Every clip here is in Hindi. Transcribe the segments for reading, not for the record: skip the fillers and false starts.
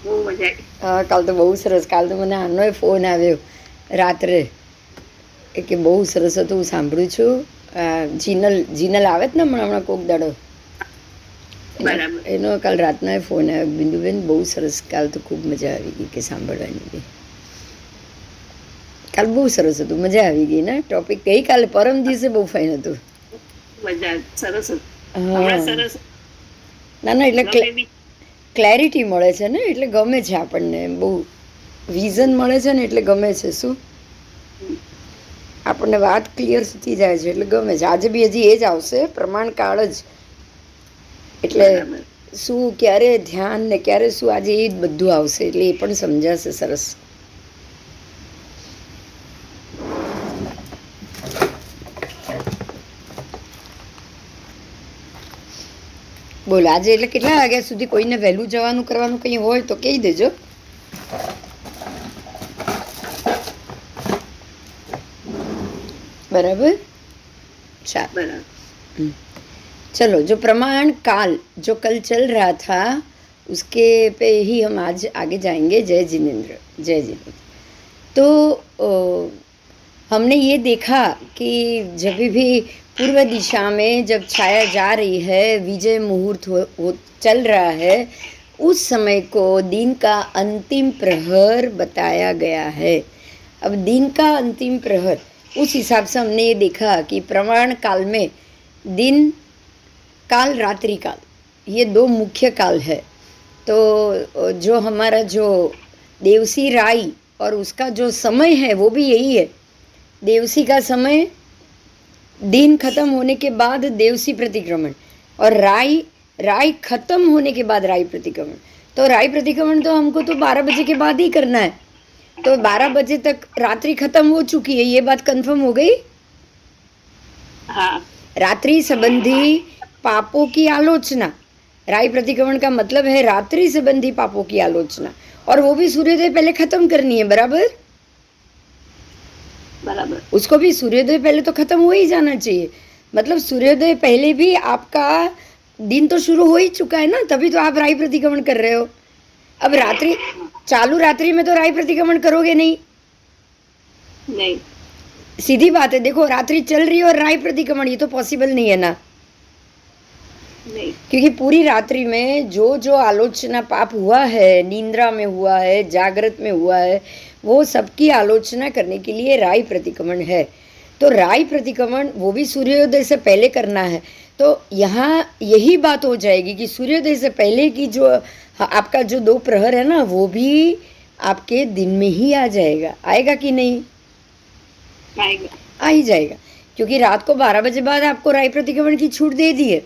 બહુ મજા આવી. હા, કાલ તો બહુ સરસ. કાલ તો મને આનોય ફોન આવ્યો રાત્રે કે બહુ સરસ હતું, હું સાંભળું છું. જીનલ આવે જ ને હમણાં કોક દાડો, બરાબર. એનો કાલ રાતનો ફોન આવ્યો, બિંદુબેન બહુ સરસ, કાલ તો ખૂબ મજા આવી ગઈ કે સાંભળવાની બી. કાલ બહુ સરસ હતું, મજા આવી ગઈ ને. ટોપિક ગઈકાલે પરમ દિવસે બહુ ફાઇન હતું. મજા સરસ હતું. હા, હમણાં સરસ ના ના, એટલે ગમે બી. ક્લેરિટી મળે છે ને, એટલે ગમે છે આપણને, બહુ વિઝન મળે છે ને, એટલે ગમે છે. શું આપણને વાત ક્લિયર થતી જાય છે, એટલે ગમે છે. આજે બી હજી એ જ આવશે, પ્રમાણકાળ જ. એટલે બરાબર. શું ક્યારે ધ્યાન ને ક્યારે શું, આજે એ જ બધું આવશે, એટલે એ પણ સમજાશે સરસ. બોલો, આજે એટલે કેટલા વાગ્યા સુધી કોઈને વહેલું જવાનું કરવાનું કંઈ હોય તો કહી દેજો. बराबर, चार। बराबर। चलो, जो प्रमाण काल जो कल चल रहा था उसके पे ही हम आज आगे जाएंगे। जय जिनेन्द्र, जय जिनेन्द्र। तो हमने ये देखा कि जब भी पूर्व दिशा में जब छाया जा रही है, विजय मुहूर्त चल रहा है, उस समय को दिन का अंतिम प्रहर बताया गया है। अब दिन का अंतिम प्रहर, उस हिसाब से हमने ये देखा कि प्रमाण काल में दिन काल, रात्रि काल, ये दो मुख्य काल है। तो जो हमारा जो देवसी राई और उसका जो समय है वो भी यही है। देवसी का समय दिन खत्म होने के बाद देवसी प्रतिक्रमण, और राई खत्म होने के बाद राई प्रतिक्रमण। तो राई प्रतिक्रमण तो हमको तो 12 बजे के बाद ही करना है। तो 12 बजे तक रात्रि खत्म हो चुकी है, ये बात कंफर्म हो गई। हाँ। रात्रि संबंधी पापों की आलोचना, राई प्रतिक्रमण का मतलब है रात्रि संबंधी पापों की आलोचना, और वो भी सूर्योदय पहले खत्म करनी है। बराबर, बराबर। उसको भी सूर्योदय पहले तो खत्म हो ही जाना चाहिए। मतलब सूर्योदय पहले भी आपका दिन तो शुरू हो ही चुका है ना, तभी तो आप राई प्रतिक्रमण कर रहे हो। अब रात्रि चालू रात्रि में तो राई प्रतिक्रमण करोगे नहीं, नहीं, सीधी बात है। देखो, रात्रि चल रही है और राई प्रतिक्रमण, ये तो पॉसिबल नहीं है ना। नहीं, क्योंकि पूरी रात्रि में जो जो आलोचना पाप हुआ है, निंद्रा में हुआ है, जागृत में हुआ है, वो सबकी आलोचना करने के लिए राई प्रतिक्रमण है। तो राई प्रतिक्रमण वो भी सूर्योदय से पहले करना है। तो यहाँ यही बात हो जाएगी कि सूर्योदय से पहले की जो आपका जो 2 प्रहर है ना, वो भी आपके दिन में ही आ जाएगा। आएगा कि नहीं? आएगा। आ ही जाएगा, क्योंकि रात को 12 बजे बाद आपको राय प्रतिक्रमण की छूट दे दी है।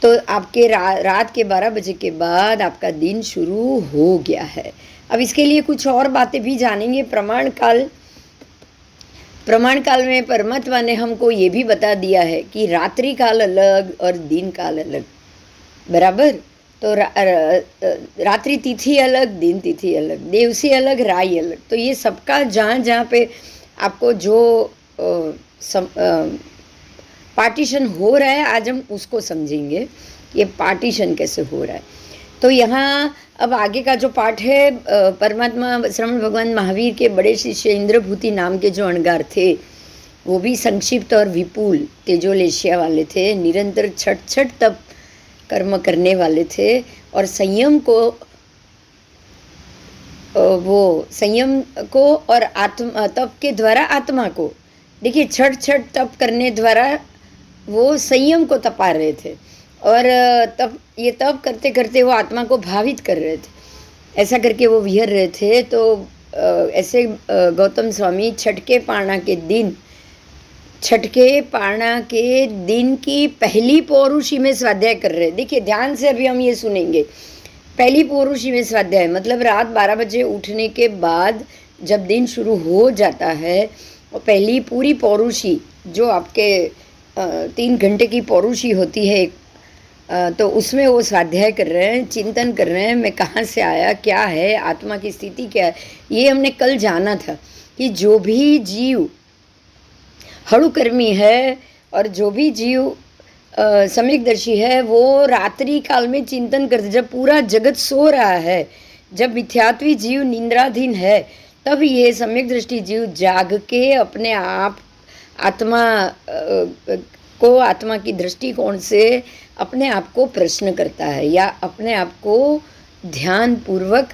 तो आपके रात के 12 बजे के बाद आपका दिन शुरू हो गया है। अब इसके लिए कुछ और बातें भी जानेंगे। प्रमाण काल में परमात्मा ने हमको ये भी बता दिया है कि रात्रि काल अलग और दिन काल अलग। बराबर, तो रात्रि तिथि अलग, दिन तिथि अलग, देवसी अलग, राई अलग। तो ये सबका जहाँ जहाँ पे आपको जो पार्टीशन हो रहा है, आज हम उसको समझेंगे, ये पार्टीशन कैसे हो रहा है। तो यहाँ अब आगे का जो पाठ है, परमात्मा श्रवण भगवान महावीर के बड़े शिष्य इंद्रभूति नाम के जो अणगार थे, वो भी संक्षिप्त और विपुल तेजोलेशिया वाले थे, निरंतर छठ तप कर्म करने वाले थे, और संयम को और आत्मा तप के द्वारा आत्मा को, देखिए, छठ तप करने द्वारा वो संयम को तपा रहे थे, और ये तप करते करते वो आत्मा को भावित कर रहे थे। ऐसा करके वो विहर रहे थे। तो ऐसे गौतम स्वामी छठ के पारणा के दिन की पहली पौरुषी में स्वाध्याय कर रहे हैं। देखिए ध्यान से, अभी हम ये सुनेंगे। पहली पौरुषी में स्वाध्याय मतलब रात 12 बजे उठने के बाद जब दिन शुरू हो जाता है, और पहली पूरी पौरुषी जो आपके 3 घंटे की पौरुषी होती है, तो उसमें वो स्वाध्याय कर रहे हैं, चिंतन कर रहे हैं, मैं कहाँ से आया, क्या है, आत्मा की स्थिति क्या है। ये हमने कल जाना था कि जो भी जीव हड़ुकर्मी है, और जो भी जीव सम्यकदर्शी है वो रात्रि काल में चिंतन करते, जब पूरा जगत सो रहा है, जब मिथ्यात्वी जीव निंद्राधीन है, तब ये सम्यक दृष्टि जीव जाग के अपने आप आत्मा को, आत्मा की दृष्टिकोण से अपने आप को प्रश्न करता है, या अपने आप को ध्यान पूर्वक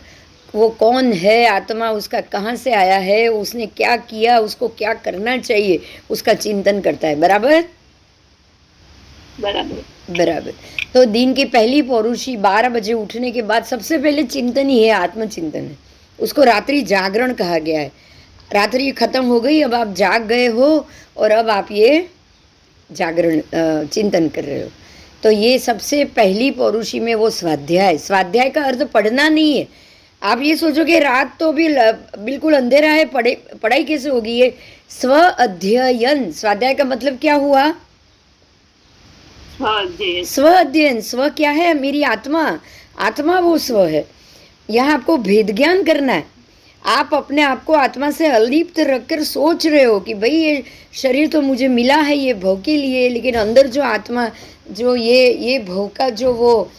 वो कौन है, आत्मा उसका कहाँ से आया है, उसने क्या किया, उसको क्या करना चाहिए, उसका चिंतन करता है। बराबर बराबर। बराबर। तो दिन की पहली पौरुषी 12 बजे उठने के बाद सबसे पहले चिंतन ही है, आत्मचिंतन है। उसको रात्रि जागरण कहा गया है। रात्रि खत्म हो गई, अब आप जाग गए हो और अब आप ये जागरण चिंतन कर रहे हो। तो ये सबसे पहली पौरुषी में वो स्वाध्याय, स्वाध्याय का अर्थ पढ़ना नहीं है। आप ये सोचोगे रात तो भी बिल्कुल अंधेरा है, पढ़ाई कैसे होगी? ये स्व अध्ययन। स्वाध्याय का मतलब क्या हुआ? स्व अध्ययन। स्व क्या है? मेरी आत्मा, आत्मा वो स्व है। यहाँ आपको भेद ज्ञान करना है। आप अपने आप को आत्मा से अलिप्त रखकर सोच रहे हो कि भाई ये शरीर तो मुझे मिला है ये भव के लिए, लेकिन अंदर जो आत्मा, जो ये भव का जो वो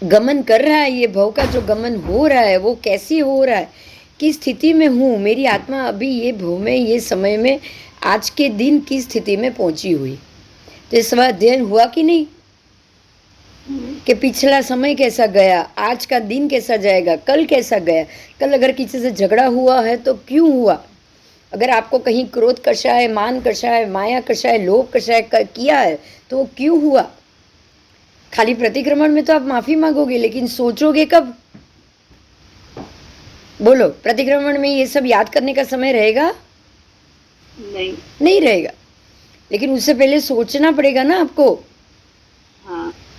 गमन कर रहा है, ये भव का जो गमन हो रहा है वो कैसे हो रहा है, किस स्थिति में हूँ, मेरी आत्मा अभी ये भव में, ये समय में, आज के दिन किस स्थिति में पहुंची हुई। तो इस बार अध्ययन हुआ कि नहीं कि पिछला समय कैसा गया, आज का दिन कैसा जाएगा, कल कैसा गया। कल अगर किसी से झगड़ा हुआ है तो क्यों हुआ? अगर आपको कहीं क्रोध कषाय, मान कषाय, माया कषाय, लोभ कषाय किया है तो वो क्यों हुआ? खाली प्रतिक्रमण में तो आप माफी मांगोगे, लेकिन सोचोगे कब? बोलो, प्रतिक्रमण में ये सब याद करने का समय रहेगा? नहीं रहेगा। लेकिन उससे पहले सोचना पड़ेगा ना आपको।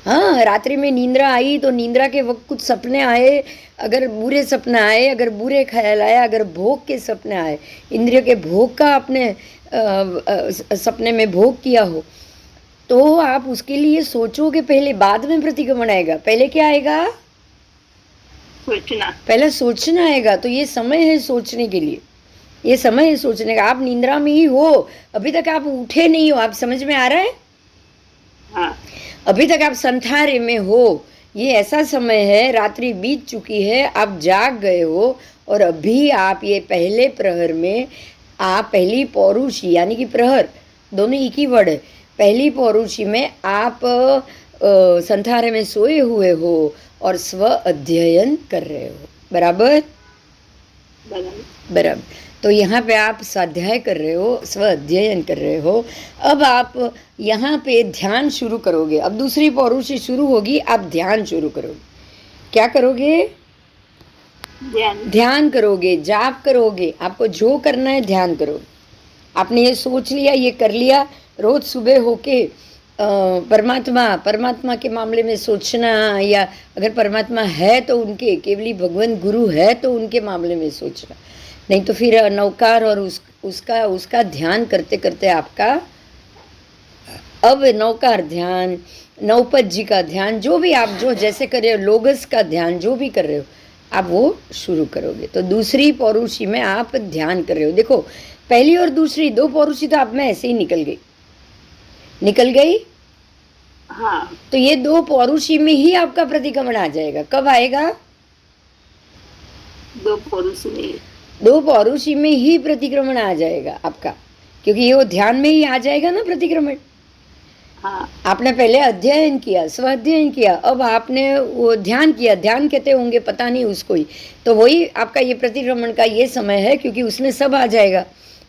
हाँ, रात्रि में नींद्रा आई तो नींद्रा के वक्त कुछ सपने आए, अगर बुरे सपने आए, अगर बुरे ख्याल आए, अगर भोग के सपने आए, इंद्रिय के भोग का आपने सपने में भोग किया हो, तो आप उसके लिए सोचोगे पहले, बाद में प्रतिक्रमण आएगा। पहले क्या आएगा? सोचना। पहले सोचना आएगा। तो ये समय है सोचने के लिए, ये समय है सोचने का। आप निंद्रा में ही हो, अभी तक आप उठे नहीं हो। आप समझ में आ रहा है? हाँ। अभी तक आप संथारे में हो। ये ऐसा समय है, रात्रि बीत चुकी है, आप जाग गए हो और अभी आप ये पहले प्रहर में, आप पहली पौरुषी यानी कि प्रहर दोनों एक ही वर्ड है, पहली पौरुषी में आप संथारे में सोए हुए हो और स्व अध्ययन कर रहे हो। बराबर बराबर। तो यहाँ पे आप स्वाध्याय कर रहे हो, स्व अध्ययन कर रहे हो। अब आप यहाँ पे ध्यान शुरू करोगे। अब दूसरी पौरुषी शुरू होगी, आप ध्यान शुरू करोगे। क्या करोगे? ध्यान करोगे, जाप करोगे। आपको जो करना है ध्यान करोगे। आपने ये सोच लिया, ये कर लिया, रोज सुबह होके परमात्मा के मामले में सोचना, या अगर परमात्मा है तो उनके, केवली भगवान गुरु है तो उनके मामले में सोचना। नहीं तो फिर नौकार और उसका ध्यान करते करते आपका, अब नौकार ध्यान, नौपत जी का ध्यान, जो भी आप जो जैसे कर रहे हो, लोगस का ध्यान जो भी कर रहे हो, आप वो शुरू करोगे। तो दूसरी पौरुषी में आप ध्यान कर रहे हो। देखो, पहली और दूसरी दो पौरुषी तो आप में ऐसे ही निकल गई। हाँ। तो ये दो पौरुषी में ही आपका प्रतिक्रमण आ जाएगा। कब आएगा? दो पौरुषी में ही प्रतिक्रमण आ जाएगा आपका, क्योंकि ये वो ध्यान में ही आ जाएगा ना प्रतिक्रमण। हाँ। आपने पहले अध्ययन किया, स्व अध्ययन किया, अब आपने वो ध्यान किया। ध्यान कहते होंगे, पता नहीं उसको ही। तो वही आपका ये प्रतिक्रमण का ये समय है, क्योंकि उसमें सब आ जाएगा।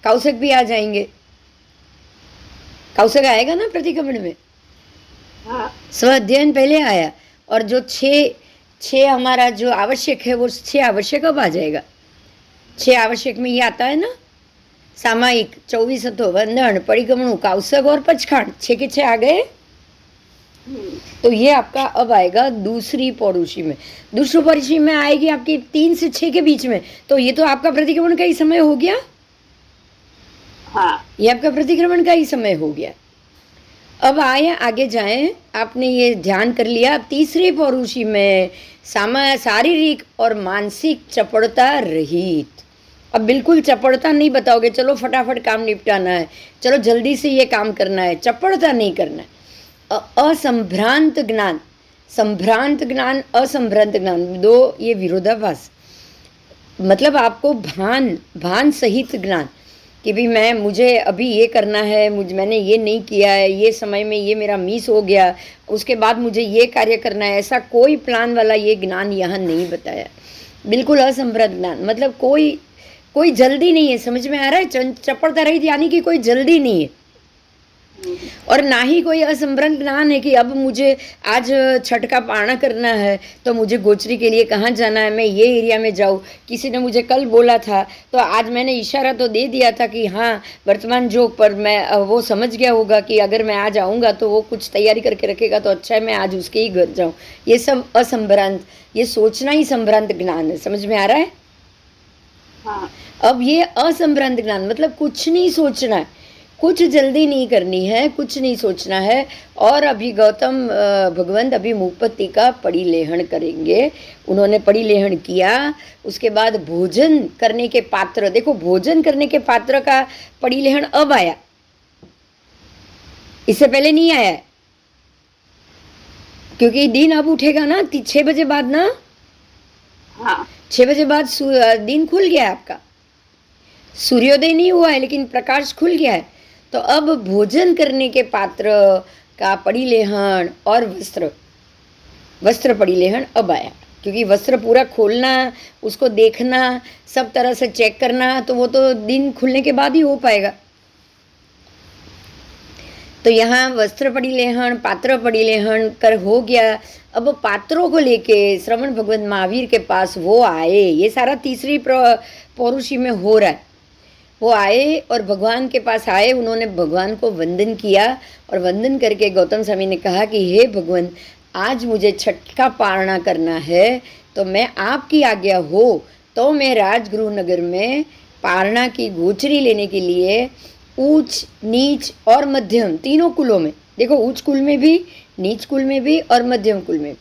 कौशिक भी आ जाएंगे। कौशिक आएगा ना प्रतिक्रमण में। हाँ। स्व अध्ययन पहले आया, और जो छः हमारा जो आवश्यक है वो 6 आवश्यक अब आ जाएगा। 6 आवश्यक में ये आता है ना, सामायिक, 24 वंदन, परिगमणु, कौशिक और पचखांड, 6 के 6 आ गए। तो ये आपका अब आएगा दूसरी पौरुषी में। दूसरी पौरुषी में आएगी आपकी 3 से 6 के बीच में। तो ये तो आपका प्रतिक्रमण का ही समय हो गया। हाँ। ये आपका प्रतिक्रमण का ही समय हो गया। अब आगे जाएं। आपने ये ध्यान कर लिया। अब तीसरी पौरुषी में शारीरिक और मानसिक चपड़ता रहित। अब बिल्कुल चपड़ता नहीं बताओगे, चलो फटाफट काम निपटाना है, चलो जल्दी से ये काम करना है, चपड़ता नहीं करना है। असंभ्रांत ज्ञान, संभ्रांत ज्ञान, असंभ्रांत ज्ञान, दो ये विरोधाभास। मतलब आपको भान सहित ज्ञान कि भी मुझे अभी ये करना है, मैंने ये नहीं किया है, ये समय में ये मेरा मिस हो गया, उसके बाद मुझे ये कार्य करना है, ऐसा कोई प्लान वाला ये ज्ञान यहाँ नहीं बताया। बिल्कुल असंभ्रांत ज्ञान, मतलब कोई जल्दी नहीं है। समझ में आ रहा है? चपड़ता रही यानी कि कोई जल्दी नहीं है, और ना ही कोई असंभ्रांत ज्ञान है कि अब मुझे आज छठ का पारणा करना है तो मुझे गोचरी के लिए कहाँ जाना है, मैं ये एरिया में जाऊँ। किसी ने मुझे कल बोला था तो आज मैंने इशारा तो दे दिया था कि हाँ वर्तमान जो, पर मैं वो समझ गया होगा कि अगर मैं आज आऊँगा तो वो कुछ तैयारी करके रखेगा तो अच्छा है मैं आज उसके ही घर जाऊँ। ये सब असंभ्रांत, ये सोचना ही संभ्रांत ज्ञान है। समझ में आ रहा है? हाँ। अब ये असंभ्रांत ज्ञान मतलब कुछ नहीं सोचना है, कुछ जल्दी नहीं करनी है, कुछ नहीं सोचना है। और अभी गौतम भगवंत अभी मुपत्ति का परिलेहन करेंगे। उन्होंने परिलेहन किया, उसके बाद भोजन करने के पात्र, देखो भोजन करने के पात्र का परिलेहन अब आया, इससे पहले नहीं आया है, क्योंकि दिन अब उठेगा ना 6 बजे बाद ना। हाँ। 6 बजे बाद दिन खुल गया है आपका, सूर्योदय नहीं हुआ है लेकिन प्रकाश खुल गया है। तो अब भोजन करने के पात्र का परिलेहन और वस्त्र परिलेहन अब आया, क्योंकि वस्त्र पूरा खोलना, उसको देखना, सब तरह से चेक करना, तो वो तो दिन खुलने के बाद ही हो पाएगा। तो यहाँ वस्त्र परिलेहन, पात्र परिलेहन कर हो गया। अब पात्रों को लेके श्रवण भगवत महावीर के पास वो आए, ये सारा तीसरी पौरुषी में हो रहा है। वो आए और भगवान के पास आए, उन्होंने भगवान को वंदन किया, और वंदन करके गौतम स्वामी ने कहा कि हे भगवान, आज मुझे छठ का पारणा करना है, तो मैं आपकी आज्ञा हो तो मैं राजगृह नगर में पारणा की गोचरी लेने के लिए ऊंच, नीच और मध्यम तीनों कुलों में, देखो उच्च कुल में भी, नीच कुल में भी और मध्यम कुल में,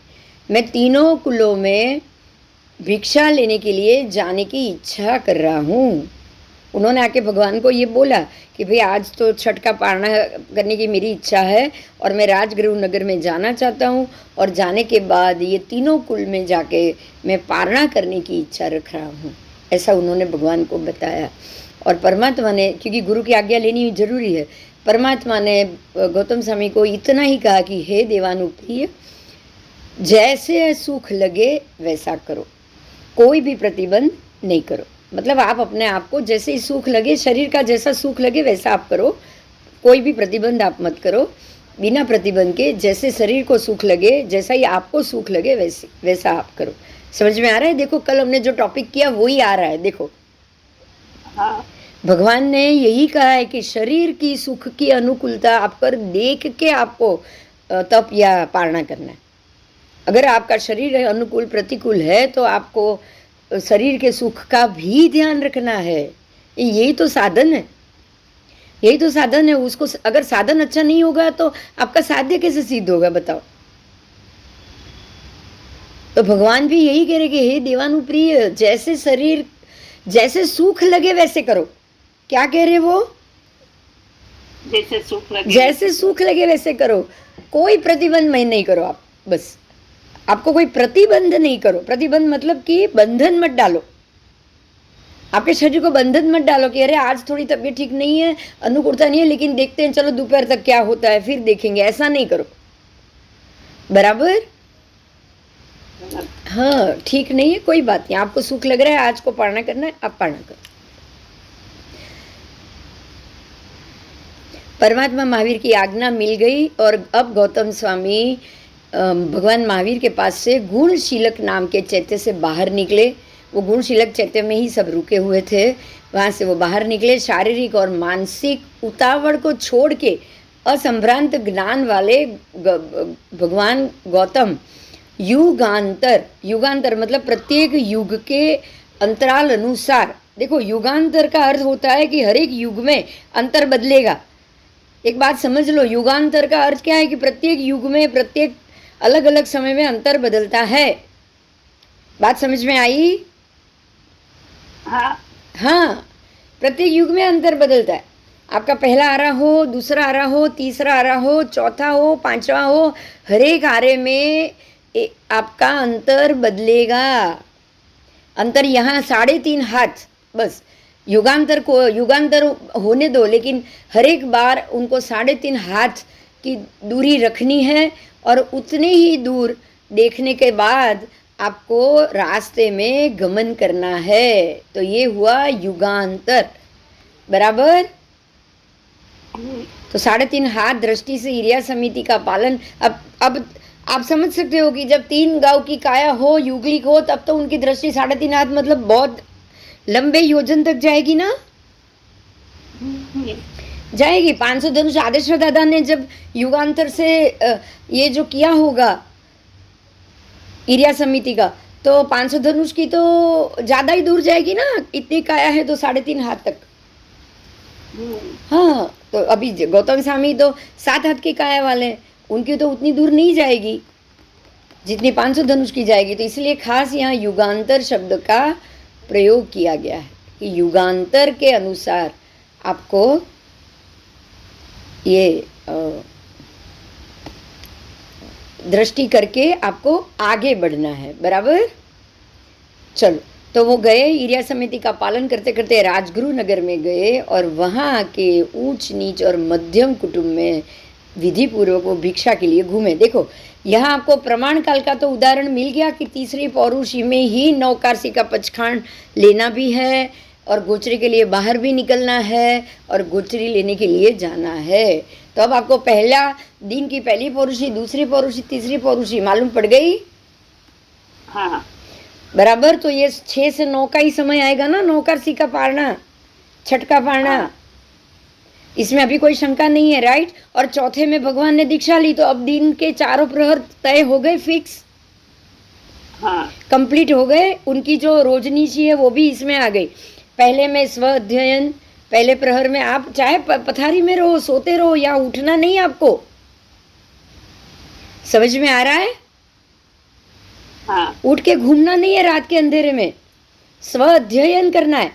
मैं तीनों कुलों में भिक्षा लेने के लिए जाने की इच्छा कर रहा हूँ। उन्होंने आके भगवान को ये बोला कि भाई आज तो छठ का पारणा करने की मेरी इच्छा है और मैं राजगृह नगर में जाना चाहता हूँ, और जाने के बाद ये तीनों कुल में जाके मैं पारणा करने की इच्छा रख रहा हूँ, ऐसा उन्होंने भगवान को बताया। और परमात्मा ने, क्योंकि गुरु की आज्ञा लेनी जरूरी है, परमात्मा ने गौतम स्वामी को इतना ही कहा कि हे देवानुप्रिय, जैसे सुख लगे वैसा करो, कोई भी प्रतिबंध नहीं करो। मतलब आप अपने आप को जैसे ही सुख लगे, शरीर का जैसा सुख लगे वैसा आप करो, कोई भी प्रतिबंध आप मत करो, बिना प्रतिबंध के जैसे शरीर को सुख लगे, जैसा ही आपको सुख लगे वैसा आप करो। समझ में आ रहा है? देखो कल हमने जो टॉपिक किया वही आ रहा है। देखो हाँ। भगवान ने यही कहा है कि शरीर की सुख की अनुकूलता आप पर देख के आपको तप या पारणा करना है। अगर आपका शरीर अनुकूल प्रतिकूल है तो आपको शरीर के सुख का भी ध्यान रखना है। यही तो साधन है, यही तो साधन है। उसको अगर साधन अच्छा नहीं होगा तो आपका साध्य कैसे सिद्ध होगा बताओ? तो भगवान भी यही कह रहे कि हे देवानुप्रिय, जैसे शरीर जैसे सुख लगे वैसे करो। क्या कह रहे वो? जैसे सुख लगे, जैसे सुख लगे वैसे करो, कोई प्रतिबंध में नहीं करो। आप बस आपको कोई प्रतिबंध नहीं करो। प्रतिबंध मतलब कि बंधन मत डालो, आपके शरीर को बंधन मत डालो कि अरे आज थोड़ी तबीयत ठीक नहीं है, अनुकूलता नहीं है, लेकिन देखते हैं चलो दोपहर तक क्या होता है फिर देखेंगे, ऐसा नहीं करो। बराबर? हाँ, ठीक नहीं है, कोई बात नहीं। आपको सुख लग रहा है आज को पारणा करना है, आप पारणा करो। परमात्मा महावीर की आज्ञा मिल गई और अब गौतम स्वामी भगवान महावीर के पास से गुणशीलक नाम के चैत्य से बाहर निकले। वो गुणशीलक चैत्य में ही सब रुके हुए थे, वहाँ से वो बाहर निकले। शारीरिक और मानसिक उतावड़ को छोड़ के असंभ्रांत ज्ञान वाले भगवान गौतम युगांतर, युगांतर मतलब प्रत्येक युग के अंतराल अनुसार, देखो युगांतर का अर्थ होता है कि हर एक युग में अंतर बदलेगा। एक बात समझ लो, युगांतर का अर्थ क्या है कि प्रत्येक युग में प्रत्येक अलग अलग समय में अंतर बदलता है। बात समझ में आई? हाँ। हाँ, प्रत्येक युग में अंतर बदलता है। आपका पहला आरा हो, दूसरा आरा हो, तीसरा आरा हो, चौथा हो, पांचवा हो, हर एक आरे में आपका अंतर बदलेगा। अंतर यहाँ 3.5 हाथ, बस युगांतर होने दो, लेकिन हर एक बार उनको 3.5 हाथ की दूरी रखनी है, और उतनी ही दूर देखने के बाद आपको रास्ते में गमन करना है। तो ये हुआ युगांतर, बराबर। तो 3.5 हाथ दृष्टि से इरिया समिति का पालन। अब आप समझ सकते हो कि जब 3 गांव की काया हो, युगलिक हो, तब तो उनकी दृष्टि 3.5 हाथ मतलब बहुत लंबे योजन तक जाएगी ना, जाएगी। 500 धनुष आदेश्वर दादा ने जब युगांतर से ये जो किया होगा इरिया समिति का, तो 500 धनुष की तो ज्यादा ही दूर जाएगी ना, इतनी काया है तो 3.5 हाथ तक। हाँ, तो अभी गौतम स्वामी तो 7 हाथ की काया वाले हैं, उनकी तो उतनी दूर नहीं जाएगी जितनी 500 धनुष की जाएगी। तो इसलिए खास यहाँ युगांतर शब्द का प्रयोग किया गया है कि युगांतर के अनुसार आपको ये दृष्टि करके आपको आगे बढ़ना है, बराबर। चलो, तो वो गए, इरिया समिति का पालन करते करते राजगुरु नगर में गए, और वहाँ के ऊंच नीच और मध्यम कुटुंब में विधि पूर्वक वो भिक्षा के लिए घूमे। देखो, यहाँ आपको प्रमाण काल का तो उदाहरण मिल गया कि तीसरी पौरुषी में ही नौकारसी का पचखांड लेना भी है, और गोचरी के लिए बाहर भी निकलना है, और गोचरी लेने के लिए जाना है। तो अब आपको पहला दिन की पहली पौरुषी, दूसरी पौरुषी, तीसरी पौरुषी मालूम पड़ गई। हाँ, बराबर। तो ये 6 से 9 का ही समय आएगा ना, नौकारसी का पारना, छठ का पारना। इसमें अभी कोई शंका नहीं है, राइट। और चौथे में भगवान ने दीक्षा ली, तो अब दिन के 4 प्रहर तय हो गए, फिक्स, कंप्लीट हो गए। उनकी जो रोजनीशी है वो भी इसमें आ गई। पहले में स्व अध्ययन, पहले प्रहर में आप चाहे पथारी में रहो, सोते रहो, या उठना नहीं आपको। समझ में आ रहा है? उठ के घूमना नहीं है रात के अंधेरे में, स्व अध्ययन करना है।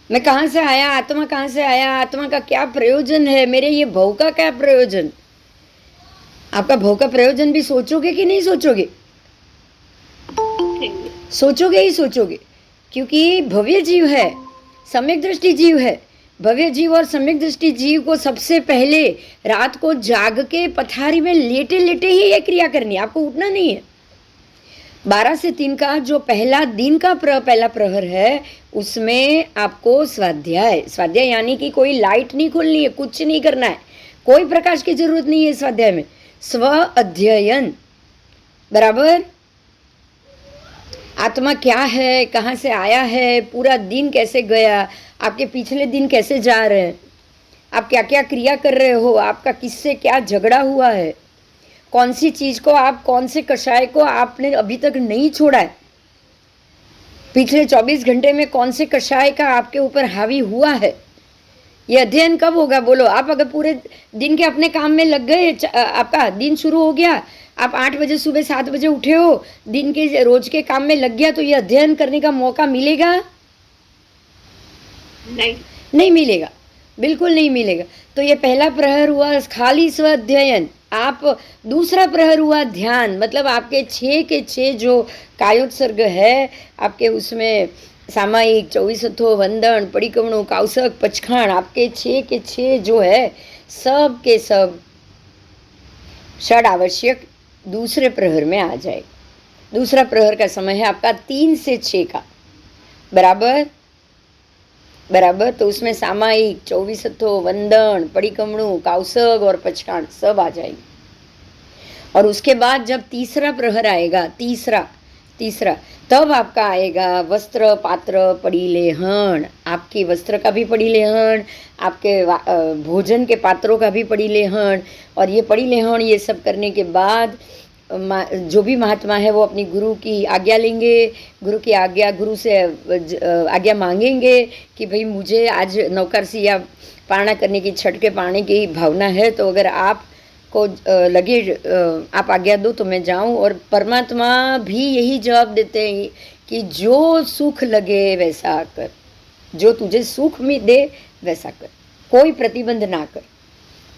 मैं कहाँ से आया, आत्मा कहाँ से आया, आत्मा का क्या प्रयोजन है, मेरे ये भव का क्या प्रयोजन। आपका भव का प्रयोजन भी सोचोगे कि नहीं सोचोगे? सोचोगे ही सोचोगे, क्योंकि भव्य जीव है, सम्यक दृष्टि जीव है। भव्य जीव और सम्यक दृष्टि जीव को सबसे पहले रात को जाग के पथारी में लेटे लेटे ही ये क्रिया करनी है, आपको उठना नहीं है। 12 से 3 का जो पहला दिन का पहला प्रहर है, उसमें आपको स्वाध्याय यानी कि कोई लाइट नहीं खोलनी है, कुछ नहीं करना है, कोई प्रकाश की जरूरत नहीं है स्वाध्याय में, स्व अध्ययन, बराबर। आत्मा क्या है, कहाँ से आया है, पूरा दिन कैसे गया, आपके पिछले दिन कैसे जा रहे हैं, आप क्या क्या क्रिया कर रहे हो, आपका किससे क्या झगड़ा हुआ है, कौन सी चीज को आप, कौन से कषाय को आपने अभी तक नहीं छोड़ा है, पिछले 24 घंटे में कौन से कषाय का आपके ऊपर हावी हुआ है। ये अध्ययन कब होगा बोलो? आप अगर पूरे दिन के अपने काम में लग गए, आपका दिन शुरू हो गया, आप 8 बजे सुबह 7 बजे उठे हो, दिन के रोज के काम में लग गया, तो ये अध्ययन करने का मौका मिलेगा? नहीं मिलेगा, बिल्कुल नहीं मिलेगा। तो ये पहला प्रहर हुआ खाली स्व अध्ययन। आप दूसरा प्रहर हुआ ध्यान, मतलब आपके 6 के 6 जो कायोत्सर्ग है आपके, उसमें सामायिक, 24 वंदन, परिक्रमणों, काउसक, पचखाण, आपके 6 के 6 जो है सब के सब षड आवश्यक दूसरे प्रहर में आ जाए। दूसरा प्रहर का समय है आपका 3 से 6 का, बराबर बराबर। तो उसमें सामायिक, 24 वंदन, परिक्रमणों, काउसक और पचखाण सब आ जाएगी। और उसके बाद जब तीसरा प्रहर आएगा, तीसरा तब आपका आएगा वस्त्र पात्र पड़ीलेहन, आपके वस्त्र का भी पड़ीलेहन, आपके भोजन के पात्रों का भी पड़ीलेहन। और ये पड़ीलेहन ये सब करने के बाद जो भी महात्मा है वो अपनी गुरु की आज्ञा लेंगे, गुरु की आज्ञा, गुरु से आज्ञा मांगेंगे कि भाई मुझे आज नौकरसी या पारणा करने की, छठ के पाने की भावना है, तो अगर आप को लगे आप आज्ञा दो तो मैं जाऊं। और परमात्मा भी यही जवाब देते हैं कि जो सुख लगे वैसा कर, जो तुझे सुख में दे वैसा कर। कोई प्रतिबंध ना कर।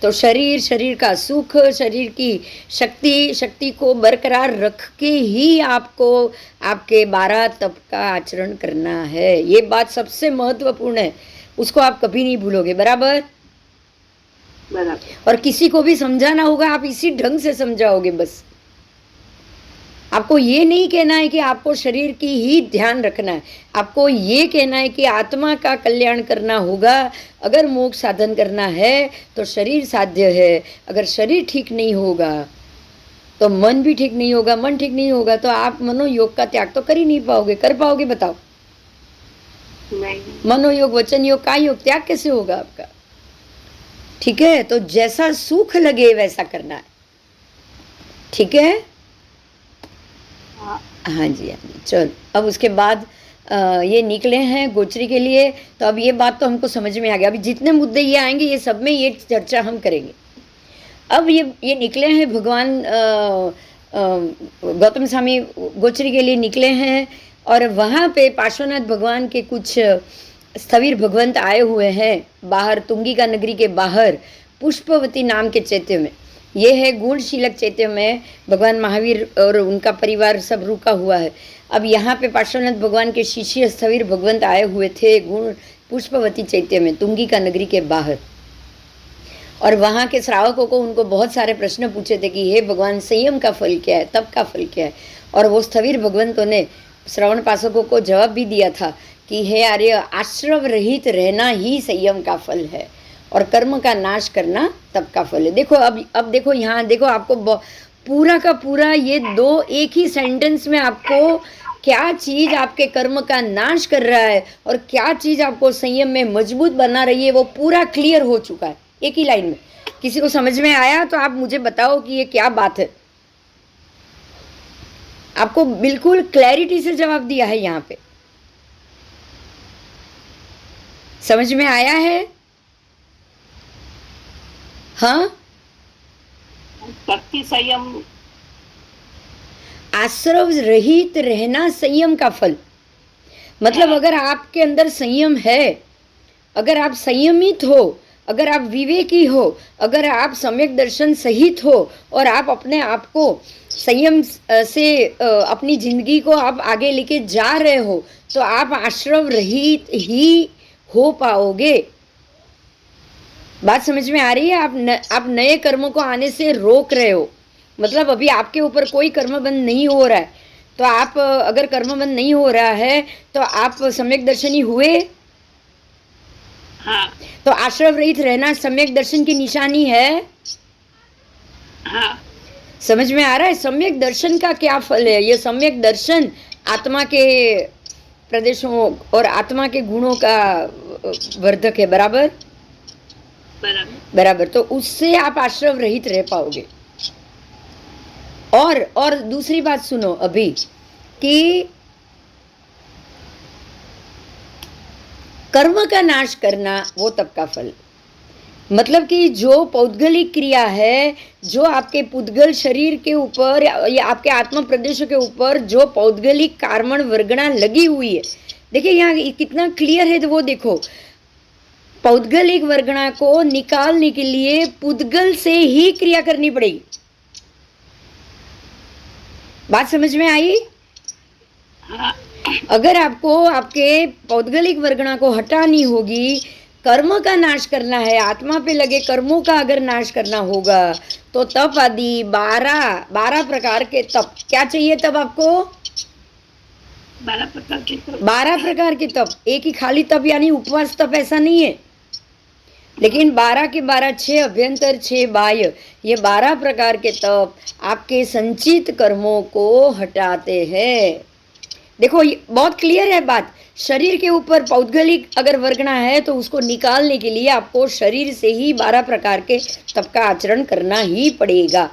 तो शरीर, शरीर का सुख, शरीर की शक्ति, शक्ति को बरकरार रख के ही आपको आपके 12 तप का आचरण करना है। ये बात सबसे महत्वपूर्ण है, उसको आप कभी नहीं भूलोगे। बराबर? बराबर। और किसी को भी समझाना होगा, आप इसी ढंग से समझाओगे। बस आपको ये नहीं कहना है कि आपको शरीर की ही ध्यान रखना है, आपको ये कहना है कि आत्मा का कल्याण करना होगा। अगर मोक्ष साधन करना है तो शरीर साध्य है। अगर शरीर ठीक नहीं होगा तो मन भी ठीक नहीं होगा, मन ठीक नहीं होगा तो आप मनोयोग का त्याग तो कर ही नहीं पाओगे। कर पाओगे? बताओ। नहीं। मनोयोग, वचन योग, काय योग त्याग कैसे होगा आपका? ठीक है, तो जैसा सुख लगे वैसा करना है। ठीक है? हाँ। हाँ जी, हाँ जी। चलो, अब उसके बाद ये निकले हैं गोचरी के लिए। तो अब ये बात तो हमको समझ में आ गया। अभी जितने मुद्दे ये आएंगे ये सब में ये चर्चा हम करेंगे। अब ये निकले हैं भगवान गौतम स्वामी गोचरी के लिए निकले हैं, और वहाँ पे पार्श्वनाथ भगवान के कुछ स्थविर भगवंत आए हुए हैं बाहर, तुंगिका नगरी के बाहर, पुष्पवती नाम के चैत्य में। ये है गुणशीलक चैत्य में भगवान महावीर और उनका परिवार सब रुका हुआ है। अब यहाँ पे पार्श्वनाथ भगवान के शिष्य स्थविर भगवंत आए हुए थे गुण पुष्पवती चैत्य में, तुंगिका नगरी के बाहर। और वहाँ के श्रावकों को उनको बहुत सारे प्रश्न पूछे थे कि हे भगवान, संयम का फल क्या है, तप का फल क्या है। और वो स्थविर भगवंतों ने श्रवण पासकों को जवाब भी दिया था कि हे आर्य, आश्रव रहित रहना ही संयम का फल है और कर्म का नाश करना तप का फल है। देखो अब देखो यहाँ देखो, आपको पूरा का पूरा ये दो एक ही सेंटेंस में आपको क्या चीज़ आपके कर्म का नाश कर रहा है और क्या चीज़ आपको संयम में मजबूत बना रही है, वो पूरा क्लियर हो चुका है एक ही लाइन में। किसी को समझ में आया तो आप मुझे बताओ कि ये क्या बात है। आपको बिल्कुल क्लैरिटी से जवाब दिया है यहाँ पे। समझ में आया है? हाँ, भक्ति संयम, आश्रव रहित रहना संयम का फल। मतलब अगर आपके अंदर संयम है, अगर आप संयमित हो, अगर आप विवेकी हो, अगर आप सम्यक दर्शन सहित हो और आप अपने आप को संयम से अपनी जिंदगी को आप आगे लेके जा रहे हो, तो आप आश्रव रहित ही हो पाओगे। बात समझ में आ रही है? आप नए कर्मों को आने से रोक रहे हो। मतलब अभी आपके ऊपर कोई कर्मबंध नहीं हो रहा है, तो आप अगर कर्मबंध नहीं हो रहा है तो आप सम्यक दर्शनी हुए। हाँ। तो आश्रव रहित रहना सम्यक दर्शन की निशानी है। हाँ। समझ में आ रहा है? सम्यक दर्शन का क्या फल है? ये सम्यक दर्शन आत्मा के प्रदेशों और आत्मा के गुणों का वर्धक है। बराबर? बराबर। तो उससे आप आश्रव रहित रह पाओगे। और दूसरी बात सुनो अभी कि कर्म का नाश करना वो तप का फल। मतलब कि जो पौद्गलिक क्रिया है, जो आपके पुद्गल शरीर के ऊपर या आपके आत्म प्रदेशों के ऊपर जो पौद्गलिक कार्मण वर्गणा लगी हुई है, देखिए यहाँ कितना क्लियर है। तो वो देखो, पौद्गलिक वर्गणा को निकालने के लिए पुद्गल से ही क्रिया करनी पड़ेगी। बात समझ में आई? अगर आपको आपके पौद्गलिक वर्गणा को हटानी होगी, कर्म का नाश करना है, आत्मा पे लगे कर्मों का अगर नाश करना होगा, तो तप आदि 12 प्रकार के तप क्या चाहिए? तब आपको 12 प्रकार के तप। 12 प्रकार के तप। एक ही खाली तप यानी उपवास तप ऐसा नहीं है, लेकिन 12 के 12, 6 अभ्यंतर 6 बाह्य, ये 12 प्रकार के तप आपके संचित कर्मों को हटाते हैं। देखो ये बहुत क्लियर है बात। शरीर के ऊपर पौद्गलिक अगर वर्गणा है तो उसको निकालने के लिए आपको शरीर से ही 12 प्रकार के तप का आचरण करना ही पड़ेगा।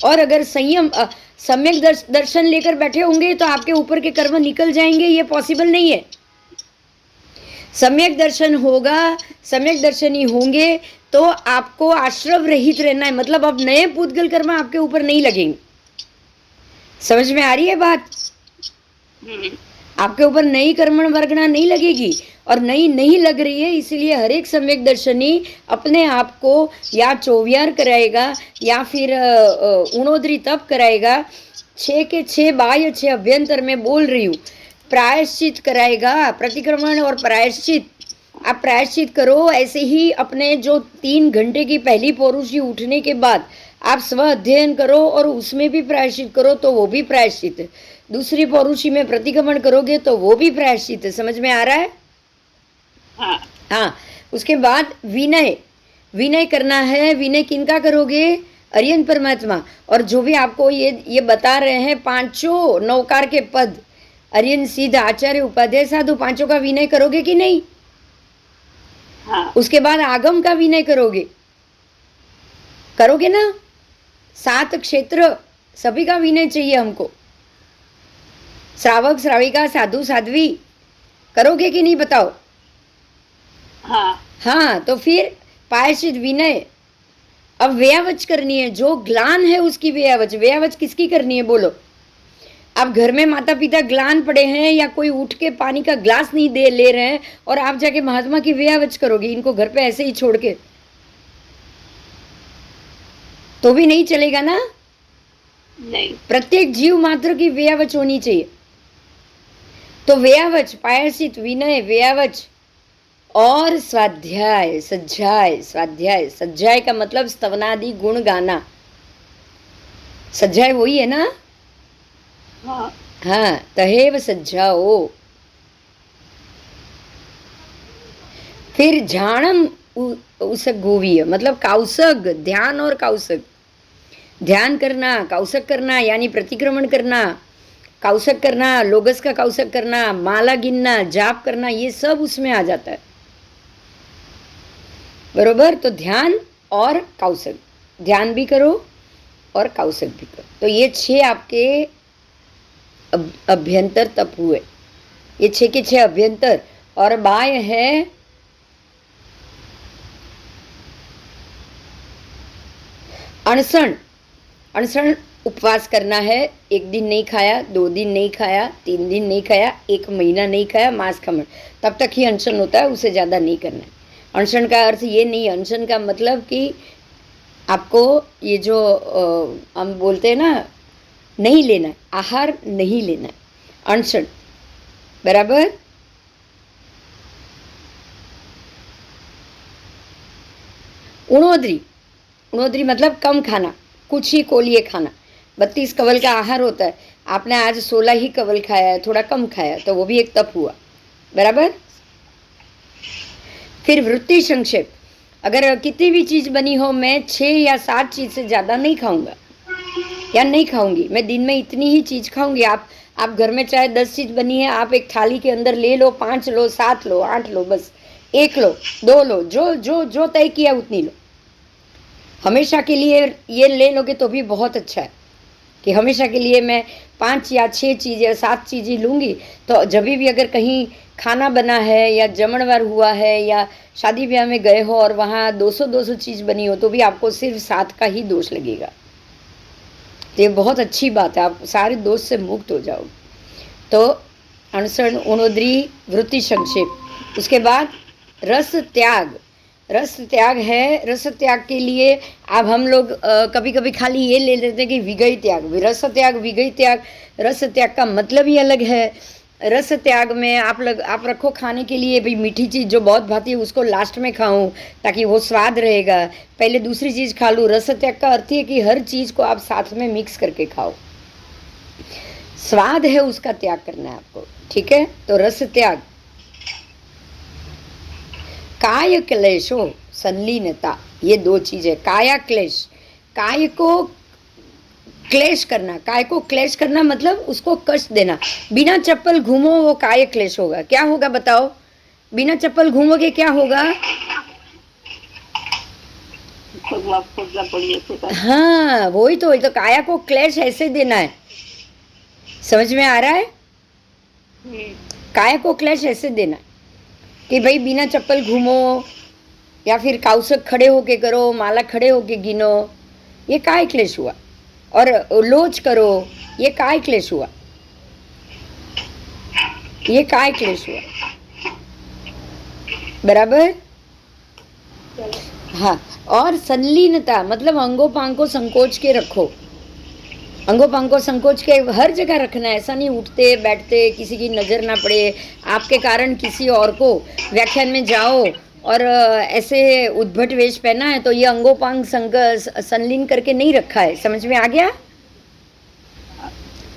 और अगर संयम सम्यक दर्शन लेकर बैठे होंगे तो आपके ऊपर के कर्म निकल जाएंगे, ये पॉसिबल नहीं है। सम्यक दर्शन होगा, सम्यक दर्शनी होंगे तो आपको आश्रव रहित रहना है। मतलब अब नए पुद्गल कर्म आपके ऊपर नहीं लगेंगे। समझ में आ रही है बात? आपके ऊपर नई कर्मण वर्गणा नहीं लगेगी, और नई नहीं लग रही है, इसलिए हर एक सम्यक दर्शनी अपने आप को या चौवियार कराएगा या फिर उणोदरी तप कराएगा। 6 के 6 बाह्य 6 अभ्यंतर में बोल रही हूँ, प्रायश्चित कराएगा। प्रतिक्रमण और प्रायश्चित, आप प्रायश्चित करो। ऐसे ही अपने जो 3 घंटे की पहली पौरुषी उठने के बाद आप स्व अध्ययन करो और उसमें भी प्रायश्चित करो, तो वो भी प्रायश्चित है। दूसरी पौरुषी में प्रतिक्रमण करोगे तो वो भी प्रायश्चित है। समझ में आ रहा है? हाँ हाँ। उसके बाद विनय, विनय करना है। विनय किनका करोगे? अरियन परमात्मा। और जो भी आपको ये बता रहे हैं, 5 नौकार के पद, अरियन, सिद्ध, आचार्य, उपाध्याय, साधु, 5 का विनय करोगे कि नहीं? हाँ उसके बाद आगम का विनय करोगे ना? 7 क्षेत्र सभी का विनय चाहिए हमको। श्रावक, श्राविका, साधु, साध्वी करोगे कि नहीं बताओ? हाँ हाँ, तो फिर प्रायश्चित, विनय। अब व्यावच करनी है, जो ग्लान है उसकी व्यावच। व्यावच किसकी करनी है बोलो? आप घर में माता पिता ग्लान पड़े हैं या कोई उठ के पानी का ग्लास नहीं दे ले रहे हैं और आप जाके महात्मा की व्यावच करोगे इनको घर पे ऐसे ही छोड़ के, तो भी नहीं चलेगा ना। नहीं, प्रत्येक जीव मात्र की व्यावच होनी चाहिए। तो व्यावच, प्रायश्चित, विनय, व्यावच और स्वाध्याय, सज्जाय। स्वाध्याय, सज्जाय का मतलब स्तवनादि गुण गाना। सज्जाय वही है ना? हाँ हाँ, तहेव सज्जाओ। फिर झाणम उसक गोवीय, मतलब कौसक, ध्यान और कौसक। ध्यान करना, कौसक करना यानी प्रतिक्रमण करना, कौसक करना, लोगस का कौसक करना, माला गिनना, जाप करना, ये सब उसमें आ जाता है। बरोबर? तो ध्यान और कौसक, ध्यान भी करो और कौसक भी करो। तो ये 6 आपके अभ्यंतर तप हुए। ये 6 के 6 अभ्यंतर। और बाह्य है अनशन। अनशन उपवास करना है। 1 दिन नहीं खाया, 2 दिन नहीं खाया, 3 दिन नहीं खाया, 1 महीना नहीं खाया, मांस खमण, तब तक ही अनशन होता है, उससे ज़्यादा नहीं करना है। अनशन का अर्थ ये नहीं, अनशन का मतलब कि आपको ये जो हम बोलते हैं ना, नहीं लेना है, आहार नहीं लेना है, अनशन। बराबर? उणोदरी, उणोदरी मतलब कम खाना, कुछ ही कोलिए खाना। 32 कवल का आहार होता है, आपने आज 16 ही कवल खाया है, थोड़ा कम खाया, तो वो भी एक तप हुआ। बराबर? फिर वृत्ति संक्षेप, अगर कितनी भी चीज़ बनी हो, मैं 6 या 7 चीज़ से ज़्यादा नहीं खाऊंगा या नहीं खाऊंगी, मैं दिन में इतनी ही चीज़ खाऊंगी। आप घर में चाहे 10 चीज़ बनी है, आप एक थाली के अंदर ले लो, 5 लो, 7 लो, 8 लो, बस 1 लो, 2 लो, जो जो जो तय किया उतनी लो। हमेशा के लिए ये ले लोगे तो भी बहुत अच्छा है कि हमेशा के लिए मैं 5 या 6 चीज़ या 7 चीज़ें लूँगी। तो जब भी अगर कहीं खाना बना है या जमणवार हुआ है या शादी ब्याह में गए हो और वहाँ 200-200 चीज़ बनी हो, तो भी आपको सिर्फ 7 का ही दोष लगेगा। तो ये बहुत अच्छी बात है, आप सारे दोष से मुक्त हो जाओ। तो अनशन, उणोदरी, वृत्ति संक्षेप। उसके बाद रस त्याग। रस त्याग है। रस त्याग के लिए अब हम लोग कभी कभी खाली ये ले लेते हैं कि विगय त्याग, रस त्याग, विगय त्याग। रस त्याग का मतलब ही अलग है। रस त्याग में आप रखो खाने के लिए, भाई मीठी चीज़ जो बहुत भाती है उसको लास्ट में खाऊं ताकि वो स्वाद रहेगा, पहले दूसरी चीज़ खा लूँ। रस त्याग का अर्थ है कि हर चीज़ को आप साथ में मिक्स करके खाओ, स्वाद है उसका त्याग करना है आपको। ठीक है? तो रस त्याग। काय क्लेशो, संलीनता, ये 2 चीज़ें। काया क्लेश, काय को क्लेश करना। काय को क्लेश करना मतलब उसको कष्ट देना। बिना चप्पल घूमो वो काय क्लेश होगा। क्या होगा बताओ? बिना चप्पल घूमोगे क्या होगा? हाँ, वही तो काया को क्लेश ऐसे देना है। समझ में आ रहा है? काया को क्लेश ऐसे देना है कि भाई बिना चप्पल घूमो या फिर कौसक खड़े होके करो, माला खड़े होके गिनो, ये काय क्लेश हुआ। और लोच करो, ये काय क्लेश हुआ। ये काय क्लेश हुआ, बराबर। हाँ, और संलीनता मतलब अंगोपांग को संकोच के रखो, अंगोपांग को संकोच के हर जगह रखना है। ऐसा नहीं उठते बैठते किसी की नज़र ना पड़े, आपके कारण किसी और को व्याख्यान में जाओ और ऐसे उद्भट वेश पहना है तो ये अंगोपांग संलीन करके नहीं रखा है। समझ में आ गया?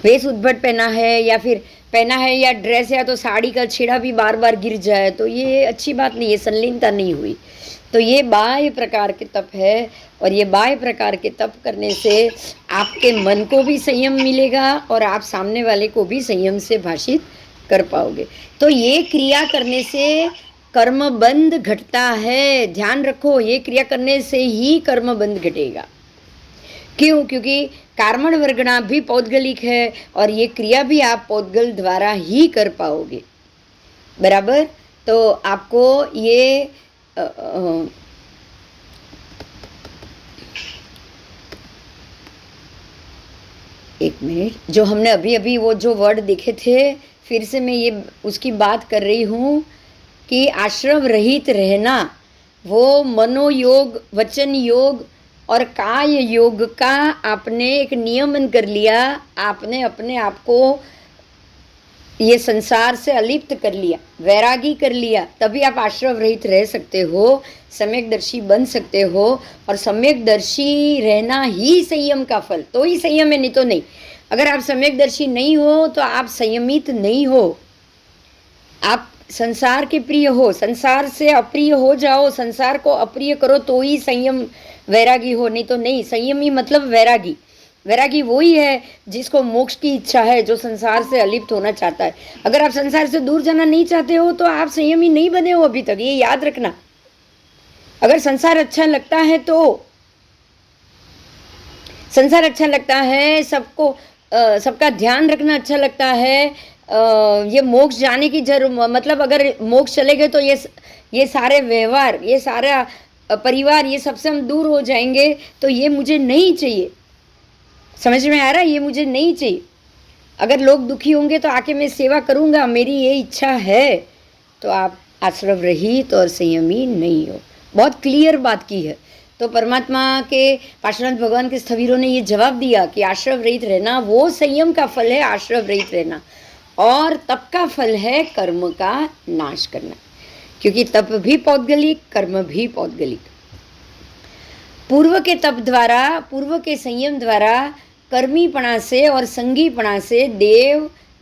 वेश उद्भट पहना है या फिर पहना है या ड्रेस या तो साड़ी का छेड़ा भी बार बार गिर जाए तो ये अच्छी बात नहीं है, संलीनता नहीं हुई। तो ये बाह्य प्रकार के तप है, और ये बाह्य प्रकार के तप करने से आपके मन को भी संयम मिलेगा और आप सामने वाले को भी संयम से भाषित कर पाओगे। तो ये क्रिया करने से कर्म बंध घटता है, ध्यान रखो, ये क्रिया करने से ही कर्म बंध घटेगा। क्यों? क्योंकि कार्मण वर्गणा भी पौद्गलिक है और ये क्रिया भी आप पौद्गल द्वारा ही कर पाओगे, बराबर। तो आपको ये एक मिनट, जो हमने अभी अभी वो जो वर्ड देखे थे फिर से मैं ये उसकी बात कर रही हूँ कि आश्रम रहित रहना, वो मनोयोग, वचन योग और काय योग का आपने एक नियमन कर लिया, आपने अपने आप को ये संसार से अलिप्त कर लिया, वैरागी कर लिया, तभी आप आश्रम रहित रह सकते हो, सम्यकदर्शी बन सकते हो। और सम्यकदर्शी रहना ही संयम का फल, तो ही संयम है, नहीं तो नहीं। अगर आप सम्यकदर्शी नहीं हो तो आप संयमित नहीं हो, आप संसार के प्रिय हो, संसार से अप्रिय हो जाओ, संसार को अप्रिय करो तो ही संयम वैरागी हो, नहीं तो नहीं। संयमी मतलब वैरागी। वैरागी वही है जिसको मोक्ष की इच्छा है, जो संसार से अलिप्त होना चाहता है। अगर आप संसार से दूर जाना नहीं चाहते हो तो आप संयमी नहीं बने हो अभी तक, ये याद रखना। अगर संसार अच्छा लगता है तो संसार अच्छा लगता है, सबको सबका ध्यान रखना अच्छा लगता है, ये मोक्ष जाने की जरूर मतलब अगर मोक्ष चले गए तो ये सारे व्यवहार, ये सारा परिवार, ये सबसे हम दूर हो जाएंगे, तो ये मुझे नहीं चाहिए। समझ में आ रहा है? ये मुझे नहीं चाहिए। अगर लोग दुखी होंगे तो आके मैं सेवा करूँगा, मेरी ये इच्छा है, तो आप आश्रव रहित और संयमी नहीं हो। बहुत क्लियर बात की है। तो परमात्मा के पार्श्वनाथ भगवान के स्थवीरों ने ये जवाब दिया कि आश्रव रहित रहना वो संयम का फल है, आश्रव रहित रहना, और तप का फल है कर्म का नाश करना, क्योंकि तप भी पौद्गलिक, कर्म भी पौद्गलिक। पूर्व के तप द्वारा, पूर्व के संयम द्वारा कर्मीपणा से और संगीपणा से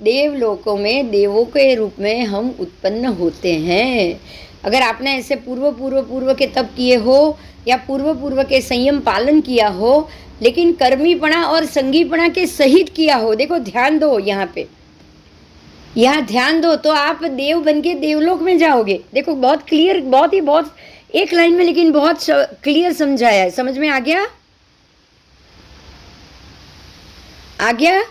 देवलोकों में देवों के रूप में हम उत्पन्न होते हैं। अगर आपने ऐसे पूर्व के तप किए हो या पूर्व के संयम पालन किया हो, लेकिन कर्मीपणा और संगीपणा के सहित किया हो, देखो ध्यान दो यहाँ पे, यहाँ ध्यान दो, तो आप देव बन के देवलोक में जाओगे। देखो बहुत क्लियर, बहुत एक लाइन में लेकिन बहुत क्लियर समझाया है। समझ में आ गया? आ गया?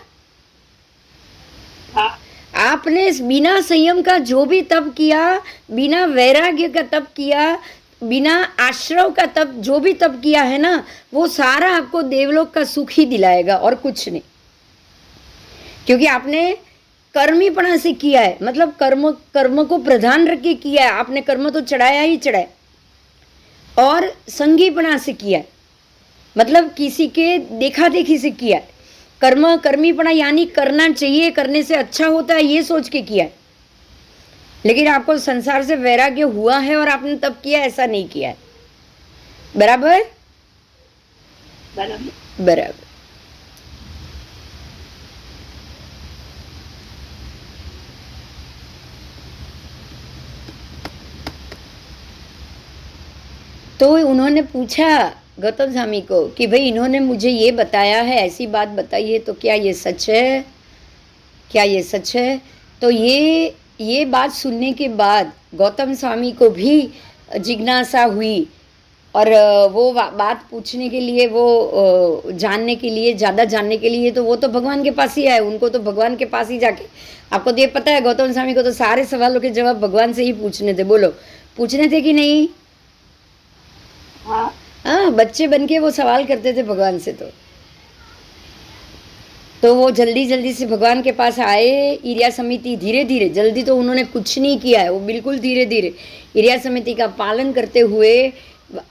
हाँ। आपने बिना संयम का जो भी तप किया, बिना वैराग्य का तप किया, बिना आश्रव का तप जो भी तप किया है ना, वो सारा आपको देवलोक का सुख ही दिलाएगा और कुछ नहीं। क्योंकि आपने कर्मीपणा से किया है, मतलब कर्म को प्रधान रख के किया है। आपने कर्म तो चढ़ाया ही चढ़ाया, और संगीपणा से किया है, मतलब किसी के देखा देखी से किया है। कर्मीपणा यानी करना चाहिए, करने से अच्छा होता है, ये सोच के किया है। लेकिन आपको संसार से वैराग्य हुआ है और आपने तब किया, ऐसा नहीं किया है। बराबर? बराबर। तो उन्होंने पूछा गौतम स्वामी को कि भाई इन्होंने मुझे ये बताया है, ऐसी बात बताई है, तो क्या ये सच है? क्या ये सच है? तो ये बात सुनने के बाद गौतम स्वामी को भी जिज्ञासा हुई, और वो बात पूछने के लिए, वो जानने के लिए, ज़्यादा जानने के लिए, तो वो तो भगवान के पास ही आए। उनको तो भगवान के पास ही जाके, आपको तो ये पता है गौतम स्वामी को तो सारे सवालों के जवाब भगवान से ही पूछने थे। बोलो, पूछने थे कि नहीं? हाँ। हाँ, बच्चे बन के वो सवाल करते थे भगवान से। तो वो जल्दी जल्दी से भगवान के पास आए। इरिया समिति धीरे धीरे, जल्दी तो उन्होंने कुछ नहीं किया है, वो बिल्कुल धीरे धीरे इरिया समिति का पालन करते हुए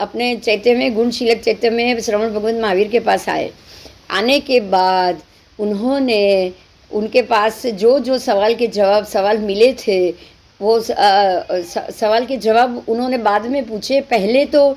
अपने चैत्य में, गुणशीलक चैत्य में श्रवण भगवंत महावीर के पास आए। आने के बाद उन्होंने उनके पास जो जो सवाल के जवाब सवाल मिले थे, वो सवाल के जवाब उन्होंने बाद में पूछे। पहले तो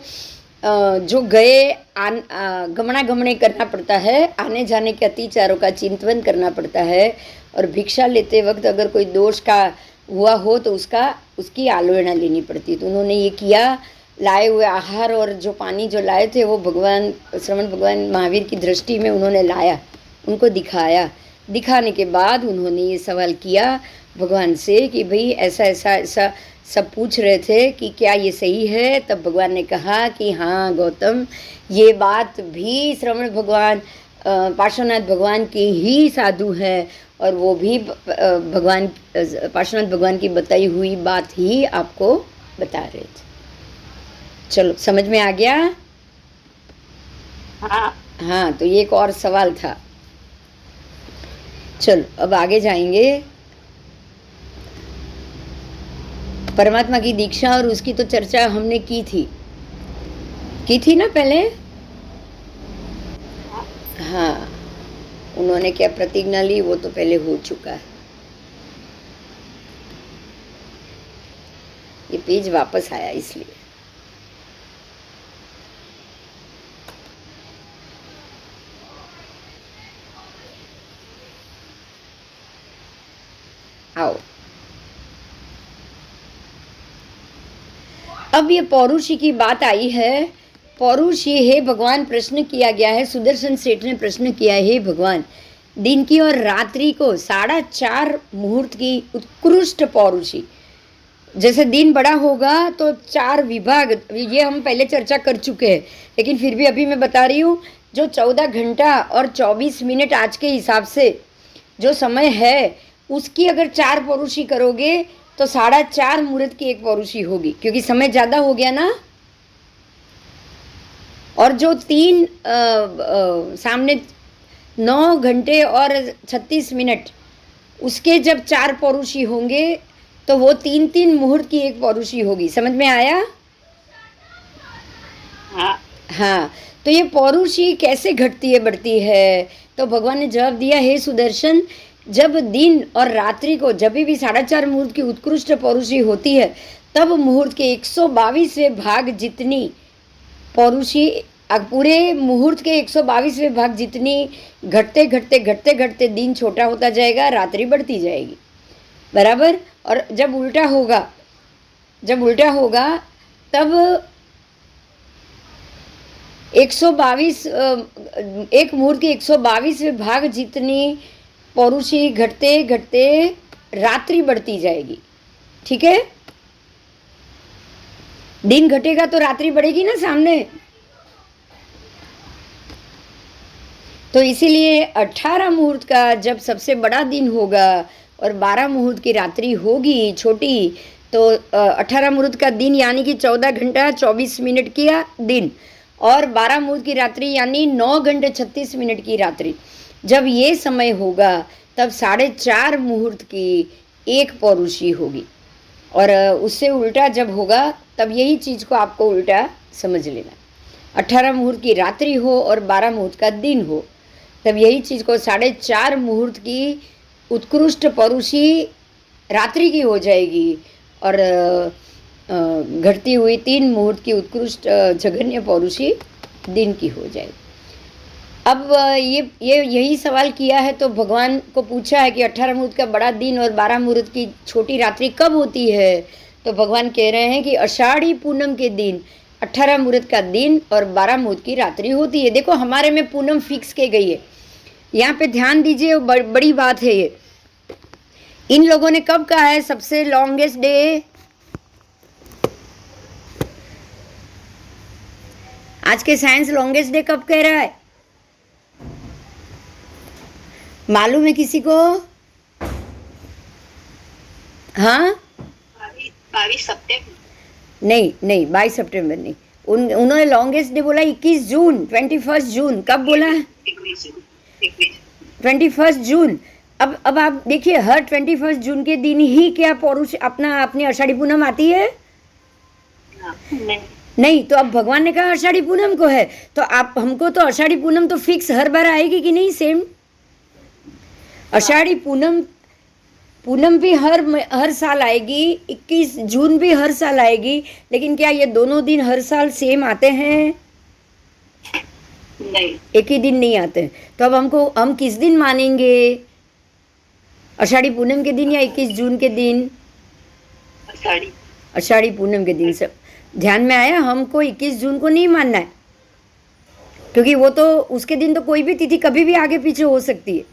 जो गए गमना गमने करना पड़ता है, आने जाने के अतिचारों का चिंतन करना पड़ता है, और भिक्षा लेते वक्त अगर कोई दोष का हुआ हो तो उसकी आलोचना लेनी पड़ती। तो उन्होंने ये किया, लाए हुए आहार और जो पानी जो लाए थे वो भगवान श्रवण भगवान महावीर की दृष्टि में उन्होंने लाया, उनको दिखाया। दिखाने के बाद उन्होंने ये सवाल किया भगवान से कि भाई ऐसा ऐसा ऐसा सब पूछ रहे थे कि क्या ये सही है। तब भगवान ने कहा कि हाँ गौतम, ये बात भी श्रवण भगवान पार्श्वनाथ भगवान के ही साधु हैं, और वो भी भगवान पार्श्वनाथ भगवान की बताई हुई बात ही आपको बता रहे थे। चलो, समझ में आ गया? हाँ, तो ये एक और सवाल था। चलो अब आगे जाएंगे। परमात्मा की दीक्षा और उसकी तो चर्चा हमने की थी ना पहले। हाँ, उन्होंने क्या प्रतिज्ञा ली वो तो पहले हो चुका है। ये पेज वापस आया इसलिए। आओ, अब ये पौरुषी की बात आई है। पौरुष ये है भगवान, प्रश्न किया गया है, सुदर्शन सेठ ने प्रश्न किया है, भगवान दिन की और रात्रि को 4.5 मुहूर्त की उत्कृष्ट पौरुषी। जैसे दिन बड़ा होगा तो 4 विभाग, ये हम पहले चर्चा कर चुके हैं, लेकिन फिर भी अभी मैं बता रही हूँ। जो 14 घंटा और 24 मिनट आज के हिसाब से जो समय है, उसकी अगर 4 पौरुषी करोगे तो 4.5 मुहूर्त की एक पौरुषी होगी, क्योंकि समय ज़्यादा हो गया ना। और जो 3 सामने 9 घंटे और 36 मिनट, उसके जब 4 पौरुषी होंगे तो वो 3-3 मुहूर्त की एक पौरुषी होगी। समझ में आया? हाँ, तो ये पौरुषी कैसे घटती है बढ़ती है? तो भगवान ने जवाब दिया, हे सुदर्शन, जब दिन और रात्रि को जब भी 4.5 मुहूर्त की उत्कृष्ट पौरुषी होती है, तब मुहूर्त के 122वें भाग जितनी पौरुषी, पूरे मुहूर्त के 122वें भाग जितनी घटते घटते घटते घटते दिन छोटा होता जाएगा, रात्रि बढ़ती जाएगी, बराबर। और जब उल्टा होगा तब 122 एक मुहूर्त के 122वें भाग जितनी पौरुषी घटते घटते रात्रि बढ़ती जाएगी। ठीक है, दिन घटेगा तो रात्रि बढ़ेगी ना सामने। तो इसीलिए 18 मुहूर्त का जब सबसे बड़ा दिन होगा और 12 मुहूर्त की रात्रि होगी छोटी, तो 18 मुहूर्त का दिन यानी कि 14 घंटा 24 मिनट का दिन, और 12 मुहूर्त की रात्रि यानी 9 घंटे 36 मिनट की रात्रि। जब ये समय होगा तब 4.5 मुहूर्त की एक पौरुषी होगी। और उससे उल्टा जब होगा तब यही चीज़ को आपको उल्टा समझ लेना। 18 मुहूर्त की रात्रि हो और 12 मुहूर्त का दिन हो, तब यही चीज़ को 4.5 मुहूर्त की उत्कृष्ट पौरुषी रात्रि की हो जाएगी, और घटती हुई 3 मुहूर्त की उत्कृष्ट जघन्य पौरुषी दिन की हो जाएगी। अब यही सवाल किया है, तो भगवान को पूछा है कि 18 मुहूर्त का बड़ा दिन और 12 मुहूर्त की छोटी रात्रि कब होती है? तो भगवान कह रहे हैं कि आषाढ़ी पूनम के दिन 18 मुहूर्त का दिन और 12 मुहूर्त की रात्रि होती है। देखो, हमारे में पूनम फिक्स के गई है, यहाँ पे ध्यान दीजिए, बड़ी बात है ये। इन लोगों ने कब कहा है सबसे लॉन्गेस्ट डे? आज के साइंस लॉन्गेस्ट डे कब कह रहा है? मालूम है किसी को? हाँ, 22 सितंबर। नहीं, 22 सितंबर नहीं, उन्होंने लॉन्गेस्ट डे बोला 21 जून, 21 जून। कब बोला? 21 जून। अब आप देखिए, हर 21 जून के दिन ही क्या पौरुष अपनी आषाढ़ी पूनम आती है? हाँ, नहीं। नहीं, तो अब भगवान ने कहा आषाढ़ी पूनम को है, तो आप हमको तो आषाढ़ी पूनम तो फिक्स हर बार आएगी कि नहीं? सेम आषाढ़ी पूनम भी हर साल आएगी, 21 जून भी हर साल आएगी, लेकिन क्या ये दोनों दिन हर साल सेम आते हैं? नहीं। एक ही दिन नहीं आते हैं। तो अब हम किस दिन मानेंगे? आषाढ़ी पूनम के दिन या 21 जून के दिन? आषाढ़ी पूनम के दिन। सब ध्यान में आया? हमको 21 जून को नहीं मानना है, क्योंकि वो तो उसके दिन तो कोई भी तिथि कभी भी आगे पीछे हो सकती है,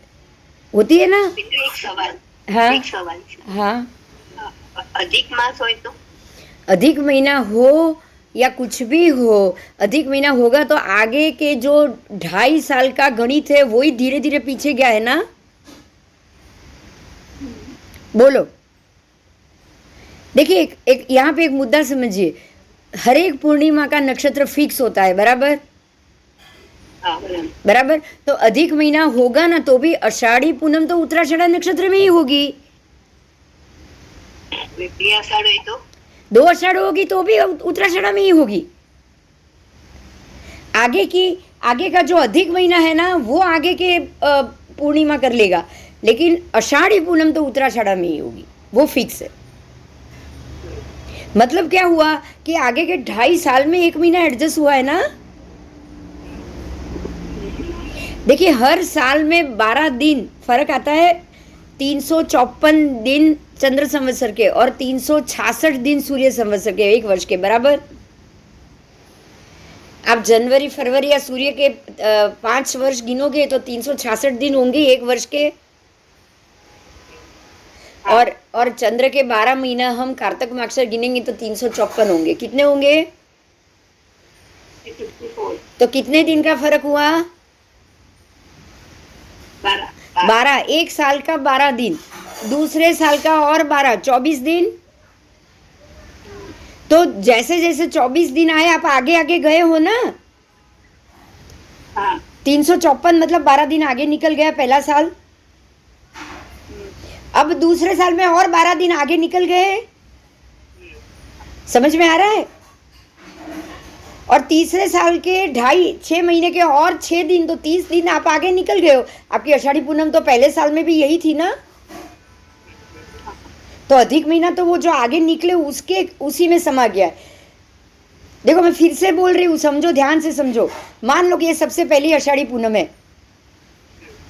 होती है ना? एक सवाल। हाँ एक सवाल। हाँ, अधिक मास हो तो? अधिक महीना हो या कुछ भी हो, अधिक महीना होगा तो आगे के जो 2.5 साल का गणित है वही धीरे धीरे पीछे गया है ना? बोलो। देखिए, एक यहाँ पे एक मुद्दा समझिए, हर एक पूर्णिमा का नक्षत्र फिक्स होता है, बराबर? हाँ, बराबर। तो अधिक महीना होगा ना, तो भी आषाढ़ी पूनम तो उत्तराषाढ़ा नक्षत्र में ही होगी। आषाढ़ है तो 2 आषाढ़ होगी तो भी उत्तराषाढ़ा में ही होगी। आगे का जो अधिक महीना है ना, वो आगे के पूर्णिमा कर लेगा, लेकिन आषाढ़ी पूनम तो उत्तराषाढ़ा में ही होगी, वो फिक्स है। मतलब क्या हुआ कि आगे के 2.5 साल में 1 महीना एडजस्ट हुआ है ना? देखिए, हर साल में 12 दिन फर्क आता है, 354 दिन चंद्र संवत्सर के और 366 दिन सूर्य संवत्सर के, एक वर्ष के, बराबर? आप जनवरी फरवरी या सूर्य के 5 वर्ष गिनोगे तो 366 दिन होंगे एक वर्ष के, और चंद्र के 12 महीना हम कार्तक माक्षर गिनेंगे तो 354 होंगे। कितने होंगे? 54। तो कितने दिन का फर्क हुआ? 12। एक साल का 12 दिन, दूसरे साल का और 12, 24 दिन। तो जैसे जैसे 24 दिन आए, आप आगे आगे गए हो ना? हाँ। 354 मतलब 12 दिन आगे निकल गया पहला साल। अब दूसरे साल में और 12 दिन आगे निकल गए। समझ में आ रहा है? और तीसरे साल के 6 महीने के और 6 दिन, तो 30 दिन आप आगे निकल गए हो। आपकी आषाढ़ी पूनम तो पहले साल में भी यही थी ना? तो अधिक महीना तो वो जो आगे निकले उसी में समा गया है। देखो, मैं फिर से बोल रही हूँ, समझो, ध्यान से समझो। मान लो कि ये सबसे पहली आषाढ़ी पूनम है,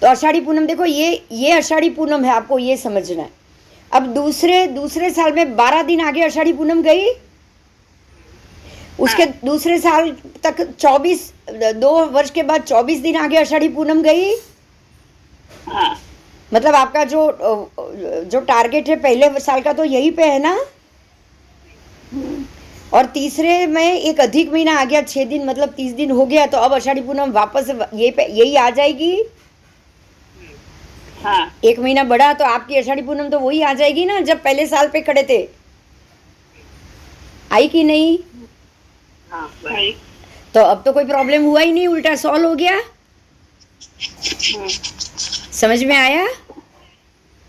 तो आषाढ़ी पूनम, देखो ये आषाढ़ी पूनम है, आपको ये समझना है। अब दूसरे साल में 12 दिन आगे आषाढ़ी पूनम गई, उसके दूसरे साल तक 2 वर्ष के बाद 24 दिन आगे आषाढ़ी पूनम गई। हाँ। मतलब आपका जो टारगेट है पहले साल का तो यही पे है ना? और तीसरे में एक अधिक महीना आ गया, 6 दिन, मतलब 30 दिन हो गया, तो अब आषाढ़ी पूनम वापस यही आ जाएगी। हाँ। 1 महीना बढ़ा तो आपकी आषाढ़ी पूनम तो वही आ जाएगी ना, जब पहले साल पे खड़े थे। आई कि नहीं? हाँ, भाई। तो अब तो कोई प्रॉब्लम हुआ ही नहीं, उल्टा सॉल्व हो गया। समझ में आया?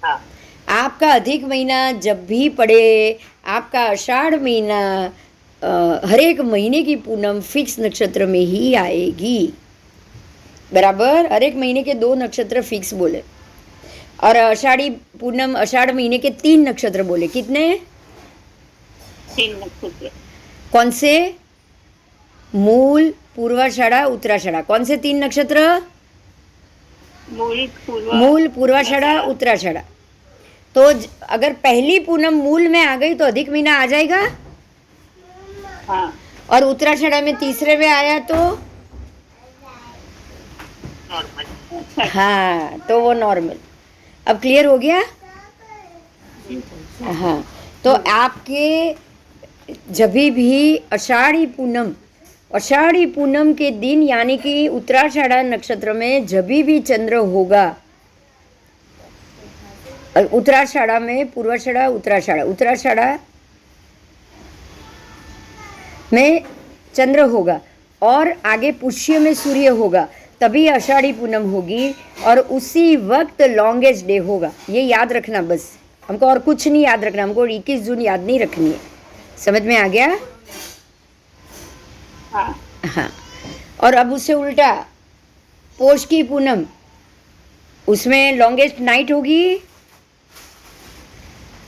हाँ। आपका अधिक महीना जब भी पड़े, आपका आषाढ़ महीना, हर एक महीने की पूनम फिक्स नक्षत्र में ही आएगी, बराबर? हर एक महीने के 2 नक्षत्र फिक्स बोले, और आषाढ़ी पूनम आषाढ़ महीने के 3 नक्षत्र बोले। कितने? 3 नक्षत्र। कौन से? मूल, पूर्वाषाढ़ा, उत्तराषाढ़ा। कौन से 3 नक्षत्र? मूल, पूर्वाषाढ़ा, उत्तराषाढ़ा। तो अगर पहली पूनम मूल में आ गई तो अधिक महीना आ जाएगा। हाँ। और उत्तराषाढ़ा में तीसरे में आया तो नॉर्मल। हाँ, तो वो नॉर्मल। अब क्लियर हो गया? हाँ। तो आपके जब भी आषाढ़ी पूनम के दिन, यानी कि उत्तराषाढ़ा नक्षत्र में जब भी चंद्र होगा, उत्तराषाढ़ा में पूर्वाषाढ़ा, उत्तराषाढ़ा में चंद्र होगा और आगे पुष्य में सूर्य होगा, तभी आषाढ़ी पूनम होगी और उसी वक्त लॉन्गेस्ट डे होगा। ये याद रखना बस, हमको और कुछ नहीं याद रखना, हमको 21 जून याद नहीं रखनी है। समझ में आ गया? हाँ हाँ। और अब उससे उल्टा पोष की पूनम, उसमें लॉन्गेस्ट नाइट होगी,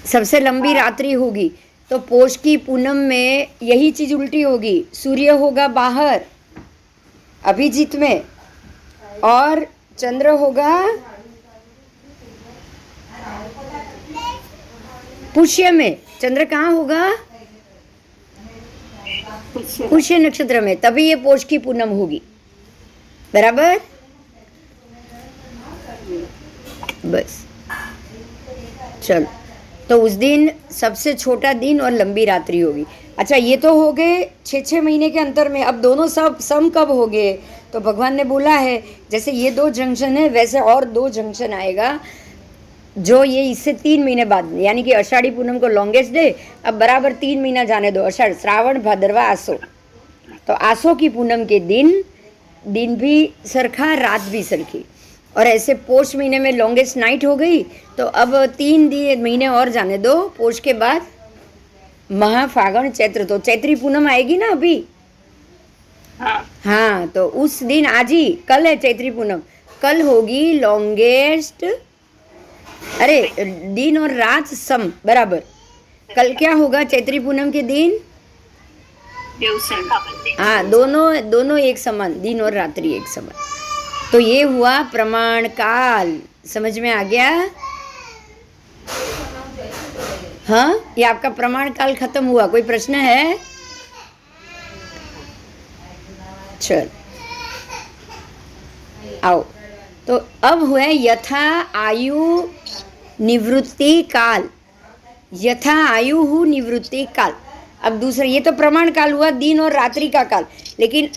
सबसे लंबी रात्रि होगी। तो पोष की पूनम में यही चीज उल्टी होगी, सूर्य होगा बाहर अभिजीत में और चंद्र होगा पुष्य में। चंद्र कहाँ होगा? पुष्य नक्षत्र में, तभी ये पोष की पूनम होगी। बराबर? बस चलो, तो उस दिन सबसे छोटा दिन और लंबी रात्रि होगी। अच्छा, ये तो हो गए 6-6 महीने के अंतर में। अब दोनों सब सम कब हो गए? तो भगवान ने बोला है जैसे ये 2 जंक्शन है वैसे और 2 जंक्शन आएगा, जो ये इससे 3 महीने बाद, यानी कि आषाढ़ी पूनम को लॉन्गेस्ट डे, अब बराबर 3 महीना जाने दो, आषाढ़, श्रावण, भादरवा, आसो। तो आसो की पूनम के दिन भी सरखा, रात भी सरखी, और ऐसे पोष महीने में लॉन्गेस्ट नाइट हो गई। तो अब 3 महीने और जाने दो, पोष के बाद महाफागण चैत्र, तो चैत्री पूनम आएगी ना अभी। हाँ, तो उस दिन, आज ही कल है चैत्री पूनम, कल होगी लॉन्गेस्ट, अरे दिन और रात सम बराबर। कल क्या होगा चैत्री पूनम के दिन? हाँ, दोनों एक समान, दिन और रात्रि एक समान। तो ये हुआ प्रमाण काल। समझ में आ गया? हाँ, ये आपका प्रमाण काल खत्म हुआ। कोई प्रश्न है? चल आओ। तो अब हुए यथा आयु निवृत्ति काल। यथा आयु निवृत्ति काल। अब दूसरा, ये तो प्रमाण काल हुआ, दिन और रात्रि का काल, लेकिन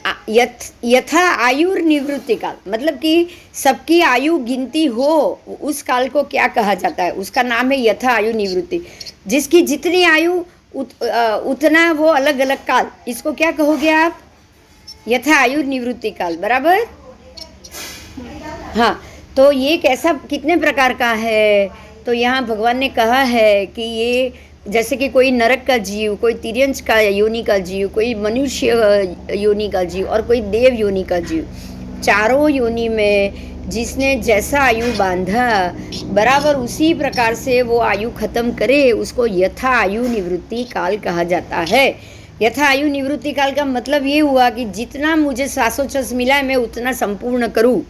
यथा आयु निवृत्ति काल, मतलब कि सबकी आयु गिनती हो, उस काल को क्या कहा जाता है? उसका नाम है यथा आयु निवृत्ति। जिसकी जितनी आयु उतना वो अलग अलग काल, इसको क्या कहोगे आप? यथा आयु निवृत्ति काल। बराबर? हाँ। तो ये कैसा, कितने प्रकार का है? तो यहाँ भगवान ने कहा है कि ये जैसे कि कोई नरक का जीव, कोई तिर्यंश का योनि का जीव, कोई मनुष्य योनि का जीव और कोई देव योनि का जीव, चारों योनि में जिसने जैसा आयु बांधा बराबर उसी प्रकार से वो आयु खत्म करे, उसको यथा आयु निवृत्ति काल कहा जाता है। यथा आयु निवृत्ति काल का मतलब ये हुआ कि जितना मुझे श्वासोच्छ्वास मिला है मैं उतना संपूर्ण करूं।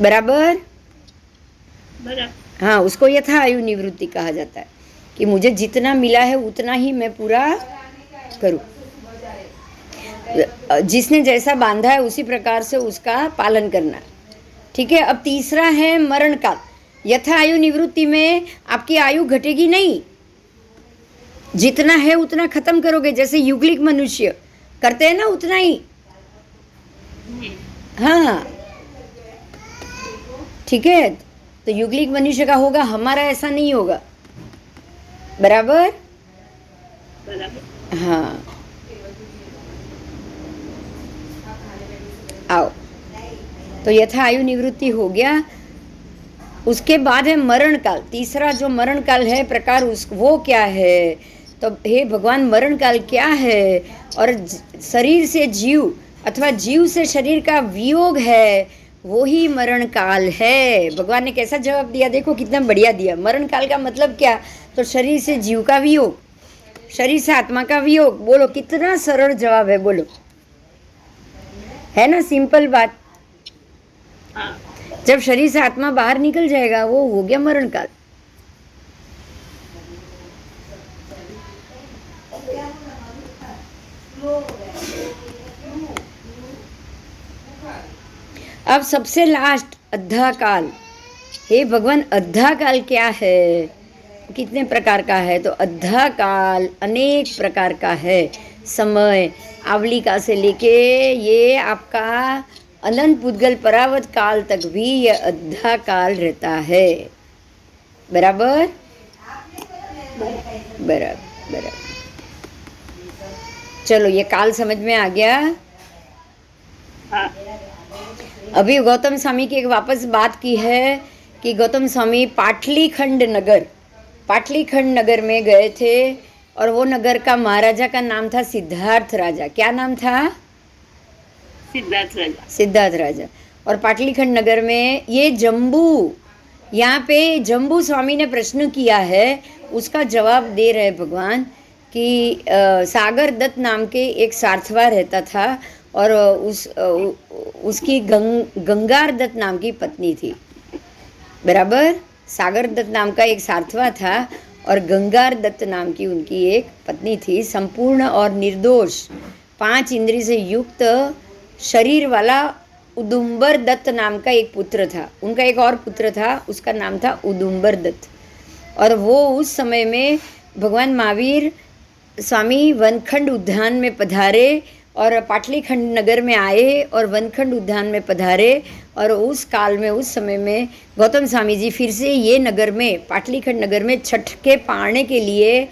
बराबर? हाँ, उसको यथा आयु निवृत्ति कहा जाता है कि मुझे जितना मिला है उतना ही मैं पूरा करूं। जिसने जैसा बांधा है उसी प्रकार से उसका पालन करना। ठीक है। अब तीसरा है मरण काल। यथा आयु निवृत्ति में आपकी आयु घटेगी नहीं, जितना है उतना खत्म करोगे, जैसे युगलिक मनुष्य करते हैं ना उतना ही। हाँ, ठीक है। तो युगलिक मनुष्य का होगा, हमारा ऐसा नहीं होगा। बराबर? हाँ, आओ। तो यथा आयु निवृत्ति हो गया। उसके बाद है मरण काल। तीसरा जो मरण काल है प्रकार, उस वो क्या है? तो हे भगवान, मरण काल क्या है? और शरीर से जीव अथवा जीव से शरीर का वियोग है, वो ही मरण काल है। भगवान ने कैसा जवाब दिया, देखो कितना बढ़िया दिया। मरण काल का मतलब क्या? तो शरीर से जीव का वियोग, शरीर से आत्मा का वियोग। बोलो कितना सरल जवाब है, बोलो। है ना, सिंपल बात। जब शरीर से आत्मा बाहर निकल जाएगा वो हो गया मरण काल। अब सबसे लास्ट अद्धा काल। हे भगवान, अद्धा काल क्या है? कितने प्रकार का है? तो अद्धा काल अनेक प्रकार का है। समय आवलिका से लेके ये आपका अनंत पुद्गल परावत काल तक भी ये अद्धा काल रहता है। बराबर? बराबर बराबर। चलो, ये काल समझ में आ गया? हाँ। अभी गौतम स्वामी की एक वापस बात की है कि गौतम स्वामी पाटलीखंड नगर में गए थे और वो नगर का महाराजा का नाम था सिद्धार्थ राजा। क्या नाम था? सिद्धार्थ राजा। और पाटलीखंड नगर में ये यहाँ पे जम्बू स्वामी ने प्रश्न किया है, उसका जवाब दे रहे भगवान कि सागर दत्त नाम के एक सार्थवा रहता था और उसकी गंगार दत्त नाम की पत्नी थी। बराबर, सागर दत्त नाम का एक सार्थवा था और गंगार दत्त नाम की उनकी एक पत्नी थी। संपूर्ण और निर्दोष 5 इंद्रिय से युक्त शरीर वाला उदुम्बर दत्त नाम का एक पुत्र था। उनका एक और पुत्र था, उसका नाम था उदुम्बर दत्त। और वो उस समय में भगवान महावीर स्वामी वनखंड उद्यान में पधारे और पाटलीखंड नगर में आए और वनखंड उद्यान में पधारे। और उस काल में, उस समय में गौतम स्वामी जी फिर से ये नगर में, पाटलीखंड नगर में छठ के पाने के लिए,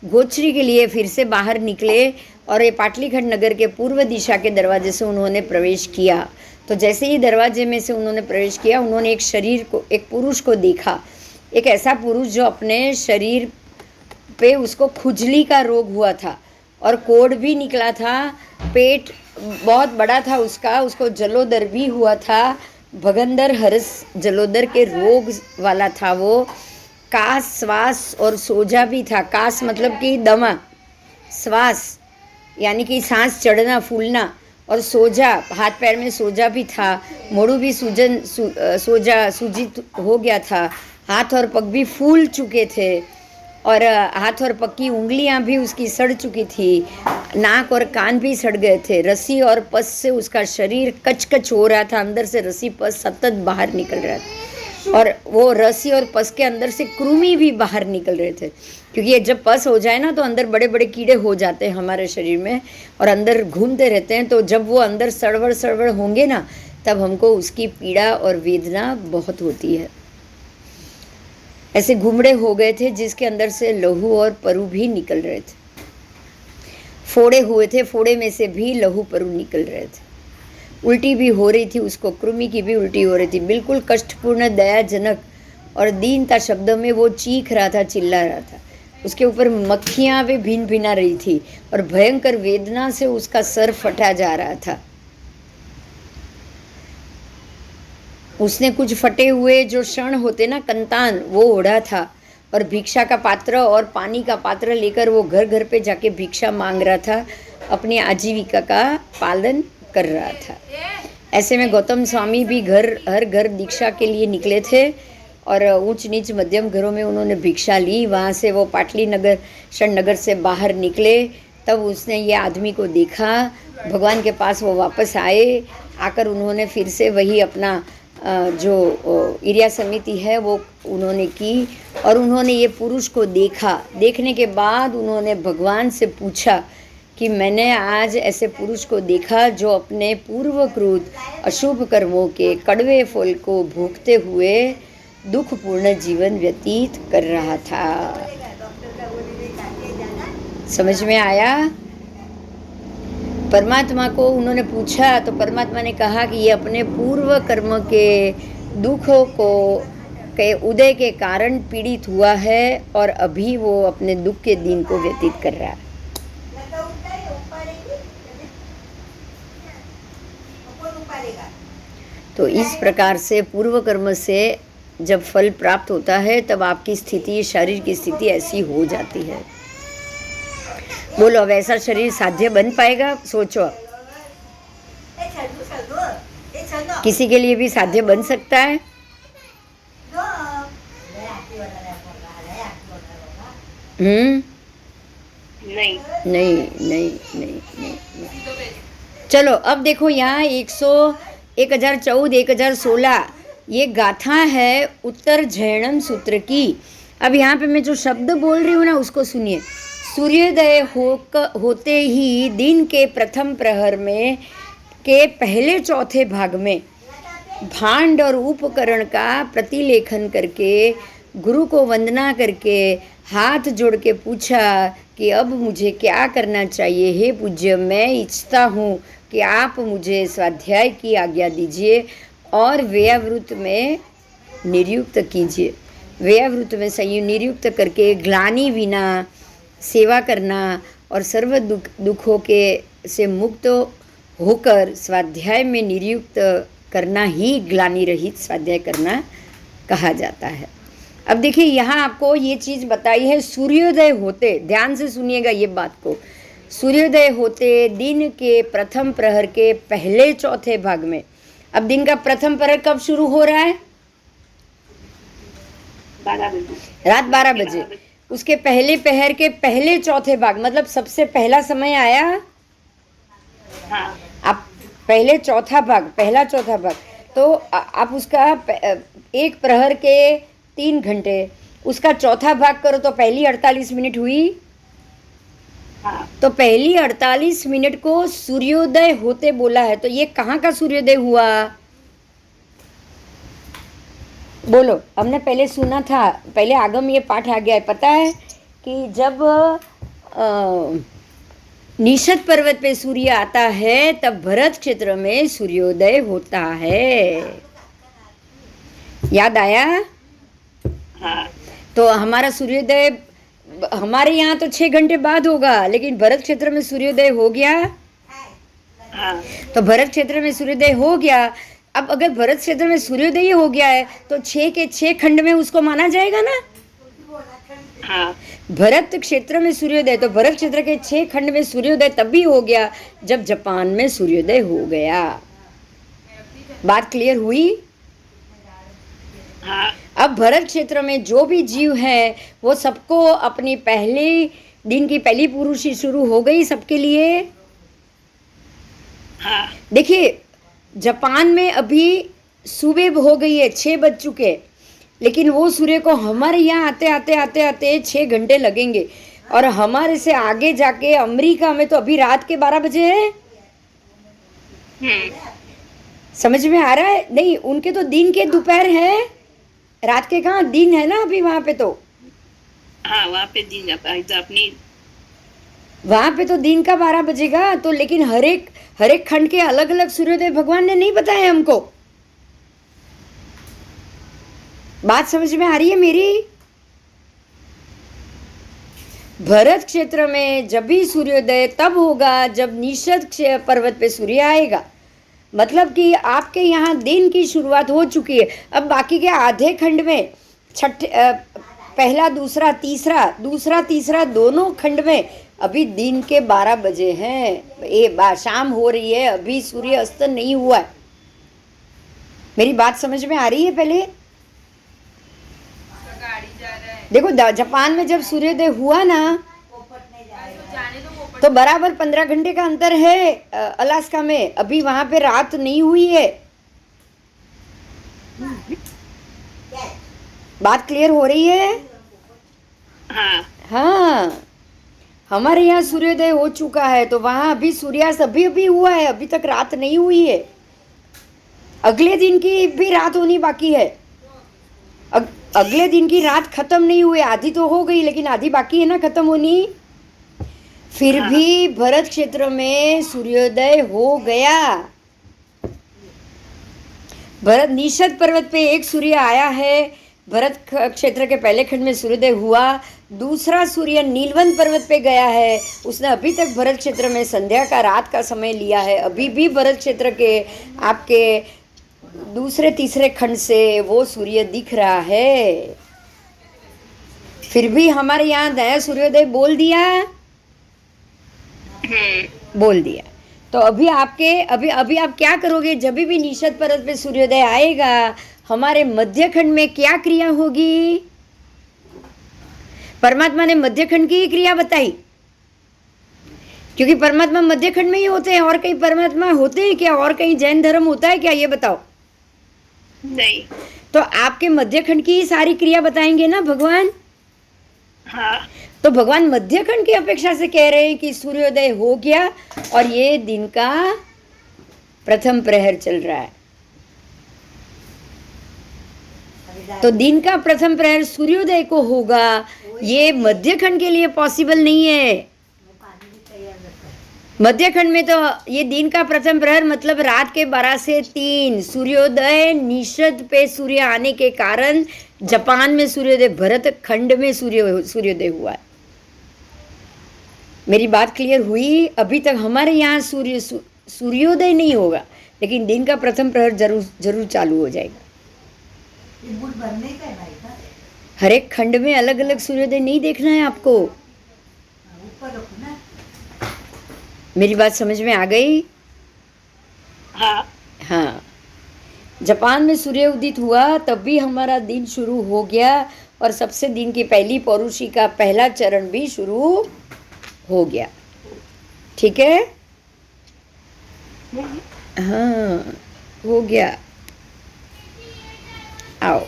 गोचरी के लिए फिर से बाहर निकले और ये पाटलीखंड नगर के पूर्व दिशा के दरवाजे से उन्होंने प्रवेश किया। तो जैसे ही दरवाजे में से उन्होंने प्रवेश किया, उन्होंने एक पुरुष को देखा। एक ऐसा पुरुष जो अपने शरीर पे उसको खुजली का रोग हुआ था और कोढ़ भी निकला था, पेट बहुत बड़ा था उसको जलोदर भी हुआ था, भगंदर हर्ष जलोदर के रोग वाला था वो। कास, श्वास और सोजा भी था। कास मतलब कि दमा, श्वास यानी कि सांस चढ़ना फूलना, और सोजा, हाथ पैर में सोजा भी था, मोड़ू भी सूजित हो गया था, हाथ और पग भी फूल चुके थे और हाथ और पग की उंगलियां भी उसकी सड़ चुकी थी, नाक और कान भी सड़ गए थे। रस्सी और पस से उसका शरीर कचकच हो रहा था, अंदर से रस्सी पस सतत बाहर निकल रहा था और वो रस्सी और पस के अंदर से कृमि भी बाहर निकल रहे थे, क्योंकि ये जब पस हो जाए ना तो अंदर बड़े बड़े कीड़े हो जाते हैं हमारे शरीर में और अंदर घूमते रहते हैं। तो जब वो अंदर सड़वड़ होंगे ना, तब हमको उसकी पीड़ा और वेदना बहुत होती है। ऐसे घुमड़े हो गए थे जिसके अंदर से लहू और परु भी निकल रहे थे, फोड़े हुए थे, फोड़े में से भी लहू परु निकल रहे थे, उल्टी भी हो रही थी उसको, कृमि की भी उल्टी हो रही थी। बिल्कुल कष्टपूर्ण, दयाजनक और दीनता शब्दों में वो चीख रहा था, चिल्ला रहा था। उसके ऊपर मक्खियाँ भी भिन भिना रही थी और भयंकर वेदना से उसका सर फटा जा रहा था। उसने कुछ फटे हुए जो क्षण होते ना, कंतान, वो ओढ़ा था और भिक्षा का पात्र और पानी का पात्र लेकर वो घर घर पे जाके भिक्षा मांग रहा था, अपनी आजीविका का पालन कर रहा था। ऐसे में गौतम स्वामी भी हर घर दीक्षा के लिए निकले थे और ऊंच नीच मध्यम घरों में उन्होंने भिक्षा ली। वहाँ से वो शरण नगर से बाहर निकले, तब उसने ये आदमी को देखा। भगवान के पास वो वापस आए, आकर उन्होंने फिर से वही अपना जो इरिया समिति है वो उन्होंने की और उन्होंने ये पुरुष को देखा। देखने के बाद उन्होंने भगवान से पूछा कि मैंने आज ऐसे पुरुष को देखा जो अपने पूर्वकृत अशुभ कर्मों के कड़वे फल को भोगते हुए दुखपूर्ण जीवन व्यतीत कर रहा था। समझ में आया? परमात्मा को उन्होंने पूछा तो परमात्मा ने कहा कि ये अपने पूर्व कर्म के दुखों के उदय के कारण पीड़ित हुआ है और अभी वो अपने दुख के दिन को व्यतीत कर रहा है। तो इस प्रकार से पूर्व कर्म से जब फल प्राप्त होता है तब आपकी स्थिति, शरीर की स्थिति ऐसी हो जाती है। बोलो, अब ऐसा शरीर साध्य बन पाएगा? सोचो, किसी के लिए भी साध्य बन सकता है? नहीं नहीं नहीं नहीं नहीं। चलो अब देखो, यहाँ 1014, 1016 ये गाथा है उत्तर झैणम सूत्र की। अब यहाँ पे मैं जो शब्द बोल रही हूँ ना उसको सुनिए। सूर्योदय होते ही दिन के प्रथम प्रहर में के पहले चौथे भाग में भांड और उपकरण का प्रतिलेखन करके गुरु को वंदना करके हाथ जोड़ के पूछा कि अब मुझे क्या करना चाहिए। हे पूज्य, मैं इच्छता हूँ कि आप मुझे स्वाध्याय की आज्ञा दीजिए और व्यवृत में निर्युक्त कीजिए। व्यवृत में संयुक्त निर्युक्त करके ग्लानि विना सेवा करना और सर्व दुखों के से मुक्त होकर स्वाध्याय में निर्युक्त करना ही ग्लानि रहित स्वाध्याय करना कहा जाता है। अब देखिए यहाँ आपको ये चीज़ बताई है, सूर्योदय होते, ध्यान से सुनिएगा ये बात को, सूर्योदय होते दिन के प्रथम प्रहर के पहले चौथे भाग में। अब दिन का प्रथम प्रहर कब शुरू हो रहा है? 12 बजे, रात 12 बजे। उसके पहले पहर के पहले चौथे भाग, मतलब सबसे पहला समय आया। हाँ, आप पहले चौथा भाग, पहला चौथा भाग, तो आप उसका एक प्रहर के 3 घंटे, उसका चौथा भाग करो तो पहली 48 मिनट हुई। हाँ, तो पहली 48 मिनट को सूर्योदय होते बोला है, तो ये कहाँ का सूर्योदय हुआ? बोलो, हमने पहले सुना था, पहले आगम ये पाठ आ गया है, पता है कि जब निषद पर्वत पे सूर्य आता है तब भरत क्षेत्र में सूर्योदय होता है। याद आया? हाँ, तो हमारा सूर्योदय हमारे यहाँ तो 6 घंटे बाद होगा, लेकिन भरत क्षेत्र में सूर्योदय हो गया। हाँ, तो भरत क्षेत्र में सूर्योदय हो गया। अब अगर भरत क्षेत्र में सूर्योदय हो गया है तो 6 के 6 खंड में उसको माना जाएगा ना। हाँ, भरत क्षेत्र में सूर्योदय, तो भरत क्षेत्र के 6 खंड में सूर्योदय तभी हो गया जब जापान में सूर्योदय हो गया। बात क्लियर हुई? हाँ, अब भरत क्षेत्र में जो भी जीव है वो सबको अपनी पहले दिन की पहली पुरुषी शुरू हो गई सबके लिए। हाँ, देखिए जापान में अभी सुबह हो गई है, 6 बज चुके, लेकिन वो सूर्य को हमारे यहाँ आते आते आते आते 6 घंटे लगेंगे, और हमारे से आगे जाके अमेरिका में तो अभी रात के 12 बजे है। समझ में आ रहा है? नहीं, उनके तो दिन के दोपहर है, रात के कहाँ, दिन है ना अभी वहाँ पे तो। हाँ, वहाँ पे दिन जाता है, तो अपनी वहाँ पे तो दिन का 12 बजेगा। तो लेकिन हर एक खंड के अलग अलग सूर्योदय भगवान ने नहीं बताए हमको। बात समझ में आ रही है मेरी? भरत क्षेत्र में जब भी सूर्योदय तब होगा जब निषद पर्वत पे सूर्य आएगा, मतलब कि आपके यहाँ दिन की शुरुआत हो चुकी है। अब बाकी के आधे खंड में पहला दूसरा तीसरा दोनों खंड में अभी दिन के 12 बजे हैं, शाम हो रही है, अभी सूर्य अस्त नहीं हुआ है। मेरी बात समझ में आ रही है? पहले देखो जापान में जब सूर्योदय हुआ ना तो बराबर 15 घंटे का अंतर है अलास्का में, अभी वहां पे रात नहीं हुई है। बात क्लियर हो रही है? हाँ, हाँ, हमारे यहाँ सूर्योदय हो चुका है, तो वहां अभी सूर्यास्त अभी हुआ है, अभी तक रात नहीं हुई है। अगले दिन की भी रात होनी बाकी है। अगले दिन की रात खत्म नहीं हुई, आधी तो हो गई लेकिन आधी बाकी है ना खत्म होनी। फिर भी भरत क्षेत्र में सूर्योदय हो गया। भरत निषद पर्वत पे एक सूर्य आया है, भरत क्षेत्र के पहले खंड में सूर्योदय हुआ। दूसरा सूर्य नीलवंत पर्वत पे गया है, उसने अभी तक भरत क्षेत्र में संध्या का रात का समय लिया है। अभी भी भरत क्षेत्र के आपके दूसरे तीसरे खंड से वो सूर्य दिख रहा है। फिर भी हमारे यहाँ नया सूर्योदय बोल दिया। तो अभी आप क्या करोगे? जब भी निषद पर्वत पे सूर्योदय आएगा, हमारे मध्य खंड में क्या क्रिया होगी? परमात्मा ने मध्य खंड की ही क्रिया बताई, क्योंकि परमात्मा मध्य खंड में ही होते हैं। और कहीं परमात्मा होते हैं क्या? और कहीं जैन धर्म होता है क्या? ये बताओ। नहीं। तो आपके मध्य खंड की ही सारी क्रिया बताएंगे ना भगवान। हाँ, तो भगवान मध्य खंड की अपेक्षा से कह रहे हैं कि सूर्योदय हो गया और ये दिन का प्रथम प्रहर चल रहा है। तो दिन का प्रथम प्रहर सूर्योदय को होगा, ये मध्य खंड के लिए पॉसिबल नहीं है। मध्य खंड में तो ये दिन का प्रथम प्रहर मतलब रात के 12 से 3 सूर्योदय, निषद पे सूर्य आने के कारण जापान में सूर्योदय, भरत खंड में सूर्योदय हुआ है। मेरी बात क्लियर हुई? अभी तक हमारे यहाँ सूर्योदय नहीं होगा, लेकिन दिन का प्रथम प्रहर जरूर जरूर चालू हो जाएगा। हर एक खंड में अलग अलग सूर्योदय नहीं देखना है आपको। मेरी बात समझ में आ गई? हाँ हाँ, जापान में सूर्य उदित हुआ तब भी हमारा दिन शुरू हो गया, और सबसे दिन की पहली पौरुषी का पहला चरण भी शुरू हो गया। ठीक है? हाँ, हो गया। आओ,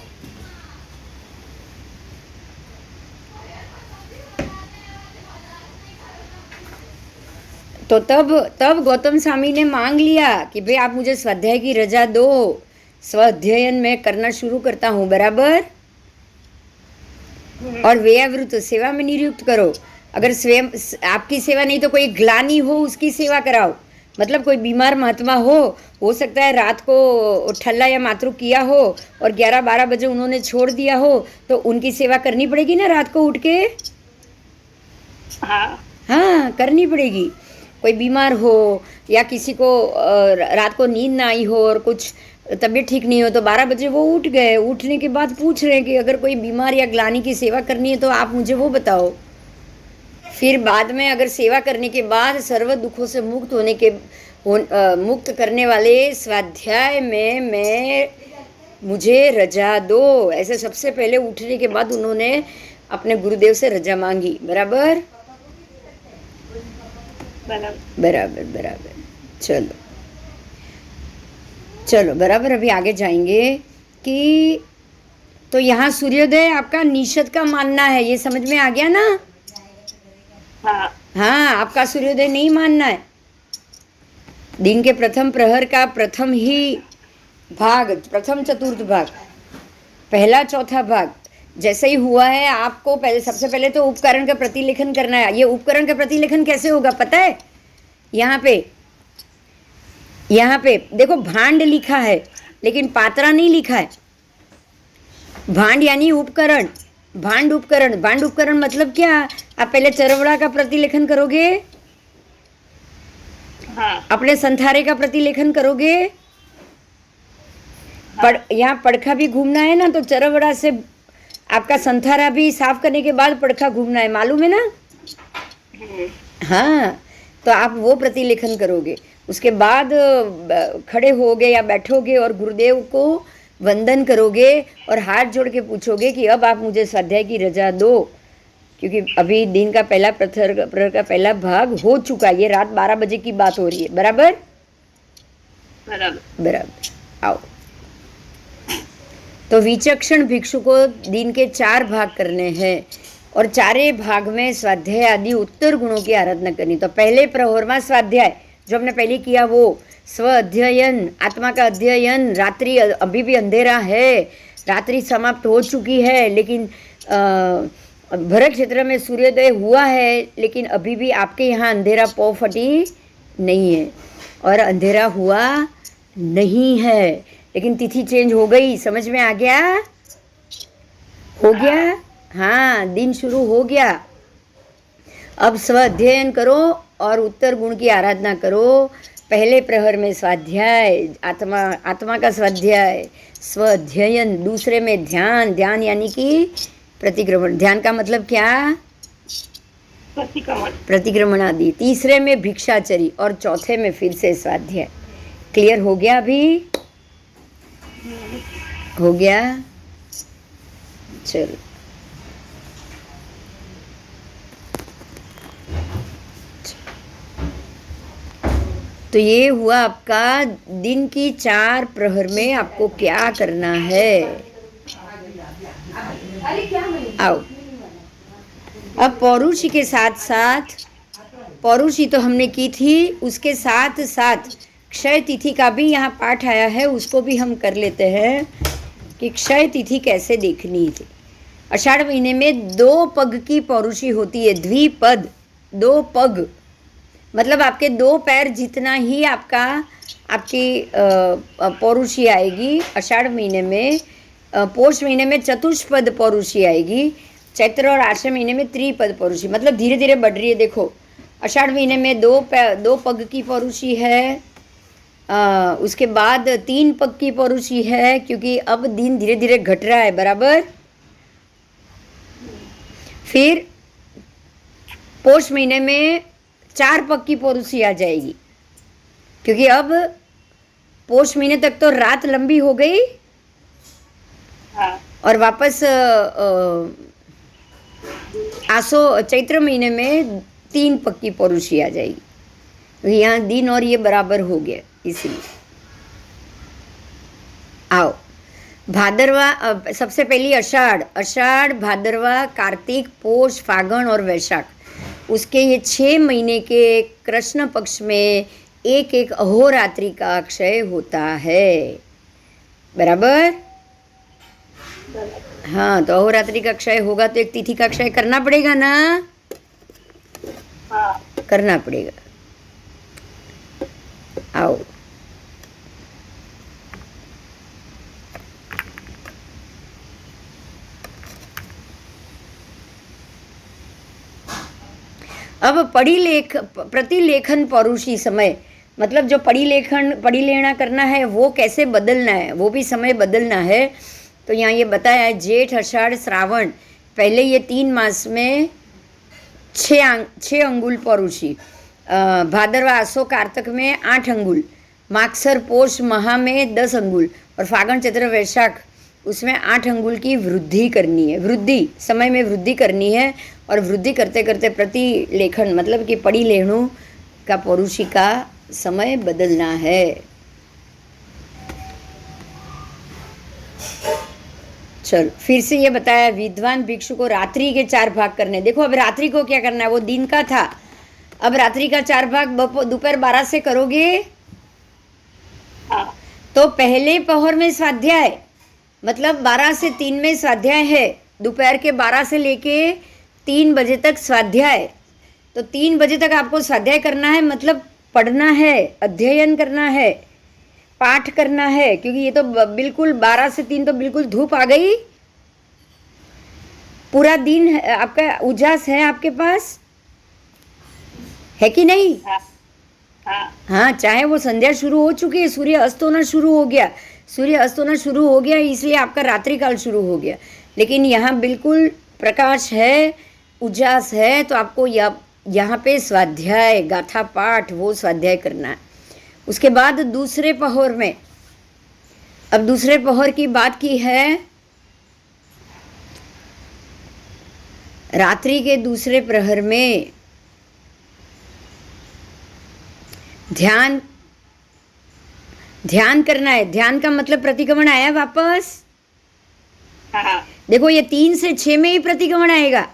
तो तब गौतम स्वामी ने मांग लिया कि भाई आप मुझे स्वाध्याय की रजा दो, स्वाध्ययन में करना शुरू करता हूँ, बराबर। और व्यवृत सेवा में नियुक्त करो। अगर स्वयं आपकी सेवा नहीं तो कोई ग्लानी हो उसकी सेवा कराओ। मतलब कोई बीमार महात्मा हो सकता है रात को ठल्ला या मातृ किया हो और 11-12 बजे उन्होंने छोड़ दिया हो, तो उनकी सेवा करनी पड़ेगी ना रात को उठ के। हाँ, करनी पड़ेगी। कोई बीमार हो या किसी को रात को नींद ना आई हो और कुछ तबीयत ठीक नहीं हो, तो 12 बजे वो उठ गए, उठने के बाद पूछ रहे हैं कि अगर कोई बीमार या ग्लानी की सेवा करनी है तो आप मुझे वो बताओ। फिर बाद में अगर सेवा करने के बाद सर्व दुखों से मुक्त करने वाले स्वाध्याय में मुझे रजा दो, ऐसे सबसे पहले उठने के बाद उन्होंने अपने गुरुदेव से रजा मांगी। बराबर बराबर बराबर। चलो चलो, बराबर। अभी आगे जाएंगे कि तो यहाँ सूर्योदय आपका निषद का मानना है, ये समझ में आ गया ना? हाँ, आपका सूर्योदय नहीं मानना है। दिन के प्रथम प्रहर का प्रथम ही भाग, प्रथम चतुर्थ भाग, पहला चौथा भाग जैसे ही हुआ है, आपको सबसे पहले तो उपकरण का प्रतिलेखन करना है। ये उपकरण का प्रतिलेखन कैसे होगा पता है? यहाँ पे देखो, भांड लिखा है लेकिन पात्रा नहीं लिखा है। भांड यानी उपकरण, भांड उपकरण मतलब क्या? आप पहले चरवड़ा का प्रतिलेखन करोगे, अपने संथारे का प्रतिलेखन करोगे, यहाँ पड़खा भी घूमना है ना, तो चरवड़ा से आपका संथारा भी साफ करने के बाद पड़खा घूमना है, मालूम है ना? हाँ, तो आप वो प्रतिलेखन करोगे। उसके बाद खड़े होगे या बैठोगे और गुरुदेव को वंदन करोगे और हाथ जोड़ के पूछोगे कि अब आप मुझे स्वाध्याय की रजा दो, क्योंकि अभी दिन का पहला प्रहर का पहला भाग हो चुका है। ये रात 12 बजे की बात हो रही है। बराबर बराबर। आओ, तो विचक्षण भिक्षु को दिन के 4 भाग करने हैं और चारे भाग में स्वाध्याय आदि उत्तर गुणों की आराधना करनी। तो पहले प्रहर में स्वाध्याय जो हमने पहले किया वो स्व अध्ययन, आत्मा का अध्ययन। रात्रि अभी भी अंधेरा है, रात्रि समाप्त हो चुकी है, लेकिन भरत क्षेत्र में सूर्योदय हुआ है, लेकिन अभी भी आपके यहाँ अंधेरा पौ फटी नहीं है और अंधेरा हुआ नहीं है, लेकिन तिथि चेंज हो गई। समझ में आ गया? हो गया? हाँ, दिन शुरू हो गया। अब स्व अध्ययन करो और उत्तर गुण की आराधना करो। पहले प्रहर में स्वाध्याय, आत्मा का स्वाध्याय, स्व अध्ययन। दूसरे में ध्यान यानी कि प्रतिक्रमण। ध्यान का मतलब क्या? प्रतिक्रमण आदि। तीसरे में भिक्षाचरी और चौथे में फिर से स्वाध्याय। क्लियर हो गया? अभी हो गया? चलो, तो ये हुआ आपका दिन की 4 प्रहर में आपको क्या करना है। आओ, अब पौरुषी के साथ साथ, पौरुषी तो हमने की थी, उसके साथ साथ क्षय तिथि का भी यहाँ पाठ आया है, उसको भी हम कर लेते हैं कि क्षय तिथि कैसे देखनी थी। आषाढ़ महीने में 2 पग की पौरुषी होती है, द्विपद, 2 पग। मतलब आपके 2 पैर जितना ही आपकी पौरुषी आएगी आषाढ़ महीने में। पौष महीने में चतुष्पद पौरुषी आएगी, चैत्र और आश्विन महीने में त्रिपद पौरुषी, मतलब धीरे धीरे बढ़ रही है। देखो आषाढ़ महीने में 2 पग की पौरुषी है, उसके बाद 3 पग की पौरुषी है, क्योंकि अब दिन धीरे धीरे घट रहा है, बराबर। फिर पौष महीने में 4 पग की पौरुषी आ जाएगी, क्योंकि अब पौष महीने तक तो रात लंबी हो गई और वापस चैत्र महीने में 3 पग की पौरुषी आ जाएगी। यहाँ दिन और ये बराबर हो गया, इसीलिए। आओ भादरवा, सबसे पहली आषाढ़, भादरवा, कार्तिक, पौष, फागण और वैशाख, उसके ये 6 महीने के कृष्ण पक्ष में एक एक अहोरात्रि का अक्षय होता है, बराबर। हाँ, तो अहोरात्रि का अक्षय होगा तो एक तिथि का अक्षय करना पड़ेगा ना। हाँ। करना पड़ेगा। आओ अब प्रतिलेखन पौरुषी समय, मतलब जो पढ़ी लेना करना है वो कैसे बदलना है, वो भी समय बदलना है। तो यहाँ ये बताया है जेठ आषाढ़ श्रावण, पहले ये 3 मास में 6 अंगुल पौरुषी, भादरवा आसो कार्तक में 8 अंगुल, मागसर पोष महा में 10 अंगुल और फागण चैत्र वैशाख उसमें 8 अंगुल की वृद्धि करनी है। वृद्धि समय में वृद्धि करनी है और वृद्धि करते करते प्रतिलेखन मतलब कि पढ़ी लेणु का पौरुषी का समय बदलना है। चलो फिर से ये बताया, विद्वान भिक्षु को रात्रि के 4 भाग करने। देखो अब रात्रि को क्या करना है, वो दिन का था, अब रात्रि का 4 भाग दोपहर 12 से करोगे। हाँ। तो पहले पहर में स्वाध्याय, मतलब 12 से 3 में स्वाध्याय है, दोपहर के 12 से लेके 3 बजे तक स्वाध्याय। तो 3 बजे तक आपको स्वाध्याय करना है, मतलब पढ़ना है, अध्ययन करना है, पाठ करना है, क्योंकि ये तो बिल्कुल 12 से 3 तो बिल्कुल धूप आ गई, पूरा दिन आपका उजास है आपके पास, है कि नहीं। हाँ। हाँ। हाँ, चाहे वो संध्या शुरू हो चुकी है, सूर्य अस्त होना शुरू हो गया, इसलिए आपका रात्रि काल शुरू हो गया, लेकिन यहाँ बिल्कुल प्रकाश है, उजास है, तो आपको यहाँ पे स्वाध्याय गाथा पाठ वो स्वाध्याय करना है। उसके बाद दूसरे पहर में, अब दूसरे पहर की बात की है, रात्रि के दूसरे प्रहर में ध्यान करना है। ध्यान का मतलब प्रतिक्रमण आया वापस। हाँ। देखो ये 3 से 6 में ही प्रतिक्रमण आएगा,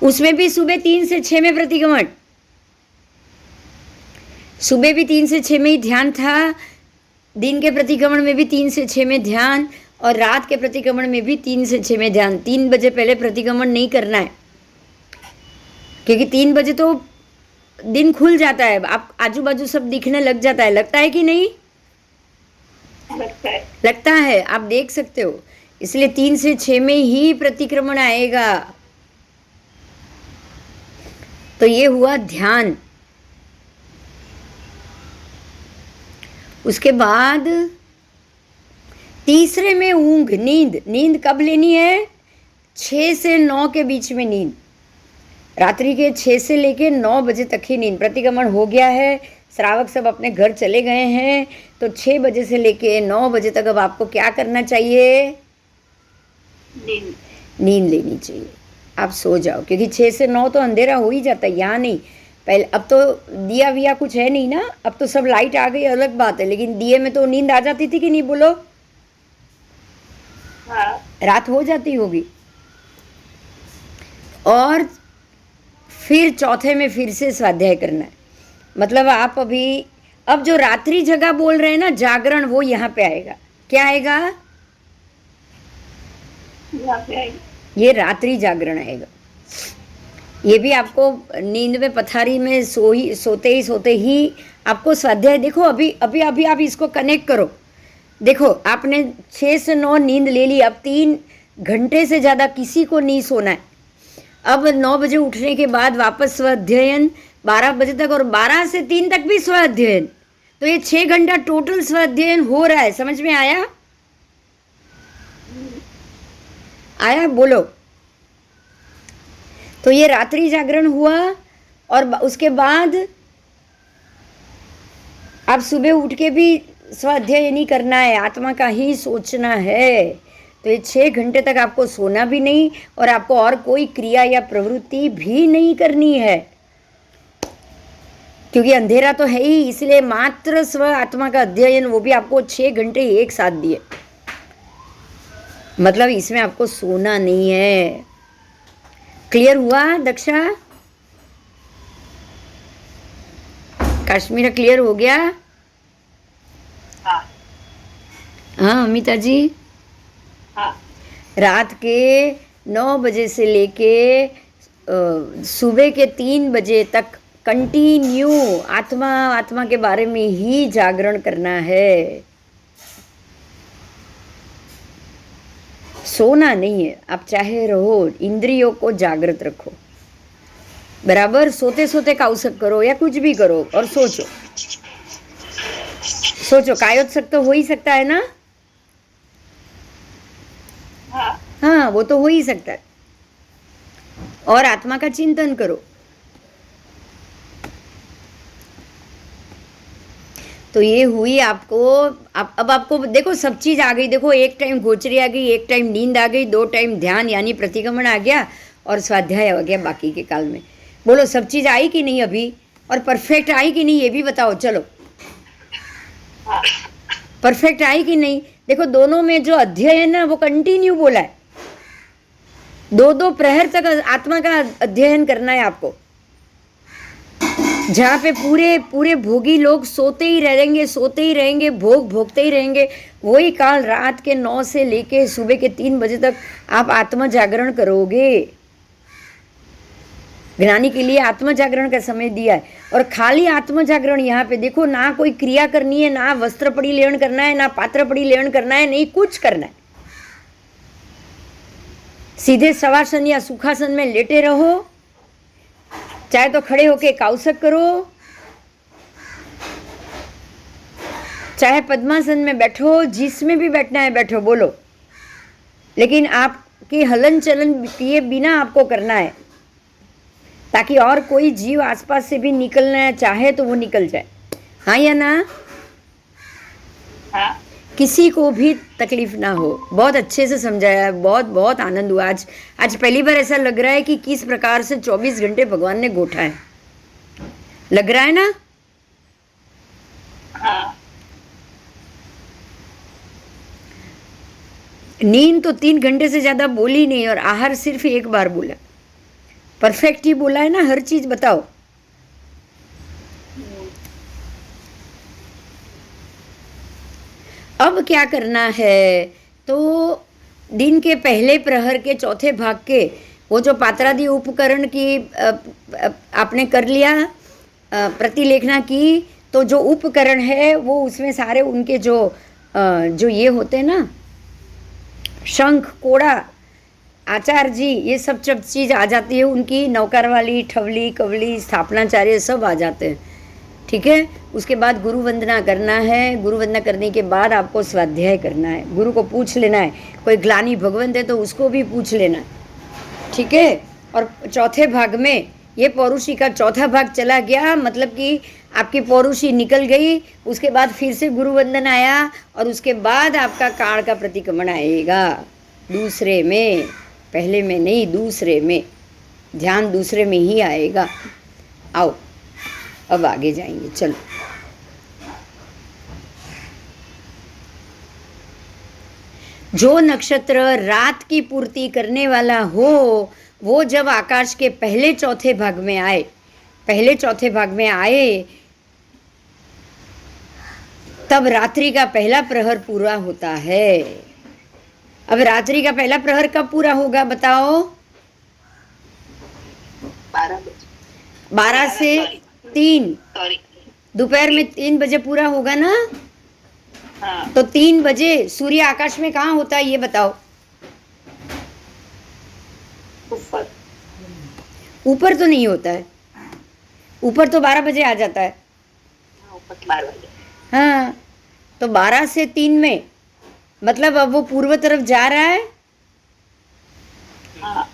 उसमें भी सुबह 3 से 6 में प्रतिक्रमण, सुबह भी 3 से 6 में ही ध्यान था, दिन के प्रतिक्रमण में भी 3 से 6 में ध्यान और रात के प्रतिक्रमण में भी 3 से 6 में ध्यान। 3 बजे पहले प्रतिक्रमण नहीं करना है, क्योंकि 3 बजे तो दिन खुल जाता है, आप आजू बाजू सब दिखने लग जाता है, लगता है कि नहीं, लगता है, आप देख सकते हो, इसलिए 3 से 6 में ही प्रतिक्रमण आएगा। तो ये हुआ ध्यान। उसके बाद तीसरे में ऊंघ, नींद कब लेनी है, 6 से 9 के बीच में नींद, रात्रि के 6 से लेके 9 बजे तक ही नींद। प्रतिक्रमण हो गया है, श्रावक सब अपने घर चले गए हैं, तो 6 बजे से लेके 9 बजे तक अब आपको क्या करना चाहिए, नींद लेनी चाहिए। आप सो जाओ, क्योंकि 6 से 9 तो अंधेरा हो ही जाता है, यहाँ नहीं। पहले अब तो दिया विया कुछ है नहीं ना, अब तो सब लाइट आ गई, अलग बात है, लेकिन दिए में तो नींद आ जाती थी कि नहीं, बोलो। हाँ। रात हो जाती होगी। और फिर चौथे में फिर से स्वाध्याय करना है, मतलब आप अभी अब जो रात्रि जगह बोल रहे हैं ना, जागरण, वो यहाँ पे आएगा। क्या आएगा, यहाँ पे आएगा, ये रात्रि जागरण आएगा। ये भी आपको नींद में पथारी में सोते ही आपको स्वाध्याय, देखो अभी अभी अभी आप इसको कनेक्ट करो। देखो आपने 6 से 9 नींद ले ली, अब 3 घंटे से ज़्यादा किसी को नहीं सोना है। अब 9 बजे उठने के बाद वापस स्वाध्ययन 12 बजे तक, और 12 से 3 तक भी स्वाध्ययन। तो ये 6 घंटा टोटल स्वाध्ययन हो रहा है। समझ में आया? आया? बोलो। तो ये रात्रि जागरण हुआ, और उसके बाद आप सुबह उठ के भी स्वाध्याय नहीं करना है, आत्मा का ही सोचना है। तो ये 6 घंटे तक आपको सोना भी नहीं, और आपको और कोई क्रिया या प्रवृत्ति भी नहीं करनी है, क्योंकि अंधेरा तो है ही। इसलिए मात्र स्व आत्मा का अध्ययन, वो भी आपको 6 घंटे एक साथ दिए। मतलब इसमें आपको सोना नहीं है। क्लियर हुआ दक्षा? काश्मीर क्लियर हो गया? हाँ हाँ अमिता जी। हाँ रात के 9 बजे से लेके सुबह के 3 बजे तक कंटिन्यू आत्मा के बारे में ही जागरण करना है, सोना नहीं है। आप चाहे रहो, इंद्रियों को जागृत रखो, बराबर। सोते सोते काउसक करो या कुछ भी करो, और सोचो सोचो। कायोत्सक तो हो ही सकता है ना? हाँ वो तो हो ही सकता है। और आत्मा का चिंतन करो। तो ये हुई आपको। अब आपको देखो सब चीज़ आ गई। देखो एक टाइम गोचरी आ गई, एक टाइम नींद आ गई, 2 टाइम ध्यान यानी प्रतिक्रमण आ गया, और स्वाध्याय आ गया बाकी के काल में। बोलो सब चीज़ आई कि नहीं अभी? और परफेक्ट आई कि नहीं ये भी बताओ। चलो परफेक्ट आई कि नहीं? देखो दोनों में जो अध्ययन है वो कंटिन्यू बोला है। 2-2 प्रहर तक आत्मा का अध्ययन करना है आपको, जहाँ पे पूरे पूरे भोगी लोग सोते ही रहेंगे, भोग भोगते ही रहेंगे। वही काल रात के 9 से लेके सुबह के 3 बजे तक आप आत्म जागरण करोगे। ज्ञानी के लिए आत्म जागरण का समय दिया है, और खाली आत्म जागरण। यहाँ पे देखो ना कोई क्रिया करनी है, ना वस्त्र परिलेण करना है, ना पात्र परिलेण करना है, नहीं कुछ करना है। सीधे शवासन या सुखासन में लेटे रहो, चाहे तो खड़े होके काउसक करो, चाहे पद्मासन में बैठो, जिसमें भी बैठना है बैठो, बोलो। लेकिन आपकी हलन चलन किए बिना आपको करना है, ताकि और कोई जीव आसपास से भी निकलना चाहे तो वो निकल जाए। हाँ या ना? हाँ किसी को भी तकलीफ ना हो। बहुत अच्छे से समझाया है, बहुत बहुत आनंद हुआ। आज पहली बार ऐसा लग रहा है कि किस प्रकार से 24 घंटे भगवान ने गोठा है। लग रहा है ना? हाँ नींद तो 3 घंटे से ज़्यादा बोली नहीं, और आहार सिर्फ 1 बार बोला। परफेक्ट ही बोला है ना? हर चीज़ बताओ। अब क्या करना है? तो दिन के पहले प्रहर के चौथे भाग के वो जो पात्रादि उपकरण की आपने कर लिया, प्रतिलेखना की, तो जो उपकरण है वो उसमें सारे उनके जो ये होते हैं ना, शंख कोड़ा आचार्य जी, ये सब चीज़ आ जाती है उनकी। नौकर वाली, ठवली, कवली, स्थापनाचार्य सब आ जाते हैं। ठीक है। उसके बाद गुरु वंदना करना है। गुरु वंदना करने के बाद आपको स्वाध्याय करना है। गुरु को पूछ लेना है, कोई ग्लानी भगवंत है तो उसको भी पूछ लेना। ठीक है। और चौथे भाग में ये पौरुषी का चौथा भाग चला गया, मतलब कि आपकी पौरुषी निकल गई। उसके बाद फिर से गुरु वंदन आया, और उसके बाद आपका काल का प्रतिक्रमण आएगा दूसरे में, पहले में नहीं, दूसरे में। ध्यान दूसरे में ही आएगा। आओ अब आगे जाएंगे। चलो जो नक्षत्र रात की पूर्ति करने वाला हो, वो जब आकाश के पहले चौथे भाग में आए, तब रात्रि का पहला प्रहर पूरा होता है। अब रात्रि का पहला प्रहर कब पूरा होगा बताओ? 12 बजे 12 से 3, सॉरी। दोपहर में 3 बजे पूरा होगा ना? हाँ, तो 3 बजे सूर्य आकाश में कहाँ होता है ये बताओ? ऊपर। ऊपर तो नहीं होता है, ऊपर तो 12 बजे आ जाता है। हाँ, ऊपर 12 बजे। हाँ, तो 12 से 3 में मतलब अब वो पूर्व तरफ जा रहा है, हाँ,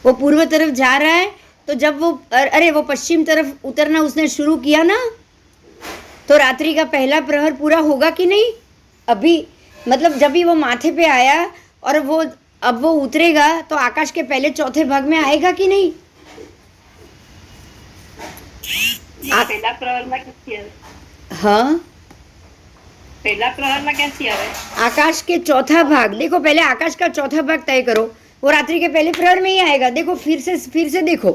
वो पूर्व तरफ जा रहा है। तो जब वो अरे वो पश्चिम तरफ उतरना उसने शुरू किया ना, तो रात्रि का पहला प्रहर पूरा होगा कि नहीं? अभी मतलब जब भी वो माथे पे आया और वो अब वो उतरेगा तो आकाश के पहले चौथे भाग में आएगा कि नहीं? પહેલા પ્રહરમાં ક્યાંથી આવે? हाँ, પહેલા પ્રહરમાં ક્યાંથી આવે? आकाश के चौथा भाग देखो, पहले आकाश का चौथा भाग तय करो, वो रात्रि के पहले प्रहर में ही आएगा। देखो फिर से देखो।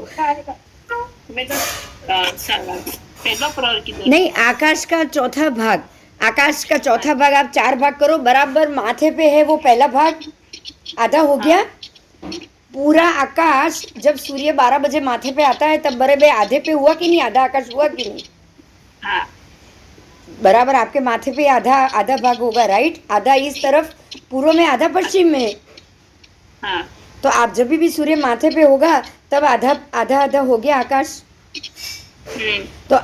મેં તો પહેલો પ્રહર કીધો। नहीं, आकाश का चौथा भाग, आकाश का चौथा भाग आप 4 भाग करो, बराबर माथे पे है वो पहला भाग, आधा हो गया। पूरा आकाश जब सूर्य 12 बजे माथे पे आता है तब बराबर आधे पे हुआ कि नहीं? आधा आकाश हुआ कि नहीं? हाँ, बराबर आपके माथे पे आधा आधा भाग होगा, राइट? आधा इस तरफ पूर्व में, आधा पश्चिम में। हाँ, तो आप जब भी सूर्य माथे पे होगा तब आधा आधा आधा हो गया आकाश। तो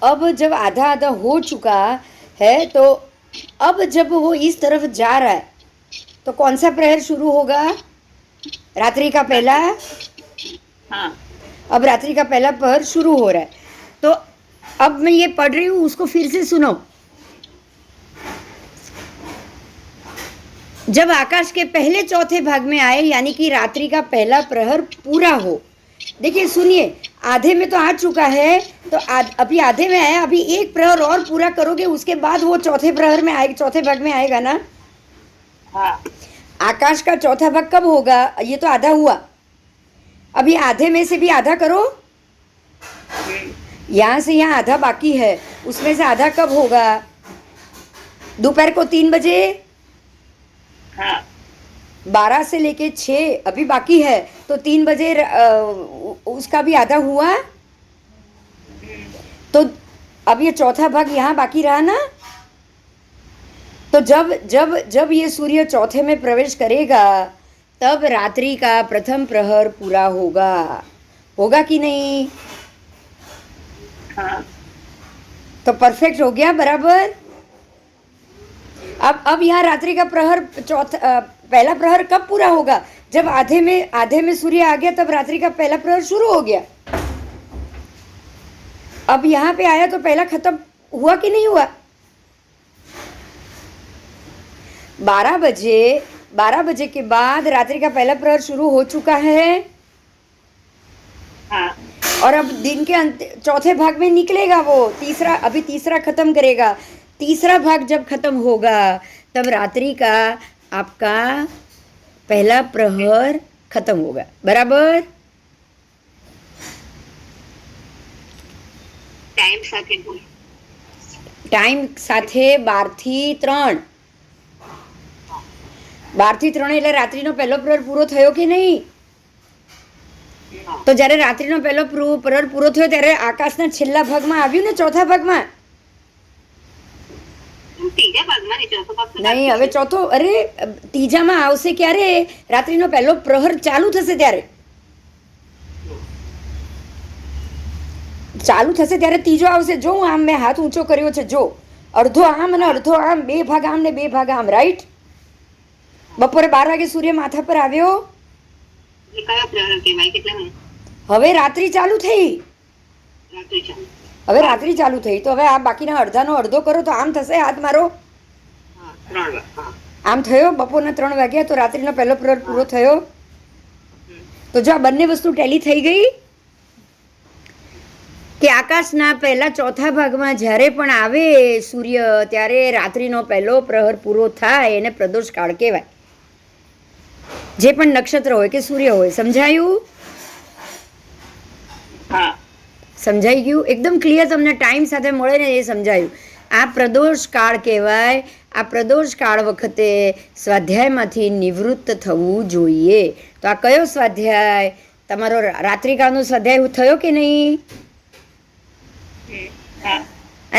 अब जब आधा आधा हो चुका है तो अब जब वो इस तरफ जा रहा है तो कौन सा प्रहर शुरू होगा? रात्रि का पहला। हाँ, अब रात्रि का पहला प्रहर शुरू हो रहा है। तो अब मैं ये पढ़ रही हूँ, उसको फिर से सुनो। जब आकाश के पहले चौथे भाग में आए यानी कि रात्रि का पहला प्रहर पूरा हो, देखिए सुनिए, आधे में तो आ चुका है, तो अभी आधे में आया, अभी एक प्रहर और पूरा करोगे उसके बाद वो चौथे प्रहर में आएगा, चौथे भाग में आएगा ना। हाँ, आकाश का चौथा भाग कब होगा? ये तो आधा हुआ, अभी आधे में से भी आधा करो, यहाँ से यहाँ आधा बाकी है, उसमें से आधा कब होगा? दोपहर को 3 बजे। हाँ, 12 से लेके 6 अभी बाकी है, तो 3 बजे उसका भी आधा हुआ। तो अब ये चौथा भाग यहाँ बाकी रहा ना। तो जब जब जब ये सूर्य चौथे में प्रवेश करेगा तब रात्रि का प्रथम प्रहर पूरा होगा, होगा कि नहीं? हाँ, तो परफेक्ट हो गया, बराबर। अब यहाँ रात्रि का प्रहर चौथा पहला प्रहर कब पूरा होगा? जब आधे में सूर्य आ गया तब रात्रि का पहला प्रहर शुरू हो गया। अब यहाँ पे आया तो पहला खत्म हुआ कि नहीं हुआ? 12 बजे के बाद रात्रि का पहला प्रहर शुरू हो चुका है। हाँ, और अब दिन के चौथे भाग में निकलेगा वो, अभी तीसरा खत्म करेगा। तीसरा भाग जब खत्म होगा तब रात्रि का आपका पहला प्रहर खत्म होगा, बराबर। टाइम સાથે બોલ। टाइम સાથે 12 થી 3, 12 થી 3 એટલે રાત્રિનો પહેલો પ્રહર પૂરો થયો કે નહીં? તો જ્યારે રાત્રિનો પહેલો પ્રહર પૂરો થયો ત્યારે આકાશના છેલ્લા ભાગમાં આવ્યું ને, ચોથા ભાગમાં? ત્રીજા ભાગમાં નહીં, ચોથો ભાગ તો નહીં, હવે ચોથો, અરે ત્રીજામાં આવશે ક્યારે? રાત્રિનો પહેલો પ્રહર ચાલુ થશે ત્યારે, ચાલુ થશે ત્યારે ત્રીજો આવશે। જો હું આમ મેં હાથ ઊંચો કર્યો છે, જો અડધો આમ અને અડધો આમ, 2 ભાગ આમ ને 2 ભાગ આમ, રાઈટ? બપોરે 12 વાગે સૂર્ય માથા પર આવ્યો, એ કયો પ્રહર કહેવાય? કેટલા મિનિટ? હવે રાત્રિ ચાલુ થઈ, રાત્રિ ચાલુ। હવે રાત્રિ ચાલુ થઈ, તો હવે આ બાકીના અડધાનો અડધો કરો તો આમ થશે, હાથ મારો, હા, 3 વાગ। હા, આમ થયો, બપોરના 3 વાગ્યા તો રાત્રિનો પહેલો પ્રહર પૂરો થયો। તો જો આ બંને વસ્તુ ટેલી થઈ ગઈ કે આકાશના પહેલા ચોથા ભાગમાં જ્યારે પણ આવે સૂર્ય ત્યારે રાત્રિનો પહેલો પ્રહર પૂરો થાય એને પ્રદોષ કાળ કહેવાય, જે પણ નક્ષત્ર હોય કે સૂર્ય હોય। સમજાયું? હા, સમજાઈ ગયું? એકદમ ક્લિયર તમને ટાઈમ સાથે મળે ને એ સમજાયું। આ પ્રદોષ કાળ કહેવાય। આ પ્રદોષ કાળ વખતે સ્વાધ્યાયમાંથી નિવૃત્ત થવું જોઈએ। તો આ કયો સ્વાધ્યાય? તમારો રાત્રિકાળનો સ્વાધ્યાય થયો કે નહીં? હા.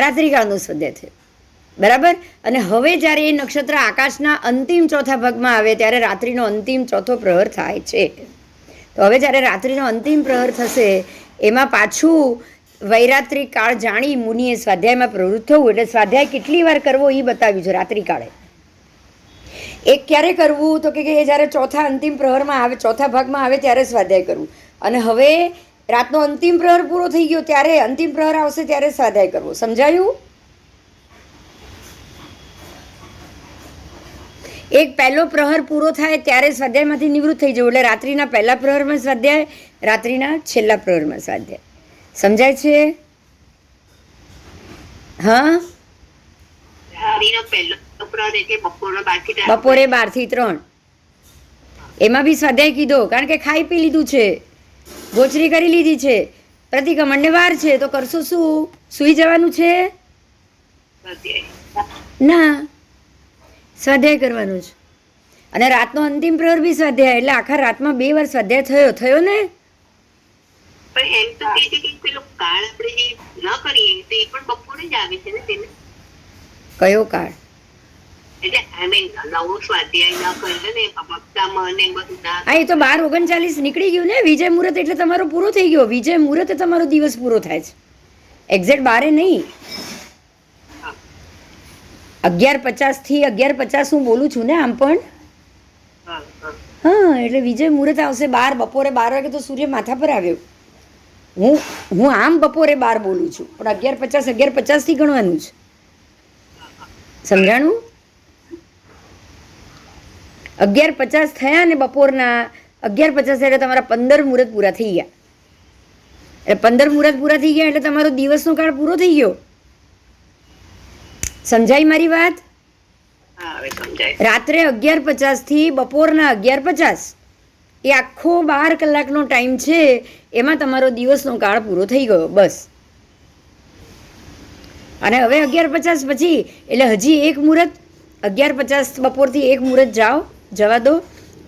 રાત્રિકાળનો સ્વાધ્યાય થયો, બરાબર. અને હવે જ્યારે એ નક્ષત્ર આકાશના અંતિમ ચોથા ભાગમાં આવે ત્યારે રાત્રિનો અંતિમ ચોથો પ્રહર થાય છે. તો હવે જ્યારે રાત્રિનો અંતિમ પ્રહર થશે એમાં પાછું વૈરાત્રિક કાળ જાણી મુનિએ સ્વાધ્યાયમાં પ્રવૃત્ત થવું. એટલે સ્વાધ્યાય કેટલી વાર કરવો એ બતાવ્યું છે રાત્રિકાળે. એક ક્યારે કરવું તો કે જ્યારે ચોથા અંતિમ પ્રહરમાં આવે, ચોથા ભાગમાં આવે ત્યારે સ્વાધ્યાય કરવું. અને હવે રાતનો અંતિમ પ્રહર પૂરો થઈ ગયો ત્યારે અંતિમ પ્રહર આવશે ત્યારે સ્વાધ્યાય કરવો. સમજાયું? એક પહેલો પ્રહર પૂરો થાય ત્યારે સ્વાધ્યાયમાંથી નિવૃત્ત થઈ જવું. એટલે રાત્રિના પહેલા પ્રહરમાં સ્વાધ્યાય, રાત્રિના છેલ્લા પ્રહરમાં સ્વાધ્યાય. સમજાય છે? હા. રાત્રિનો પહેલો પ્રહર એટલે બપોરના 12 થી 3. બપોરે 12 થી 3 એમાં બી સ્વાધ્યાય કીધો, કારણ કે ખાઈ પી લીધું છે, ગોચરી કરી લીધી છે, પ્રતિક્રમણને વાર છે, તો કરશો શું? સૂઈ જવાનું છે? ના, સ્વાધ્યાય કરવાનું છે. અને રાતનો અંતિમ પ્રહર બી સ્વાધ્યાય. એટલે આખા રાતમાં 2 વાર સ્વાધ્યાય થયો ને? પણ એમ તો કહે છે કે પેલો કાળ આપણે જે ન કરીએ તો એ પણ બપોરે જ આવે છે ને તેને. કયો કાળ? એટલે નવો સ્વાધ્યાય ન કર્યો ને હપ્તામાં ને બધું ના. હા, એ તો 12:39 નીકળી ગયું ને. વિજય મુહૂર્ત એટલે તમારો પૂરો થઈ ગયો. વિજય મુહૂર્તે તમારો દિવસ પૂરો થાય છે, એક્ઝેક્ટ 12 નહીં. 11:50 થી 11:50 હું બોલું છું ને આમ પણ. હા, એટલે વિજય મુહૂર્ત આવશે બપોરે 12 વાગે તો સૂર્ય માથા પર આવ્યો. હું આમ બપોરે 12 બોલું છું, પણ 11:50 થી ગણવાનું છે. સમજાણું? 11:50 થયા ને બપોરના 11:50 એટલે તમારા 15 મુહૂર્ત પૂરા થઈ ગયા. એટલે 15 મુહૂર્ત પૂરા થઈ ગયા એટલે તમારો દિવસનો કાળ પૂરો થઈ ગયો. સમજાય મારી વાત? રાત્રે 11:50 થી બપોરના 11:50 એ આખો 12 કલાકનો ટાઈમ છે. એમાં તમારો દિવસનો કાળ પૂરો થઈ ગયો, બસ. અને હવે 11:50 પછી એટલે હજી એક મુહૂર્ત, 11:50 બપોરથી એક મુહૂર્ત જવા દો.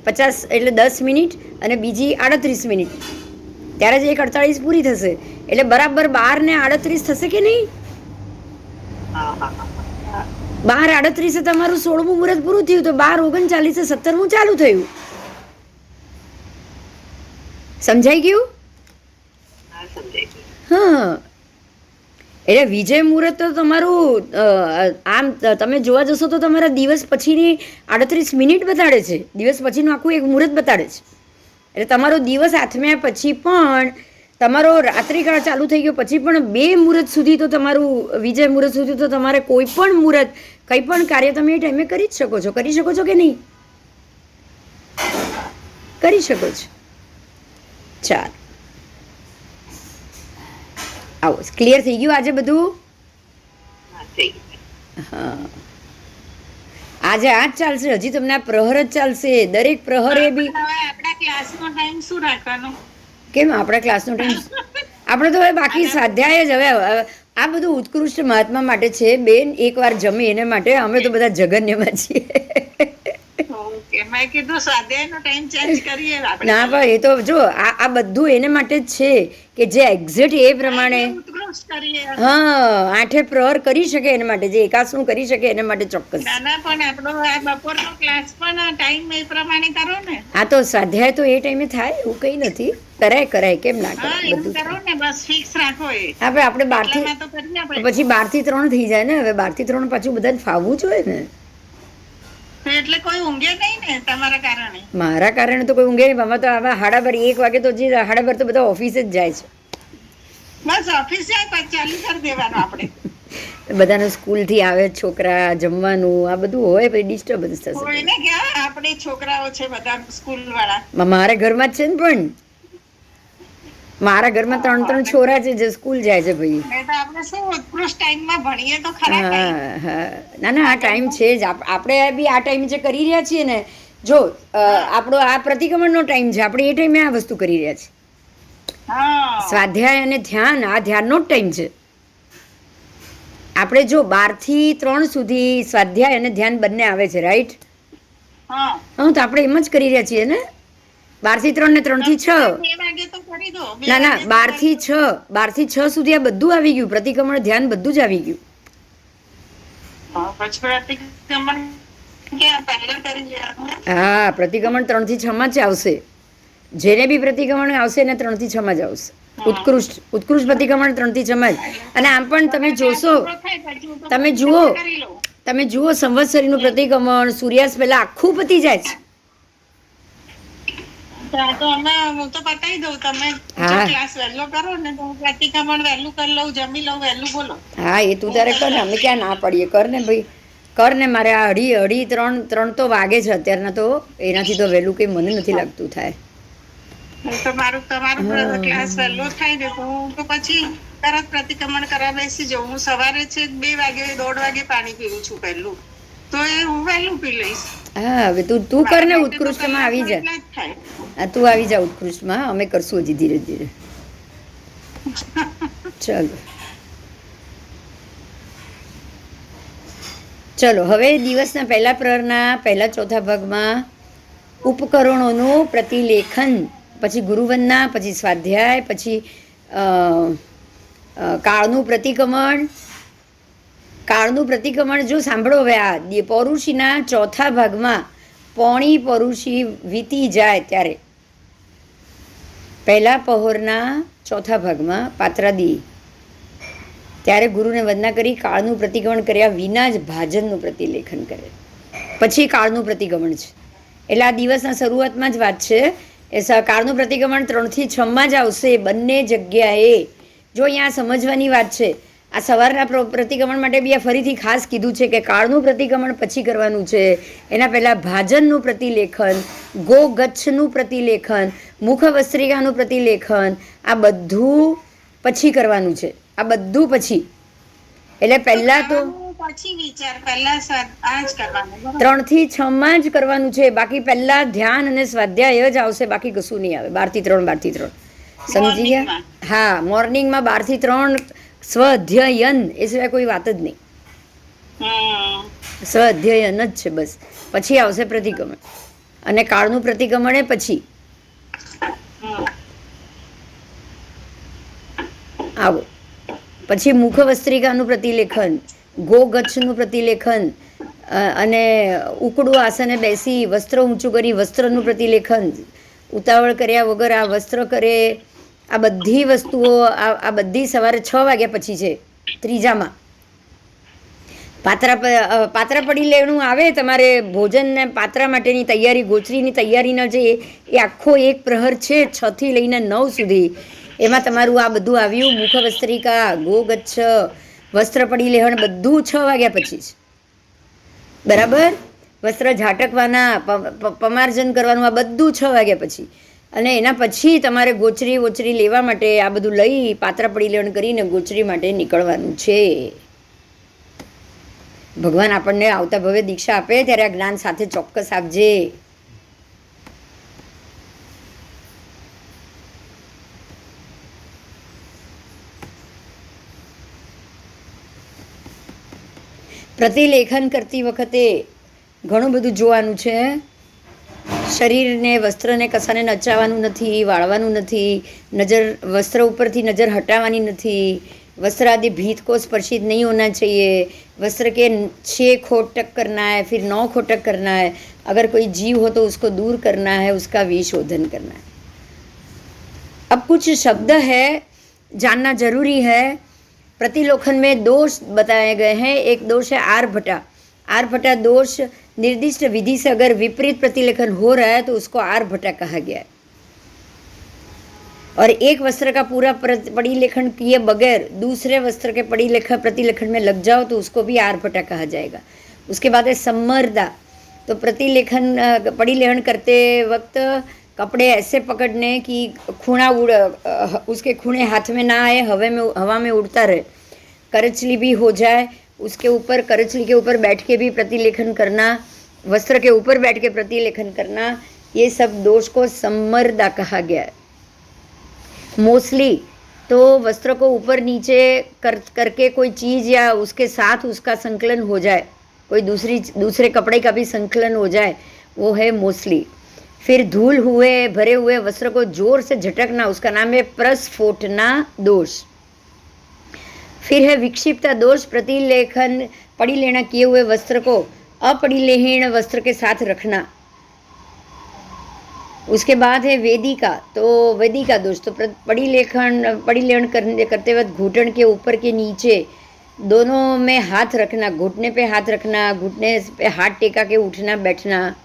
50 એટલે 10 મિનિટ અને બીજી 38 મિનિટ, ત્યારે જ 1:48 પૂરી થશે. એટલે બરાબર 12 ને 38 થશે કે નહીં? 12:38 તમારું 16મું મુહૂર્ત પૂરું થયું, તો 12:39 17મું ચાલુ થયું. સમજાઈ ગયું? હા. એટલે વિજય મુહૂર્ત તો તમારું આમ તમે જોવા જશો તો તમારા દિવસ પછીની 38 મિનિટ બતાડે છે. દિવસ પછીનું આખું એક મુહૂર્ત બતાડે છે. એટલે તમારો દિવસ આથમ્યા પછી પણ, તમારો રાત્રિકાળ ચાલુ થઈ ગયો પછી પણ 2 મુહૂર્ત સુધી તો તમારું વિજય મુહૂર્ત સુધી તો તમારે કોઈ પણ મુહૂર્ત, કંઈ પણ કાર્ય તમે એ ટાઈમે કરી જ શકો છો. કરી શકો છો કે નહીં? કરી શકો છો. ચાલ, આવો. ક્લિયર થઈ ગયું આજે બધું? હા, આજે આ જ ચાલશે. હજી તમને આ પ્રહર જ ચાલશે. દરેક પ્રહરે બી. આપણા ક્લાસનો ટાઈમ શું રાખવાનો? કેમ આપણા ક્લાસનો ટાઈમ? આપણે તો હવે બાકી સ્વાધ્યાય જ. હવે આ બધું ઉત્કૃષ્ટ મહાત્મા માટે છે બેન. એકવાર જમે એને માટે. અમે તો બધા જગન્યમાં છીએ. મેં કીધું સ્વાધ્યાયનો ટાઈમ ચેન્જ કરીએ આપણે. ના ભાઈ, એ તો જો આ બધું એને માટે જ છે કે જે એક્ઝેક્ટ એ પ્રમાણે ઉત્કૃષ્ટ કરીએ. હા, 8 પ્રહર કરી શકે એના માટે, જે એકાસનું કરી શકે એના માટે ચોક્કસ. નાના પણ આપણો આ બપોરનો ક્લાસ પણ ટાઈમ એ પ્રમાણે કરો ને. આ તો સ્વાધ્યાય તો એ ટાઈમે થાય એવું કંઈ નથી. કરાય, કેમ ના હા, કરાય, એવું બધું કરો ને, બસ ફિક્સ રાખો એ. આપણે 12 થી એટલામાં તો કરીએ આપણે. પછી 12 થી 3 થઈ જાય ને. હવે 12 થી 3 પાછું બધાને ફાવવું જોઈએ ને. તો એટલે કોઈ ઊંઘે નહીં ને તમારા કારણે? મારા કારણે તો કોઈ ઊંઘે નહીં. આમાં તો આવા 1:30 1 વાગે તો જે 1:30 તો બધા ઓફિસે જ જાય છે. બસ ઓફિસ જાય પછી ચાલુ કરી દેવાનું આપણે. બધાને સ્કૂલથી આવે છોકરા, જમવાનું આ બધું હોય, પછી ડિસ્ટર્બન્સ થશે. કોઈને ક્યાં, આપણે છોકરાઓ છે બધા સ્કૂલ વાળા. મારા ઘરમાં જ છે ને. પણ મારા ઘરમાં 3 છોરા છે જે સ્કૂલ જાય છે ભાઈ. નહીં તો આપણે શું ઉત્કૃષ્ટ ટાઈમમાં ભણીએ તો ખરા કંઈ. હા, ના, આ ટાઈમ છે જ. આપણે બી આ ટાઈમ જે કરી રહ્યા છીએ ને, જો આપણો આ પ્રતિક્રમણનો ટાઈમ છે, આપણે એ ટાઈમે આ વસ્તુ કરી રહ્યા છીએ. હા, સ્વાધ્યાય અને ધ્યાન, આ ધ્યાનનો જ ટાઈમ છે. આપણે જો 12 થી 3 સુધી સ્વાધ્યાય અને ધ્યાન બંને આવે છે, રાઈટ? હા, તો આપણે એમ જ કરી રહ્યા છીએ ને. 12 થી 3 ને 3 થી 6. 2 વાગે તો કરી દો. 2 ના ના, વાગે તો 12 થી 6 સુધી આ બધું આવી ગયું, પ્રતિક્રમણ ધ્યાન બધું જ આવી ગયું. પછી પ્રતિક્રમણ ક્યાં પહેલા કરી લેવાનું? હા, પ્રતિક્રમણ 3 થી 6 માં જ આવશે. જેને બી પ્રતિક્રમણ આવશે ને 3 થી 6 માં જ આવશે. ઉત્કૃષ્ટ પ્રતિક્રમણ 3 થી 6 માં જ. અને આમ પણ તમે જોશો, તમે જુઓ સંવત્સરીનું પ્રતિક્રમણ સૂર્યાસ્ત પહેલા આખું પતી જાય છે. તો હું તો પતાવી દઉં. તમે ક્લાસ વહેલો કરો ને તો હું પ્રતિક્રમણ વહેલું કરી લઉં, જમી લઉં, વહેલું બોલો. હા, એ તું તારે કર ને, અમે ક્યાં ના પાડીએ. કર ને ભાઈ, કર ને. મારે આ અઢી 3 તો વાગે છે અત્યારના, તો એનાથી તો વહેલું કંઈ મને નથી લાગતું થાય. તમારું ક્લાસ વહેલો થાય ને તો હું તો પછી તરત પ્રતિક્રમણ કરવા બેસી જાઉં. હું સવારે છે 2 વાગે 1:30 વાગે પાણી પીવું છું પહેલું, તો એ હું વહેલું પી લઈશ. હા, હવે તું કર ને, ઉત્કૃષ્ટમાં આવી જા. હા, તું આવી જા ઉત્કૃષ્ટમાં, અમે કરશું હજી ધીરે ધીરે. ચલો હવે દિવસના પહેલા પ્રહરના પહેલા ચોથા ભાગમાં ઉપકરણોનું પ્રતિલેખન, પછી ગુરુવંદના, પછી સ્વાધ્યાય, પછી કાળનું પ્રતિક્રમણ. જો સાંભળો, હવે આ પૌરુષીના ચોથા ભાગમાં પોણી પૌરુષી વીતી જાય ત્યારે પહેલા પહોરના ચોથા ભાગમાં પાત્રાદી ત્યારે ગુરુને વંદના કરી કાળનું પ્રતિક્રમણ કર્યા વિના જ ભાજનનું પ્રતિલેખન કરે. પછી કાળનું પ્રતિક્રમણ છે. એટલે આ દિવસના શરૂઆતમાં જ વાત છે. એ કાળનું પ્રતિક્રમણ 3 થી 6 માં જ આવશે બંને જગ્યાએ. જો અહીંયા સમજવાની વાત છે. આ સવારના પ્રતિક્રમણ માટે બી આ ફરીથી ખાસ કીધું છે કે કાળનું પ્રતિક્રમણ પછી કરવાનું છે. એના પહેલાં ભાજનનું પ્રતિલેખન, ગોગચ્છનું પ્રતિલેખન, મુખવસ્ત્રિકાનું પ્રતિલેખન, આ બધું પછી કરવાનું છે. આ બધું પછી. એટલે પહેલા તો પછી વિચાર પહેલા આ જ કરવાનું. 3 થી 6 માં જ કરવાનું છે. બાકી પહેલા ધ્યાન અને સ્વાધ્યાય જ આવશે, બાકી કશું નહીં આવે. 12 થી 3 સમજી ગયા? હા, મોર્નિંગમાં 12 થી 3 સ્વઅધ્યયન, એ સિવાય કોઈ વાત જ નહીં. સ્વઅધ્યયન જ છે બસ. પછી આવશે પ્રતિક્રમણ, અને કાળનું પ્રતિક્રમણ એ પછી. આવો પછી મુખવસ્ત્રિકાનું પ્રતિલેખન, ગોગચ્છનું પ્રતિલેખન, અને ઉકડું આસને બેસી વસ્ત્ર ઊંચું કરી વસ્ત્રનું પ્રતિલેખન, ઉતાવળ કર્યા વગર આ વસ્ત્ર કરે. આ બધી વસ્તુઓ આ બધી સવારે 6 વાગ્યા પછી છે. ત્રીજામાં પાત્રા પડી લેવાનું આવે તમારે. ભોજન ને પાત્રા માટેની તૈયારી, ગોચરીની તૈયારીના જે એ આખો એક પ્રહર છે 6 થી લઈને 9 સુધી, એમાં તમારું આ બધું આવ્યું. મુખવસ્ત્રિકા, ગોગચ્છ, વસ્ત્ર પડી લેહણ બધું 6 વાગ્યા પછી છે. બરાબર? વસ્ત્ર ઝાટકવાના, પમાર્જન કરવાનું, આ બધું 6 વાગ્યા પછી. અને એના પછી તમારે ગોચરી લેવા માટે આ બધું લઈ પાત્રા પડી લેવણ કરીને ગોચરી માટે નીકળવાનું છે. ભગવાન આપણને આવતા ભવે દીક્ષા આપે ત્યારે આ જ્ઞાન સાથે ચોક્કસ આપજે. પ્રતિલેખન કરતી વખતે ઘણું બધું જોવાનું છે. શરીરને, વસ્ત્રને કશાને નચાવવાનું નથી, વાળવાનું નથી, વસ્ત્ર ઉપરથી નજર હટાવવાની નથી. वस्त्र आदि भीत को स्पर्शित नहीं होना चाहिए. वस्त्र के 6 खोटक करना है, फिर 9 खोटक करना है. अगर कोई जीव हो तो उसको दूर करना है, उसका विशोधन करना है. अब कुछ शब्द है जानना जरूरी है. प्रतिलोखन में दोष बताए गए हैं. एक दोष है आर्भटा. आर्भटा दोष निर्दिष्ट विधि से अगर विपरीत प्रतिलेखन हो रहा है तो उसको आर्भटा कहा गया है. और एक वस्त्र का पूरा परिलेखन किए बगैर दूसरे वस्त्र के प्रतिलेखन में लग जाओ तो उसको भी आर्भटा कहा जाएगा. उसके बाद है सम्मर्दा. तो प्रतिलेखन परिलेखन करते वक्त कपड़े ऐसे पकड़ने कि खूणा उसके खूणे हाथ में ना आए, हवा में उड़ता रहे. करचली भी हो जाए, उसके ऊपर करचली के ऊपर बैठ के भी प्रतिलेखन करना, वस्त्र के ऊपर बैठ के प्रतिलेखन करना, ये सब दोष को सम्मर्दा कहा गया है. मोस्टली तो वस्त्र को ऊपर नीचे करके कोई चीज़ या उसके साथ उसका संकलन हो जाए, कोई दूसरे कपड़े का भी संकलन हो जाए, वो है मोस्टली. फिर धूल हुए भरे हुए वस्त्र को जोर से झटकना, उसका नाम है प्रस्फोटना दोष। फिर है विक्षिप्ता दोष, प्रतिलेखन पड़ी लेना किए हुए वस्त्र को अपरिलेहण वस्त्र के साथ रखना। उसके बाद है वेदिका, तो वेदिका दोष, तो पड़ी लेखन करते वक्त घुटन के ऊपर के नीचे दोनों में हाथ रखना, घुटने पे हाथ रखना, घुटने पे हाथ टेका के उठना बैठना,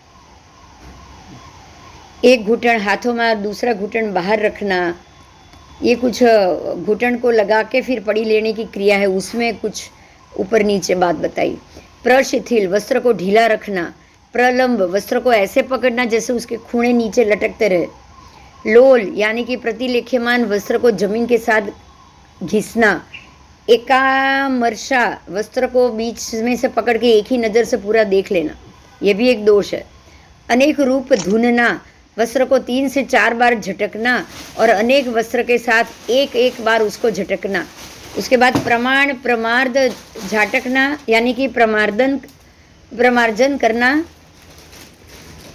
एक घुटन हाथों में दूसरा घुटन बाहर रखना, ये कुछ घुटन को लगा के फिर पड़ी लेने की क्रिया है, उसमें कुछ ऊपर नीचे बात बताई। प्रशिथिल, वस्त्र को ढीला रखना। प्रलंब, वस्त्र को ऐसे पकड़ना जैसे उसके खूणे नीचे लटकते रहे। लोल यानी कि प्रतिलेख्यमान वस्त्र को जमीन के साथ घिसना। एकामर्शा, वस्त्र को बीच में से पकड़ के एक ही नज़र से पूरा देख लेना, यह भी एक दोष है। अनेक रूप धुनना, वस्त्र को 3 से 4 बार झटकना और अनेक वस्त्र के साथ एक एक बार उसको झटकना। उसके बाद प्रमाण प्रमार्द झटकना यानी कि प्रमार्जन करना,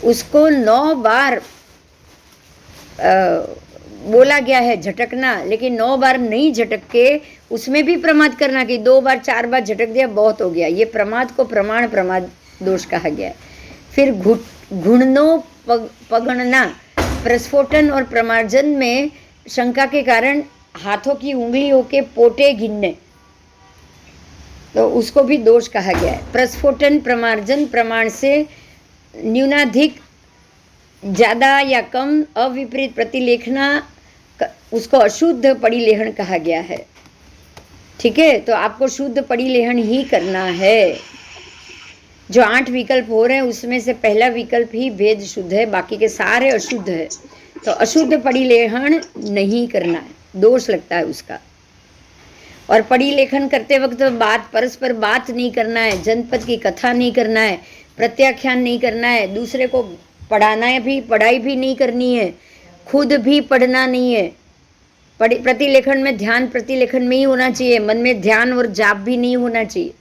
उसको 9 बार बोला गया है झटकना, लेकिन 9 बार नहीं झटक के उसमें भी प्रमाद करना कि 2 बार 4 बार झटक दिया बहुत हो गया, ये प्रमाद को प्रमाद दोष कहा गया है। फिर घुणनों पगड़ना, प्रस्फोटन और प्रमार्जन में शंका के कारण हाथों की उंगलियों के पोटे गिनने, तो उसको भी दोष कहा गया है। प्रस्फोटन प्रमार्जन प्रमाण से न्यूनाधिक, ज़्यादा या कम, अविपरीत प्रतिलेखना, उसको अशुद्ध पड़ीलेहन कहा गया है। ठीक है, तो आपको शुद्ध पड़ीलेहन ही करना है। जो 8 विकल्प हो रहे हैं उसमें से पहला विकल्प ही भेद शुद्ध है, बाकी के सारे अशुद्ध है, तो अशुद्ध पड़ीलेहन नहीं करना है, दोष लगता है उसका। और पड़ीलेखन करते वक्त परस्पर बात नहीं करना है, जनपद की कथा नहीं करना है, प्रत्याख्यान नहीं करना है, दूसरे को पढ़ाई भी नहीं करनी है, खुद भी पढ़ना नहीं है। प्रतिलेखन में ध्यान प्रतिलेखन में ही होना चाहिए, मन में ध्यान और जाप भी नहीं होना चाहिए।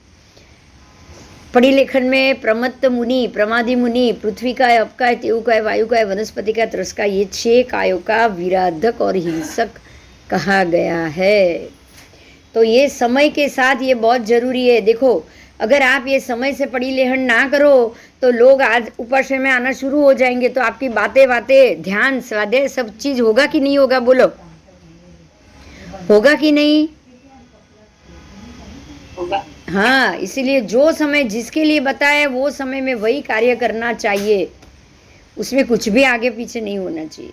पड़ीलेखन में प्रमत्त मुनि, प्रमादी मुनि, पृथ्वी का, अप का, तेऊ का, वायु का, वनस्पति का, त्रस का, ये 6 कायों का विराधक और हिंसक कहा गया है। तो ये समय के साथ ये बहुत जरूरी है। देखो, अगर आप ये समय से पड़ीलेहन ना करो तो लोग आज उपाश्रय में आना शुरू हो जाएंगे, तो आपकी बातें ध्यान स्वाध्याय सब चीज होगा कि नहीं होगा? बोलो, होगा कि नहीं होगा। हाँ, इसीलिए जो समय जिसके लिए बताया वो समय में वही कार्य करना चाहिए, उसमें कुछ भी आगे पीछे नहीं होना चाहिए।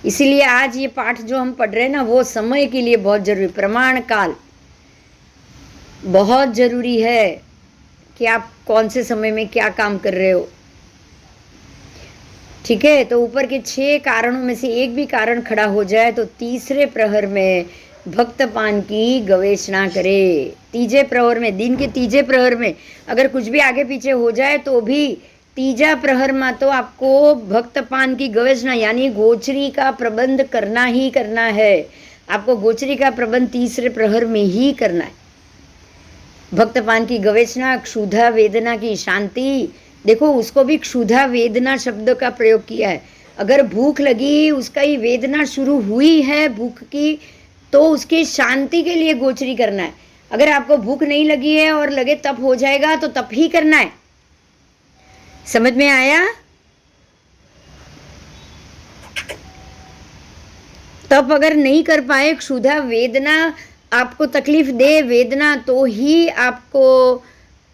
इसीलिए आज ये पाठ जो हम पढ़ रहे हैं ना, वो समय के लिए बहुत जरूरी, प्रमाण काल बहुत जरूरी है कि आप कौन से समय में क्या काम कर रहे हो। ठीक है, तो ऊपर के 6 कारणों में से एक भी कारण खड़ा हो जाए तो तीसरे प्रहर में भक्तपान की गवेषणा करे। तीजे प्रहर में, दिन के तीजे प्रहर में अगर कुछ भी आगे पीछे हो जाए तो भी तीजा प्रहर में तो आपको भक्तपान की गवेषणा यानी गोचरी का प्रबंध करना ही करना है। आपको गोचरी का प्रबंध तीसरे प्रहर में ही करना है। भक्तपान की गवेषणा, क्षुधा वेदना की शांति, देखो उसको भी क्षुधा वेदना शब्द का प्रयोग किया है। अगर भूख लगी, उसका ही वेदना शुरू हुई है भूख की, तो उसकी शांति के लिए गोचरी करना है। अगर आपको भूख नहीं लगी है और लगे तप हो जाएगा तो तप ही करना है। समझ में आया? तप अगर नहीं कर पाए, क्षुधा वेदना आपको तकलीफ दे वेदना, तो ही आपको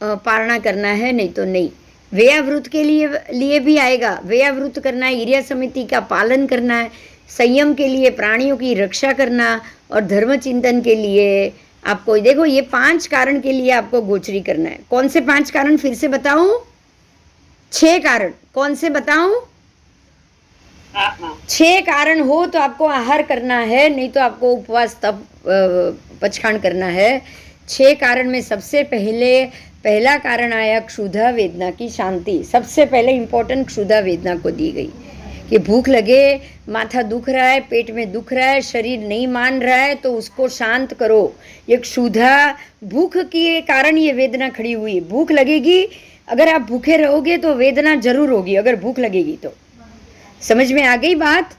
पारणा करना है, नहीं तो नहीं। व्ययावृत के लिए भी आएगा, व्ययावृत करना है, ईर्या समिति का पालन करना है, संयम के लिए प्राणियों की रक्षा करना, और धर्म चिंतन के लिए आपको, देखो ये 5 कारण के लिए आपको गोचरी करना है। कौन से 5 कारण फिर से बताऊं? 6 कारण। कौन से बताऊं? 6 कारण हो तो आपको आहार करना है, नहीं तो आपको उपवास तप पचखान करना है। 6 कारण में सबसे पहला कारण आया क्षुधा वेदना की शांति। सबसे पहले इंपॉर्टेंट क्षुधा वेदना को दी गई कि भूख लगे, माथा दुख रहा है, पेट में दुख रहा है, शरीर नहीं मान रहा है, तो उसको शांत करो। ये क्षुधा, भूख के कारण ये वेदना खड़ी हुई। भूख लगेगी, अगर आप भूखे रहोगे तो वेदना जरूर होगी, अगर भूख लगेगी तो। समझ में आ गई बात?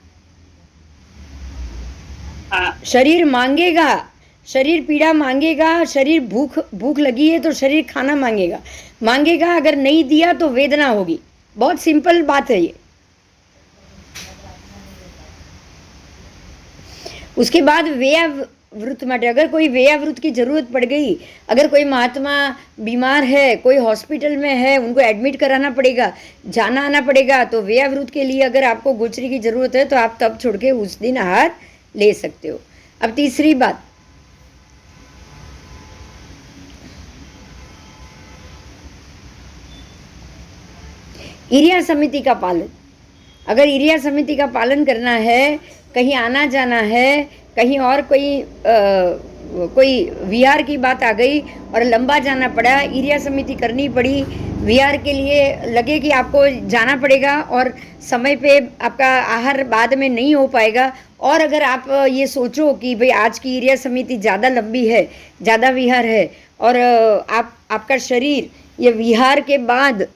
हाँ शरीर मांगेगा, शरीर पीड़ा मांगेगा, शरीर भूख लगी है तो शरीर खाना मांगेगा, अगर नहीं दिया तो वेदना होगी। बहुत सिंपल बात है ये। उसके बाद व्ययावृत માટે, अगर कोई व्ययावृत की जरूरत पड़ गई, अगर कोई महात्मा बीमार है, कोई हॉस्पिटल में है, उनको एडमिट कराना पड़ेगा, जाना आना पड़ेगा, तो व्ययावृत के लिए अगर आपको गोचरी की जरूरत है तो आप तब छोड़ के उस दिन आहार ले सकते हो। अब तीसरी बात, ईर्या समिति का पालन। अगर ईर्या समिति का पालन करना है, कहीं आना जाना है, कहीं और कोई विहार की बात आ गई और लंबा जाना पड़ा, ईर्या समिति करनी पड़ी, विहार के लिए लगे कि आपको जाना पड़ेगा और समय पे आपका आहार बाद में नहीं हो पाएगा, और अगर आप ये सोचो कि भाई आज की ईर्या समिति ज़्यादा लंबी है, ज़्यादा विहार है, और आपका शरीर ये विहार के बाद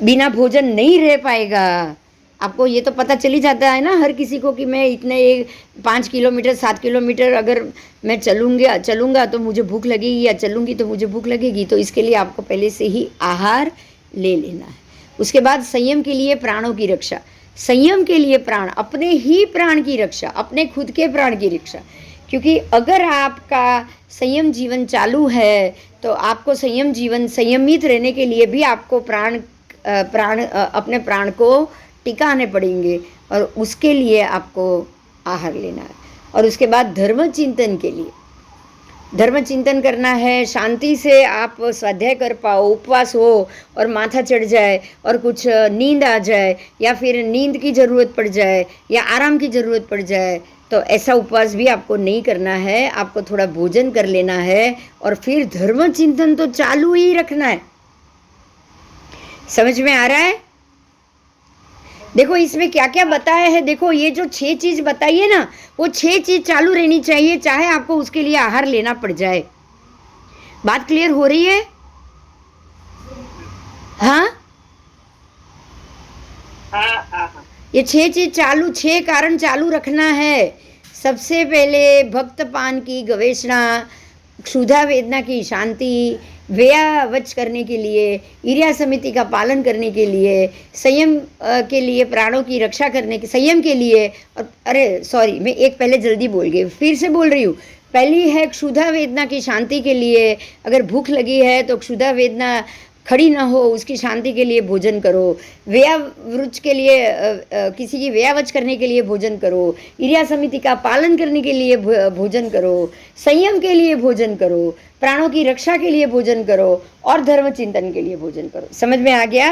बिना भोजन नहीं रह पाएगा। आपको ये तो पता चली जाता है ना हर किसी को कि मैं इतने 5 किलोमीटर 7 किलोमीटर अगर मैं चलूँगा तो मुझे भूख लगेगी, या चलूँगी तो मुझे भूख लगेगी। तो इसके लिए आपको पहले से ही आहार ले लेना है। उसके बाद संयम के लिए प्राणों की रक्षा। संयम के लिए प्राण, अपने ही प्राण की रक्षा, अपने खुद के प्राण की रक्षा। क्योंकि अगर आपका संयम जीवन चालू है तो आपको संयमित रहने के लिए भी आपको अपने प्राण को टिकाने पड़ेंगे, और उसके लिए आपको आहार लेना है। और उसके बाद धर्म चिंतन के लिए, धर्म चिंतन करना है, शांति से आप स्वाध्याय कर पाओ, उपवास हो और माथा चढ़ जाए और कुछ नींद आ जाए, या फिर नींद की ज़रूरत पड़ जाए, या आराम की ज़रूरत पड़ जाए, तो ऐसा उपवास भी आपको नहीं करना है। आपको थोड़ा भोजन कर लेना है और फिर धर्म चिंतन तो चालू ही रखना है। समझ में आ रहा है? देखो इसमें क्या क्या बताया है। देखो ये जो 6 चीज बताई है ना, वो 6 चीज चालू रहनी चाहिए, चाहे आपको उसके लिए आहार लेना पड़ जाए। बात क्लियर हो रही है? हाँ, ये 6 चीज 6 कारण चालू रखना है। सबसे पहले भक्त पान की गवेषणा, क्षुधा वेदना की शांति, व्ययावच करने के लिए, ईर्या समिति का पालन करने के लिए, संयम के लिए प्राणों की रक्षा करने के, संयम के लिए, और अरे सॉरी मैं एक पहले जल्दी बोल गई, फिर से बोल रही हूँ। पहली है क्षुधा वेदना की शांति के लिए, अगर भूख लगी है तो क्षुधा वेदना खड़ी ना हो उसकी शांति के लिए भोजन करो। व्ययावृत के लिए किसी की व्ययावच करने के लिए भोजन करो, ईर्या समिति का पालन करने के लिए भोजन करो, संयम के लिए भोजन करो, प्राणों की रक्षा के लिए भोजन करो, और धर्म चिंतन के लिए भोजन करो। समझ में आ गया?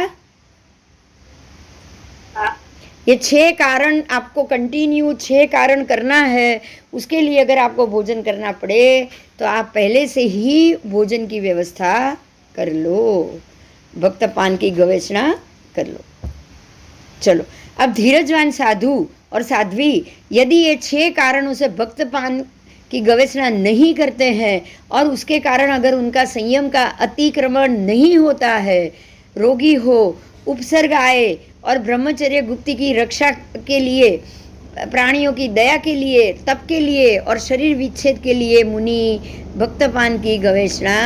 ये 6 कारण आपको कंटिन्यू 6 कारण करना है। उसके लिए अगर आपको भोजन करना पड़े तो आप पहले से ही भोजन की व्यवस्था कर लो, भक्त पान की गवेषणा कर लो। चलो अब धीरजवान साधु और साध्वी यदि ये 6 कारणों से भक्त पान की गवेषणा नहीं करते हैं और उसके कारण अगर उनका संयम का अतिक्रमण नहीं होता है, रोगी हो, उपसर्ग आए और ब्रह्मचर्य गुप्ति की रक्षा के लिए, प्राणियों की दया के लिए, तप के लिए और शरीर विच्छेद के लिए मुनि भक्तपान की गवेषणा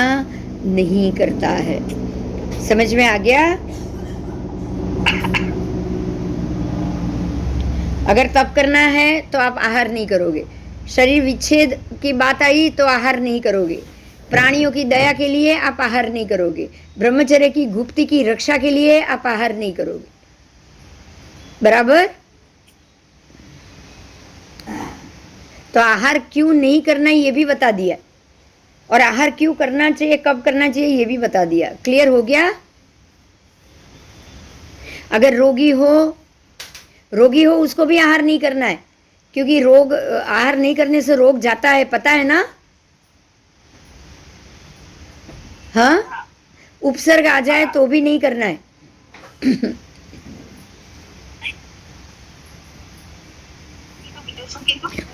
नहीं करता है। समझ में आ गया? अगर तप करना है तो आप आहार नहीं करोगे, शरीर विच्छेद की बात आई तो आहार नहीं करोगे, प्राणियों की दया के लिए आप आहार नहीं करोगे, ब्रह्मचर्य की गुप्ति की रक्षा के लिए आप आहार नहीं करोगे। बराबर? तो आहार क्यों नहीं करना ये भी बता दिया, और आहार क्यों करना चाहिए, कब करना चाहिए ये भी बता दिया। क्लियर हो गया? अगर रोगी हो उसको भी आहार नहीं करना है, क्योंकि आहार नहीं करने से रोग जाता है, पता है ना? हाँ, उपसर्ग आ जाए तो भी नहीं करना है।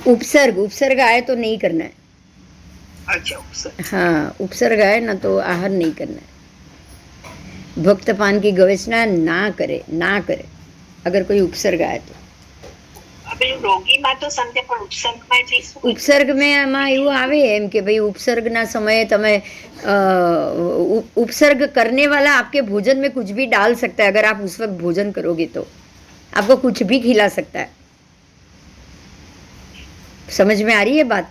उपसर्ग आए तो नहीं करना है। अच्छा, उपसर्ग। हाँ, उपसर्ग आए ना तो आहार नहीं करना है। भक्तपान की गवेषणा ना करे अगर કોઈ ઉપસર્ગ આવે તો. પેલું રોગીમાં તો સમજે પણ ઉપસર્ગમાં જે શું ઉપસર્ગ મેં આમાં એવું આવે એમ કે ભાઈ ઉપસર્ગના સમયે તમે उपसर्ग करने वाला आपके भोजन में कुछ भी डाल सकता है. अगर आप उस वक्त भोजन करोगे तो आपको कुछ भी खिला सकता है. समझ में आ रही है बात?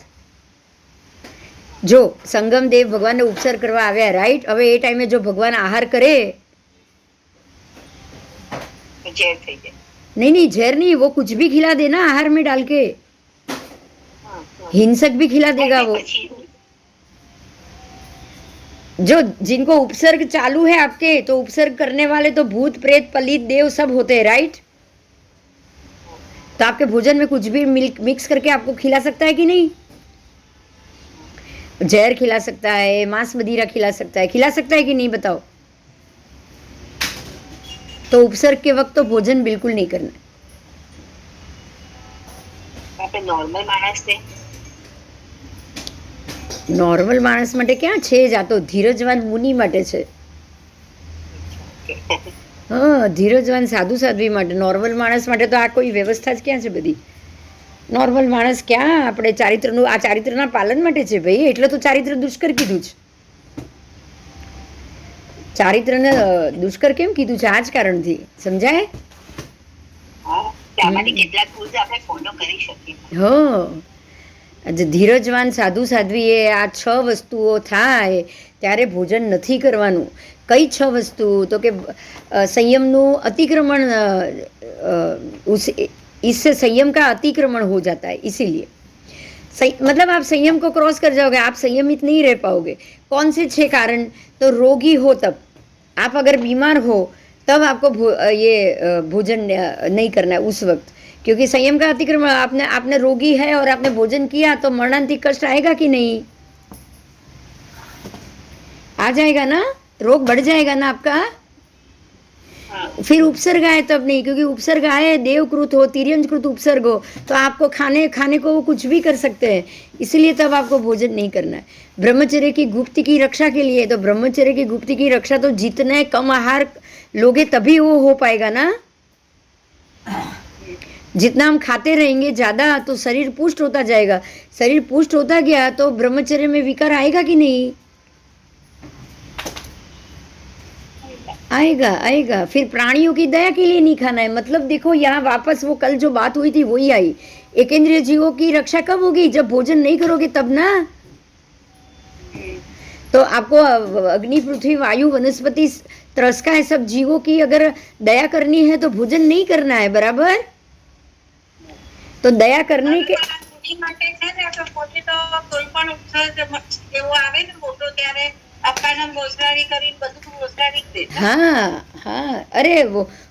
જો સંગમ દેવ ભગવાનને ઉપસર્ગ કરવા આવ્યા, રાઈટ? હવે એ ટાઈમે જો ભગવાન આહાર કરે, ઝેર થઈ જાય. नहीं जहर नहीं, वो कुछ भी खिला देना आहार में डाल के, हिंसक भी खिला देगा वो. जो जिनको उपसर्ग चालू है आपके, तो उपसर्ग करने वाले तो भूत प्रेत पलित देव सब होते हैं, राइट? तो आपके भोजन में कुछ भी मिक्स करके आपको खिला सकता है कि नहीं? जहर खिला सकता है, मांस मदिरा खिला सकता है कि नहीं? बताओ. तो उपसर्ग के वक्त तो भोजन बिल्कुल नहीं करना. આપણે નોર્મલ માણસ છે, નોર્મલ માણસ માટે ક્યાં છે જ? આ તો ધીરજવાન મુનિ માટે છે. હા, ધીરજવાન સાધુ સાધ્વી માટે. નોર્મલ માણસ માટે તો આ કોઈ વ્યવસ્થા જ ક્યાં છે બધી? નોર્મલ માણસ ક્યાં? આપણે ચારિત્રનું, આ ચારિત્રના પાલન માટે છે ભાઈ. એટલે તો ચારિત્ર દુષ્કર કીધું છે. ચારિત્રને દુષ્કર કેમ કીધું છે? આ જ કારણથી. સમજાય? આમાંથી કેટલાક રૂલ્સ આપણે ફોલો કરી શકીએ. હા, ધીરજવાન સાધુ સાધ્વીએ આ 6 વસ્તુઓ થાય ત્યારે ભોજન નથી કરવાનું. કઈ 6 વસ્તુ? તો કે संयमનું अतिक्रमण, इससे संयम का अतिक्रमण हो जाता है. इसीलिए मतलब आप संयम को क्रॉस कर जाओगे, आप संयमित नहीं रह पाओगे. कौन से 6 कारण? तो रोगी हो तब, आप अगर बीमार हो तब आपको ये भोजन नहीं करना है उस वक्त, क्योंकि संयम का अतिक्रमण, आपने रोगी है और आपने भोजन किया तो मरणांतिक कष्ट आएगा कि नहीं? आ जाएगा ना, रोग बढ़ जाएगा ना आपका. फिर उपसर्ग आए तब नहीं, क्योंकि उपसर्ग आए देवकृत हो, तिर्यंजकृत उपसर्ग हो, तो आपको खाने को वो कुछ भी कर सकते हैं. इसलिए तब आपको भोजन नहीं करना है. ब्रह्मचर्य की गुप्ति की रक्षा के लिए, तो ब्रह्मचर्य की गुप्ति की रक्षा तो जितने कम आहार लोगे तभी वो हो पाएगा ना. जितना हम खाते रहेंगे ज़्यादा तो शरीर पुष्ट होता जाएगा. शरीर पुष्ट होता गया तो ब्रह्मचर्य में विकार आएगा कि नहीं? आएगा. फिर प्राणियों की दया के लिए नहीं खाना है. मतलब देखो यहाँ वापस वो कल जो बात हुई थी वही आई. एकेंद्रिय जीवों की रक्षा कब होगी? जब भोजन नहीं करोगे तब ना. तो आपको अग्नि पृथ्वी वायु वनस्पति त्रस्का है सब जीवों की अगर दया करनी है तो भोजन नहीं करना है. बराबर? तो दया करने के માટે છે ને તો પોતે તો કોઈ પણ ઉપસર્ગ એવો આવે ને મોટો ત્યારે આપણા મોસરાણી કરી બધું મોસરાણી દે. हाँ, अरे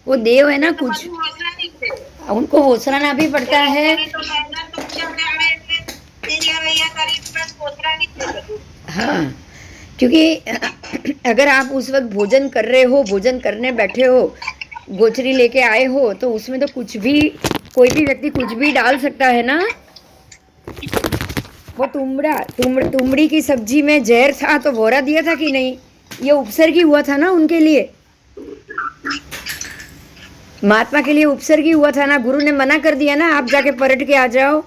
वो देव है ना, कुछ મોસરાણી દે. उनको वोसराना भी पड़ता है. તો મહેનત તો આપણે આવે એટલે એરિયા વૈયા કરી પ્લસ મોસરાણી દે બધું. हाँ, क्योंकि अगर आप उस वक्त भोजन कर रहे हो, भोजन करने बैठे हो, गोचरी लेके आए हो, तो उसमें तो कुछ भी, कोई भी व्यक्ति कुछ भी डाल सकता है ना. वो तुमड़ी की सब्जी में जहर था तो भोरा दिया था कि नहीं? ये उपसर्ग ही हुआ था ना उनके लिए. महात्मा के लिए उपसर्ग ही हुआ था ना. गुरु ने मना कर दिया ना, आप जाके पलट के आ जाओ.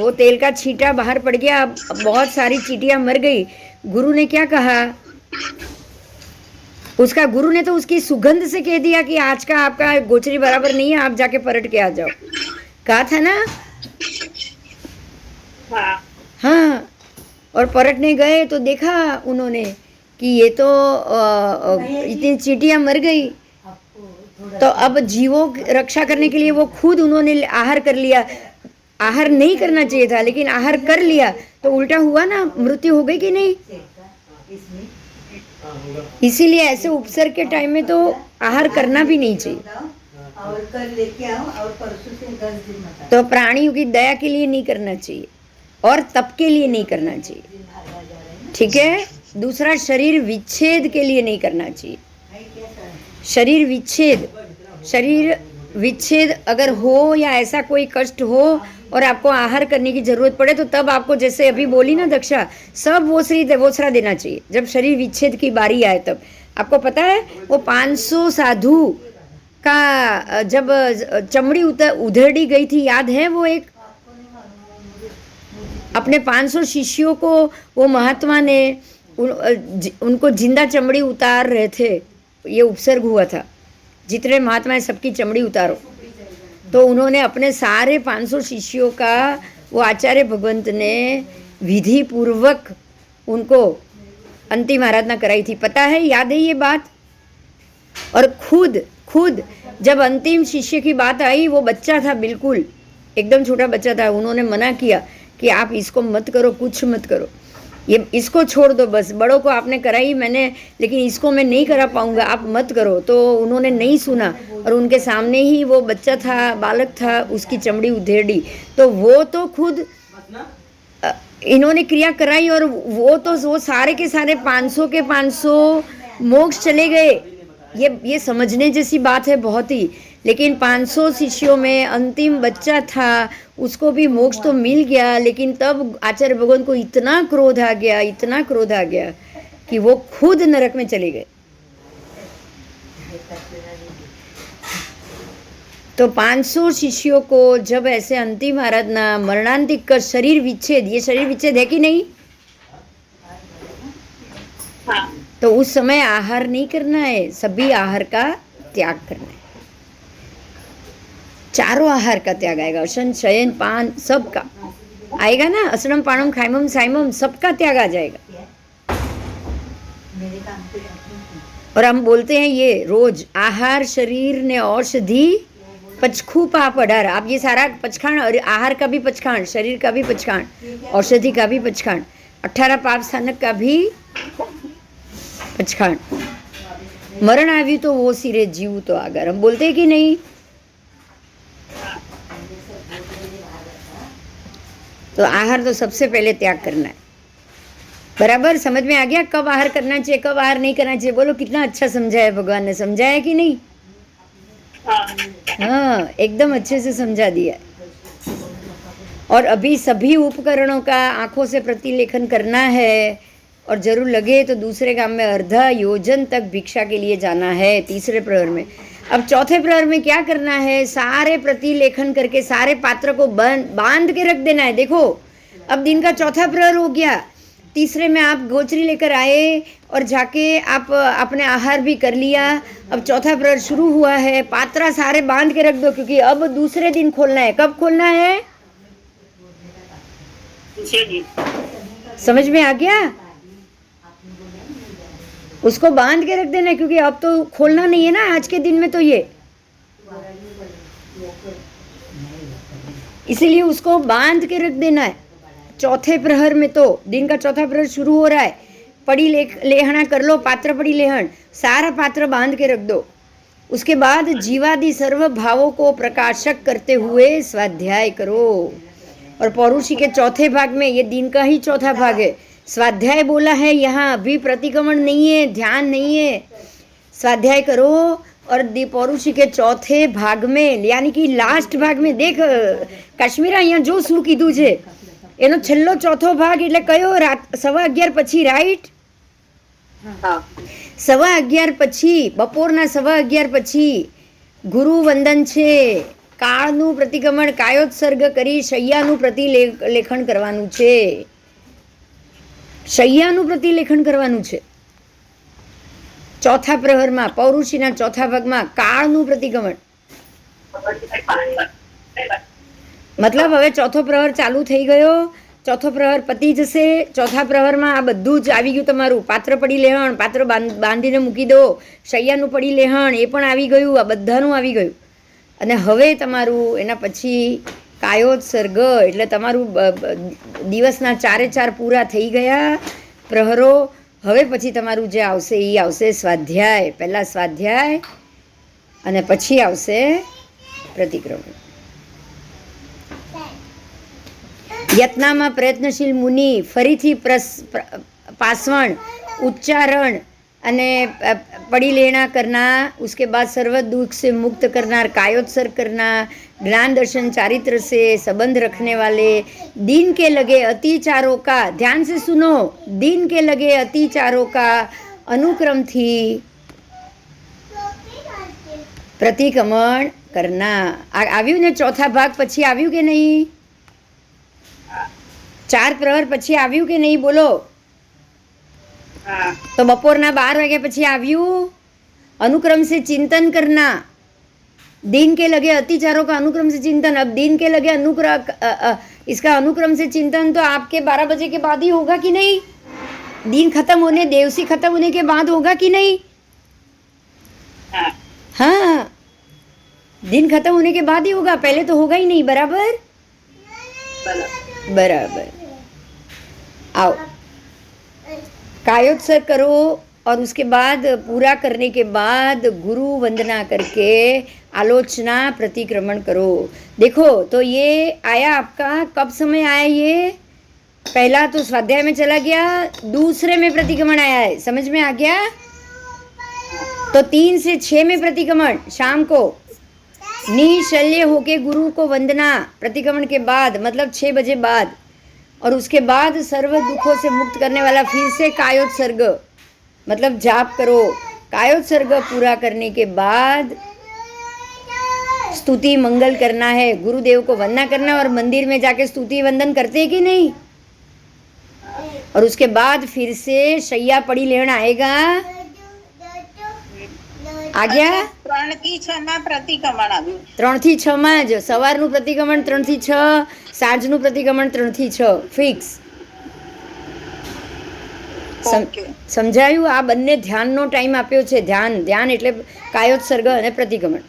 वो तेल का छींटा बाहर पड़ गया, बहुत सारी चींटियां मर गई. गुरु ने क्या कहा? उसका गुरु ने तो उसकी सुगंध से कह दिया कि आज का आपका गोचरी बराबर नहीं है, आप जाके पलट के आ जाओ. कहा था ना. हाँ, और पलटने गए तो देखा उन्होंने कि ये तो इतनी चींटियां मर गई. तो अब जीवों रक्षा करने के लिए वो खुद उन्होंने आहार कर लिया. आहार नहीं करना चाहिए था, लेकिन आहार कर लिया तो उल्टा हुआ ना, मृत्यु हो गई कि नहीं? इसीलिए ऐसे उपसर्ग के टाइम में तो आहार करना भी नहीं चाहिए. और कल लेके आओ और परसों से 10 दिन मत. तो प्राणियों की दया के लिए नहीं करना चाहिए और तप के लिए नहीं करना चाहिए. ठीक है. दूसरा, शरीर विच्छेद के लिए नहीं करना चाहिए. शरीर विच्छेद, शरीर विच्छेद अगर हो या ऐसा कोई कष्ट हो और आपको आहार करने की जरूरत पड़े तो तब आपको, जैसे अभी बोली ना दक्षा, सब वोसरा देना चाहिए जब शरीर विच्छेद की बारी आए तब। आपको पता है वो 500 साधु का जब चमड़ी उधेड़ी गई थी, याद है? वो एक अपने 500 शिष्यों को वो महात्मा ने उनको जिंदा चमड़ी उतार रहे थे, ये उपसर्ग हुआ था, जितने महात्मा है सबकी चमड़ी उतारो। तो उन्होंने अपने सारे 500 शिष्यों का वो आचार्य भगवंत ने विधि पूर्वक उनको अंतिम आराधना कराई थी, पता है? याद है ये बात? और खुद जब अंतिम शिष्य की बात आई, वो बच्चा था, बिल्कुल एकदम छोटा बच्चा था, उन्होंने मना किया कि आप इसको मत करो, कुछ मत करो, ये इसको छोड़ दो, बस बड़ों को आपने कराई मैंने, लेकिन इसको मैं नहीं करा पाऊंगा, आप मत करो। तो उन्होंने नहीं सुना और उनके सामने ही वो बच्चा था, बालक था, उसकी चमड़ी उधेड़ी। तो वो तो खुद इन्होंने क्रिया कराई और वो सारे के सारे 500 के 500 मोक्ष चले गए। ये समझने जैसी बात है बहुत ही। लेकिन 500 शिष्यों में अंतिम बच्चा था, उसको भी मोक्ष तो मिल गया, लेकिन तब आचार्य भगवान को इतना क्रोध आ गया कि वो खुद नरक में चले गए। तो 500 शिष्यों को जब ऐसे अंतिम आराधना, मरणांतिक कर, शरीर विच्छेद, ये शरीर विच्छेद है कि नहीं? तो उस समय आहार नहीं करना है, सभी आहार का त्याग करना है। चारों आहार का त्याग आएगा, अशन, शयन, पान, सबका आएगा ना, असनम, पाणम, खायमम, सायमम, सबका त्याग आ जाएगा। और हम बोलते हैं ये रोज, आहार शरीर ने औषधि पचखू पाप 18। आप ये सारा पचखाण, और आहार का भी पचखाण, शरीर का भी पचखाण, औषधि का भी पचखाण, 18 पाप स्थानक का भी पचखाण। मरण आवी तो वो सिरे जीव तो आगर, हम बोलते हैं कि नहीं? तो आहार तो सबसे पहले त्याग करना है। बराबर समझ में आ गया कब आहार करना चाहिए, कब आहार नहीं करना चाहिए? बोलो कितना अच्छा समझाया भगवान ने, समझाया कि नहीं? हाँ, एकदम अच्छे से समझा दिया। और अभी सभी उपकरणों का आंखों से प्रतिलेखन करना है, और जरूर लगे तो दूसरे गांव में अर्धा योजन तक भिक्षा के लिए जाना है तीसरे प्रहर में। अब चौथे प्रहर में क्या करना है? सारे प्रतिलेखन करके सारे पात्र को बांध के रख देना है। देखो अब दिन का चौथा प्रहर हो गया, तीसरे में आप गोचरी लेकर आए और जाके आप अपने आहार भी कर लिया। अब चौथा प्रहर शुरू हुआ है, पात्रा सारे बांध के रख दो, क्योंकि अब दूसरे दिन खोलना है। कब खोलना है? समझ में आ गया? उसको बांध के रख देना है, क्योंकि अब तो खोलना नहीं है ना आज के दिन में, तो ये इसीलिए उसको बांध के रख देना है। चौथे प्रहर में तो दिन का चौथा प्रहर शुरू हो रहा है, पड़ी लेहना कर लो, पात्र पड़ी लेहन, सारा पात्र बांध के रख दो। उसके बाद जीवादि सर्व भावों को प्रकाशक करते हुए स्वाध्याय करो। और पौरुषी के चौथे भाग में, ये दिन का ही चौथा भाग है, स्वाध्याय बोला है यहाँ, अभी प्रतिक्रमण नहीं है, ध्यान नहीं है, स्वाध्याय करो। और पौरुषी के चौथे भाग में, यानी कि लास्ट भाग में, देख કાશ્મીરા અહીંયા જો શું કીધું છે, એનો છેલ્લો ચોથો ભાગ એટલે કયો? 11:15 પછી, રાઈટ? 11:15 પછી, બપોરના 11:15 પછી ગુરુ વંદન છે। કાળનું પ્રતિક્રમણ, કાયોત્સર્ગ કરી શૈયાનું પ્રતિલેખન કરવાનું છે, શૈયાનું પ્રતિલેખન કરવાનું છે ચોથા પ્રહરમાં, પૌરુષીના ચોથા ભાગમાં કાળનું પ્રતિક્રમણ। મતલબ હવે ચોથો પ્રહર ચાલુ થઈ ગયો, ચોથો પ્રહર પતી જશે, ચોથા પ્રહરમાં આ બધું જ આવી ગયું તમારું। પાત્ર પડી લેહણ, પાત્ર બાંધીને મૂકી દો, શૈયાનું પડી લેહણ એ પણ આવી ગયું, આ બધાનું આવી ગયું। અને હવે તમારું એના પછી કાયોત્સર્ગ, એટલે તમારું દિવસના 4 પૂરા થઈ ગયા પ્રહરો। હવે પછી તમારું જે આવશે એ આવશે સ્વાધ્યાય। પહેલાં સ્વાધ્યાય અને પછી આવશે પ્રતિક્રમણ। યત્નામાં પ્રયત્નશીલ મુનિ ફરીથી પાસવણ, ઉચ્ચારણ અને पड़ी लेना करना, उसके बाद सर्व दुख से मुक्त करना, कायोत्सर्ग करना, ज्ञान दर्शन चारित्र से संबंध रखने वाले, दीन के लगे अतिचारों का, ध्यान से सुनो, दीन के लगे अतिचारों का अनुक्रम थी प्रतिक्रमण करना. આવ્યું ને ચોથા ભાગ પછી આવ્યું કે નહીં? 4 પ્રહર પછી આવ્યું કે નહીં? બોલો. तो बपोरना 12 वागे પછી આવ્યું अनुक्रम से चिंतन करना, दिन के लगे अतिचारों का अनुक्रम से चिंतन. अब दिन के लगे इसका अनुक्रम से चिंतन तो आपके 12 बजे के बाद ही होगा कि नहीं? दिन खत्म होने, देवसी खत्म होने के बाद होगा कि नहीं? हाँ, दिन खत्म होने के बाद ही होगा, पहले तो होगा ही नहीं. बराबर बराबर. आओ, कायोत्सर्ग करो और उसके बाद पूरा करने के बाद गुरु वंदना करके आलोचना प्रतिक्रमण करो. देखो तो ये आया आपका, कब समय आया ये? पहला तो स्वाध्याय में चला गया, दूसरे में प्रतिक्रमण आया है, समझ में आ गया? तो 3 से 6 में प्रतिक्रमण, शाम को निशल्य होके गुरु को वंदना प्रतिक्रमण के बाद, मतलब 6 बजे बाद. और उसके बाद सर्व दुखों से मुक्त करने वाला फिर से कायोत्सर्ग, मतलब जाप करो. कायोत्सर्ग पूरा करने के बाद स्तुति मंगल करना है, गुरुदेव को वंदना करना, और मंदिर में जाके स्तुति वंदन करते हैं कि नहीं? और उसके बाद फिर से शैया पड़ी लेना आएगा. आ गया? 3 થી 6 માં પ્રતિક્રમણ આવ્યું. 3 થી 6 માં જ સવારનું પ્રતિક્રમણ, 3 થી 6 સાંજનું પ્રતિક્રમણ, 3 થી 6 ફિક્સ. ઓકે. સમજાયું? આ બંને ધ્યાનનો ટાઈમ આપ્યો છે. ધ્યાન એટલે કાયોત્સર્ગ અને પ્રતિક્રમણ.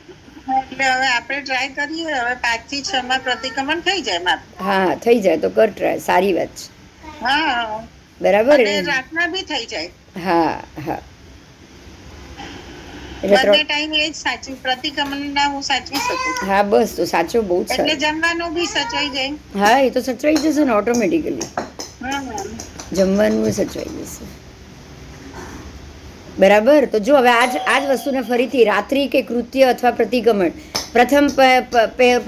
એટલે હવે આપણે ટ્રાય કરીએ, હવે 5 થી 6 માં પ્રતિક્રમણ થઈ જાય મારું. હા, થઈ જાય તો કર ટ્રાય, સારી વાત છે. હા, બરાબર અને ને? રાતના બી થઈ જાય. હા હા. એટલે બંને ટાઈમ એ જ સાચું, પ્રતિક્રમણના હું સાચવી શકું. હા, બસ તો સાચો બહુ જ એટલે સારું. જમવાનું બી સચવાઈ જાય. હા, એ તો સચવાઈ જશે ને ઓટોમેટિકલી. હમ. જમવાનું સચવાઈ જશે. બરાબર. તો જો હવે આજ વસ્તુને ફરીથી રાત્રિ કે કૃત્ય અથવા પ્રતિક્રમણ, પ્રથમ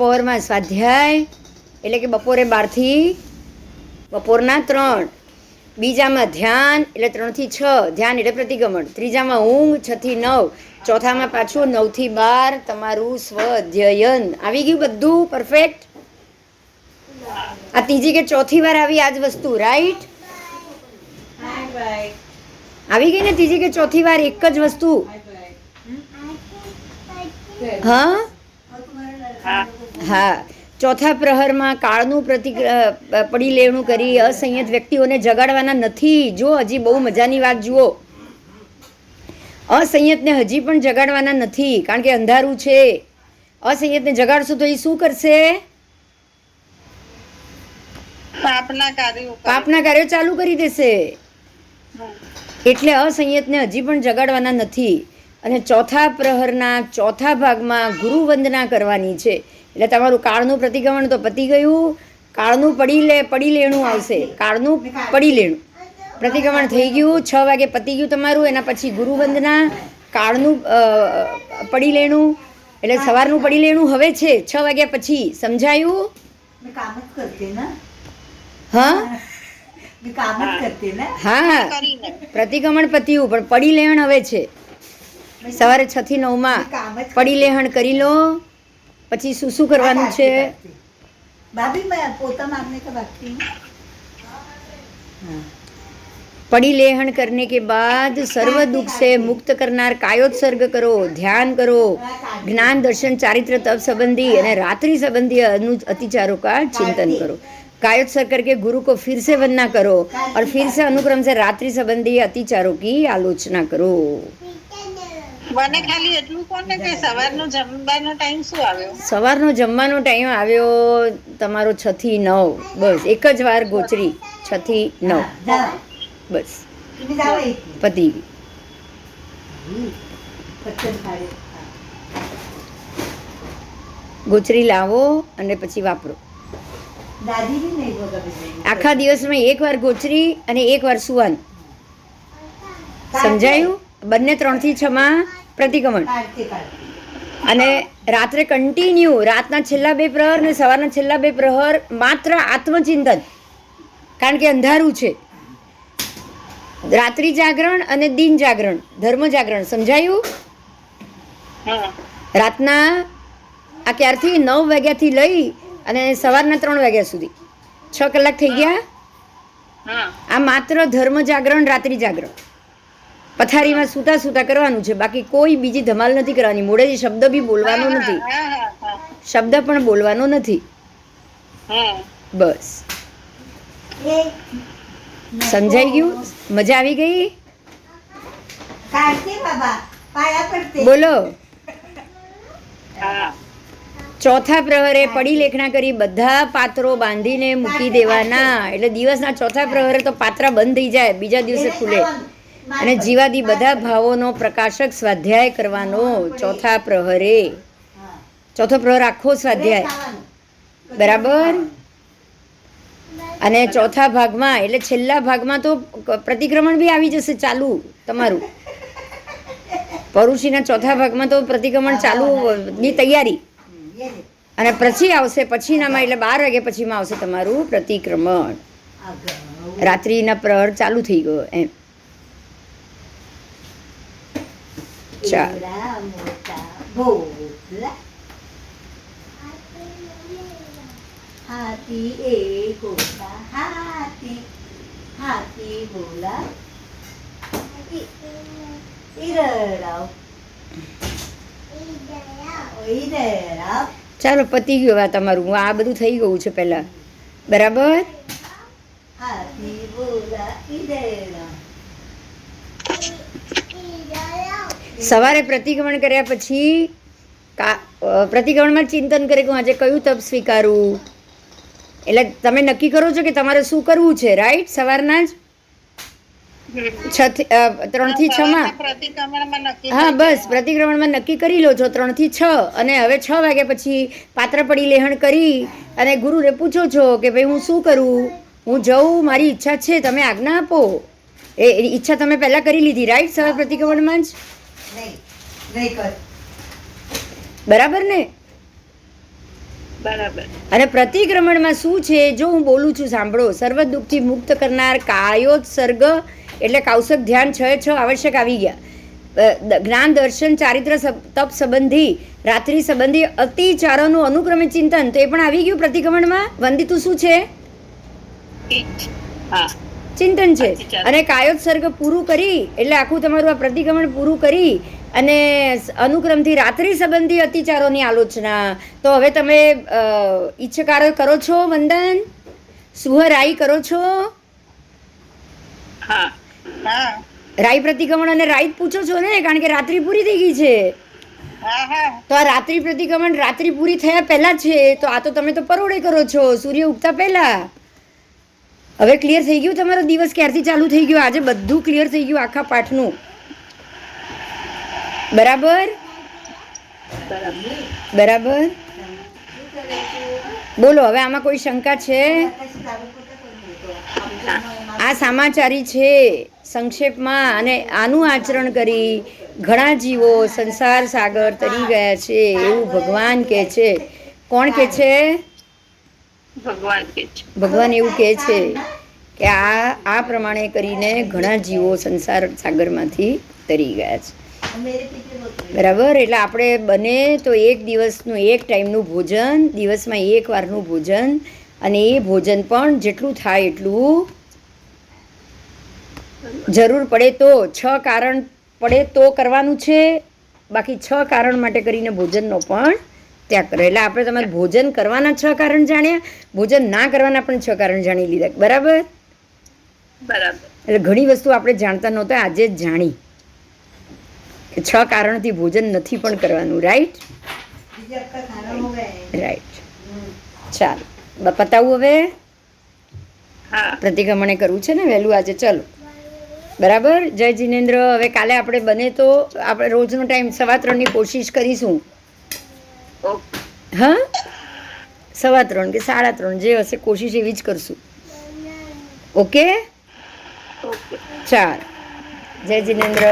પહોરમાં સ્વાધ્યાય એટલે કે બપોરે 12 થી બપોરના 3, બીજામાં ધ્યાન એટલે 3 થી 6, ધ્યાન એટલે પ્રતિક્રમણ, ત્રીજામાં ઊંઘ 6 થી 9, ચોથામાં પાછું 9 થી 12 તમારું સ્વઅધ્યયન. આવી ગયું બધું પરફેક્ટ? આ ત્રીજી કે ચોથી વાર આવી આજ વસ્તુ, રાઈટ? આવી ગઈ ને ત્રીજી કે ચોથી વાર એક જ વસ્તુ? હા હા. ચોથા પ્રહરમાં કાળનું પડી લેણું કરી અસંયત વ્યક્તિઓને જગાડવાના નથી. જો હજી બહુ મજાની વાત જુઓ, અસંયતને હજી પણ જગાડવાના નથી, કારણ કે અંધારું છે. અસંયતને જગાડશો તો એ શું કરશે? પાપના કાર્યો ચાલુ કરી દેશે. એટલે અસંયતને હજી પણ જગાડવાના નથી. અને ચોથા પ્રહરના ચોથા ભાગમાં ગુરુ વંદના કરવાની છે. એટલે તમારું કાળનું પ્રતિક્રમણ તો પતી ગયું. કાળનું પડી લેણું આવશે. કાળનું પડી લેણું પ્રતિક્રમણ થઈ ગયું, 6 વાગે પતી ગયું તમારું. એના પછી ગુરુ વંદના, કાળનું પડી લેણું એટલે સવારનું પડી લેણું હવે છે 6 વાગ્યા પછી. સમજાયું? मैं काम જ करते ना, હા मैं काम જ करते ना. હા. પ્રતિક્રમણ પત્યું પણ પડી લેણ હવે છે. સવારે 6 થી 9 માં પડી લેહણ કરી લો. પછી શું કરવાનું છે? भाभी मैं पोता मारने का बाकी हूँ. पड़ी लेहन करने के बाद सर्व दुख से मुक्त करनार कायोत्सर्ग करो, ध्यान करो, ज्ञान दर्शन चारित्र तप संबंधी અને रात्रि संबंधी अतिचारों का चिंतन करो. कायोत्सर्ग करके गुरु को फिर से वंदना करो और फिर से अनुक्रम से रात्रि संबंधी अतिचारों की आलोचना करो. મને ખાલી એટલું કોને કે સવારનો જમવાનો ટાઈમ શું આવ્યો? સવારનો જમવાનો ટાઈમ આવ્યો તમારો 6 થી 9. બસ એક જ વાર ગોચરી 6 થી 9. जाओ બસ तुम्ही जाओ एक પતી ગઈ. पटकन खाडे. ગોચરી લાવો અને પછી વાપરો. दादी भी नहीं होगा बिजली. આખા દિવસમાં એક વાર ગોચરી અને એક વાર સુવાનું. સમજાયું? બંને 3 થી 6 માં પ્રતિક્રમણ, કાઢતી કાઢતી. અને રાત્રે કન્ટિન્યુ રાતના છેલ્લા 2 પ્રહર ને સવારના છેલ્લા 2 પ્રહર માત્ર આત્મચિંતન, કારણ કે અંધારું છે. રાત્રિ જાગરણ અને દિન જાગરણ, ધર્મ જાગરણ, સમજાયું? રાતના આ ક્યારથી 9 વાગ્યાથી લઈ અને સવારના 3 વાગ્યા સુધી 6 કલાક થઈ ગયા. આ માત્ર ધર્મ જાગરણ, રાત્રિ જાગરણ પથારીમાં સૂતા સૂતા કરવાનું છે. બાકી કોઈ બીજી ધમાલ નથી કરવાની. મોઢેથી શબ્દ બી બોલવાનો નથી, શબ્દ પણ બોલવાનો નથી. બસ એ સમજાઈ ગયું? મજા આવી ગઈ? કાઢતી બાબા, પાયા પડતી. બોલો. ચોથા પ્રહરે પડી લેખના કરી બધા પાત્રો બાંધીને મૂકી દેવાના. એટલે દિવસના ચોથા પ્રહરે તો પાત્રા બંધ થઈ જાય, બીજા દિવસે ખુલે. અને જીવાદી બધા ભાવોનો પ્રકાશક સ્વાધ્યાય કરવાનો ચોથા પ્રહરે. હા. ચોથો પ્રહર આખો સ્વાધ્યાય, ખાવાનું. બરાબર. અને ચોથા ભાગમાં એટલે છેલ્લા ભાગમાં તો પ્રતિક્રમણ બી આવી જશે ચાલુ તમારું. પરુષીના ચોથા ભાગમાં તો પ્રતિક્રમણ ચાલુ ની તૈયારી. એ લે. અને પછી આવશે પછીનામાં, એટલે 12 વાગ્યા પછીમાં આવશે તમારું પ્રતિક્રમણ. આગળ. રાત્રિના પ્રહર ચાલુ થઈ ગયો એમ. ચાલ. એવડા મોટા ભોપલા. હાથી એક હોતા હાથી, હાથી બોલા ઈરડાવ, ઈરડાવ. ચાલો પતી ગયું આ તમારું. આ બધું થઈ ગયું છે પહેલા, બરાબર. હાથી બોલા ઈરડાવ. સવારે પ્રતિક્રમણ કર્યા પછી પ્રતિક્રમણમાં ચિંતન કરે કે હું આજે કયું તપ સ્વીકારું. એટલે તમે નક્કી કરો છો કે તમારે શું કરવું છે, રાઈટ? સવારના જ 3 થી 6 માં. હા બસ, પ્રતિક્રમણમાં નક્કી કરી લો છો 3 થી 6. અને હવે 6 વાગ્યા પછી પાત્ર પડી લેહણ કરી અને ગુરુને પૂછો છો કે ભાઈ હું શું કરું, હું જઉં, મારી ઈચ્છા છે, તમે આજ્ઞા આપો. એ ઈચ્છા તમે પહેલા કરી લીધી, રાઈટ? સવાર પ્રતિક્રમણમાં જ, નહીં નહીં કર. બરાબર ને? બરાબર. અને પ્રતિક્રમણમાં શું છે, જો હું બોલું છું સાંભળો. સર્વ દુઃખથી મુક્ત કરનાર કાયોત્સર્ગ એટલે કૌશક ધ્યાન 6 આવશ્યક આવી ગયા. જ્ઞાન દર્શન ચારિત્ર તપ સંબંધી રાત્રિ સંબંધી અતિચારોનું અનુક્રમે ચિંતન, તો એ પણ આવી ગયું પ્રતિક્રમણમાં. વંદિતું શું છે? ચિંતન છે. અને કાયોત્સર્ગ પૂરું કરી એટલે આખું તમારું આ પ્રતિક્રમણ પૂરું કરી અને અનુક્રમથી રાત્રિ સંબંધી અતિચારોની આલોચના. તો હવે તમે ઈચ્છકાર કરો છો વંદન? સુહરાઈ કરો છો? રાઈ પ્રતિક્રમણ અને રાઈ પૂછો છો ને, કારણ કે રાત્રિ પૂરી થઈ ગઈ છે. તો આ રાત્રિ પ્રતિક્રમણ રાત્રિ પૂરી થયા પહેલા છે. તો આ તો તમે તો પરોળે કરો છો, સૂર્ય ઉગતા પહેલા. હવે ક્લિયર થઈ ગયું તમારો દિવસ ક્યારથી ચાલુ થઈ ગયો? આજે બધું ક્લિયર થઈ ગયું આખા પાઠનું, બરાબર? બરાબર. બોલો હવે આમાં કોઈ શંકા છે? આ સમાચારી છે સંક્ષેપમાં. અને આનું આચરણ કરી ઘણા જીવો સંસાર સાગર તરી ગયા છે એવું ભગવાન કહે છે. કોણ કહે છે? ભગવાન કે છે. ભગવાન એવું કહે છે કે આ પ્રમાણે કરીને ઘણા જીવો સંસાર સાગરમાંથી તરી ગયા છે, બરાબર? એટલે આપણે બને તો એક દિવસનું એક ટાઈમનું ભોજન, દિવસમાં એક વારનું ભોજન, અને એ ભોજન પણ જેટલું થાય એટલું, જરૂર પડે તો 6 કારણ પડે તો કરવાનું છે. બાકી 6 કારણ માટે કરીને ભોજનનો પણ ત્યાગ કરો. એટલે આપણે તમારે ભોજન કરવાના 6 કારણ જાણ્યા, ભોજન ના કરવાના પણ 6 કારણ જાણી લીધા, બરાબર? બરાબર. એટલે ઘણી વસ્તુ આપણે જાણતા નહોતા, આજે જ જાણી કે 6 કારણથી ભોજન નથી પણ કરવાનું, રાઈટ? રાઈટ. ચાલો પતાવું હવે. પ્રતિક્રમણે કરવું છે ને વહેલું આજે, ચલો બરાબર. જય જિનેન્દ્ર. હવે કાલે આપણે બને તો આપણે રોજનો ટાઈમ 3:15 કોશિશ કરીશું. હા, 3:15 કે 3:30 જે હશે કોશિશ એવી જ કરશું. ઓકે, ચાલ જય જિનેન્દ્ર.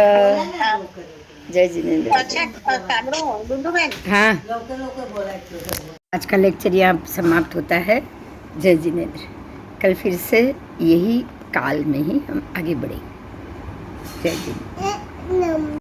જય જિનેન્દ્ર. अच्छा सामड़ो डुंडूबेन हाँ, लोकल बोला तो आज का लेक्चर यहाँ समाप्त होता है. जय जिनेंद्र. कल फिर से यही काल में ही हम आगे बढ़ेंगे. जय जिनेंद्र.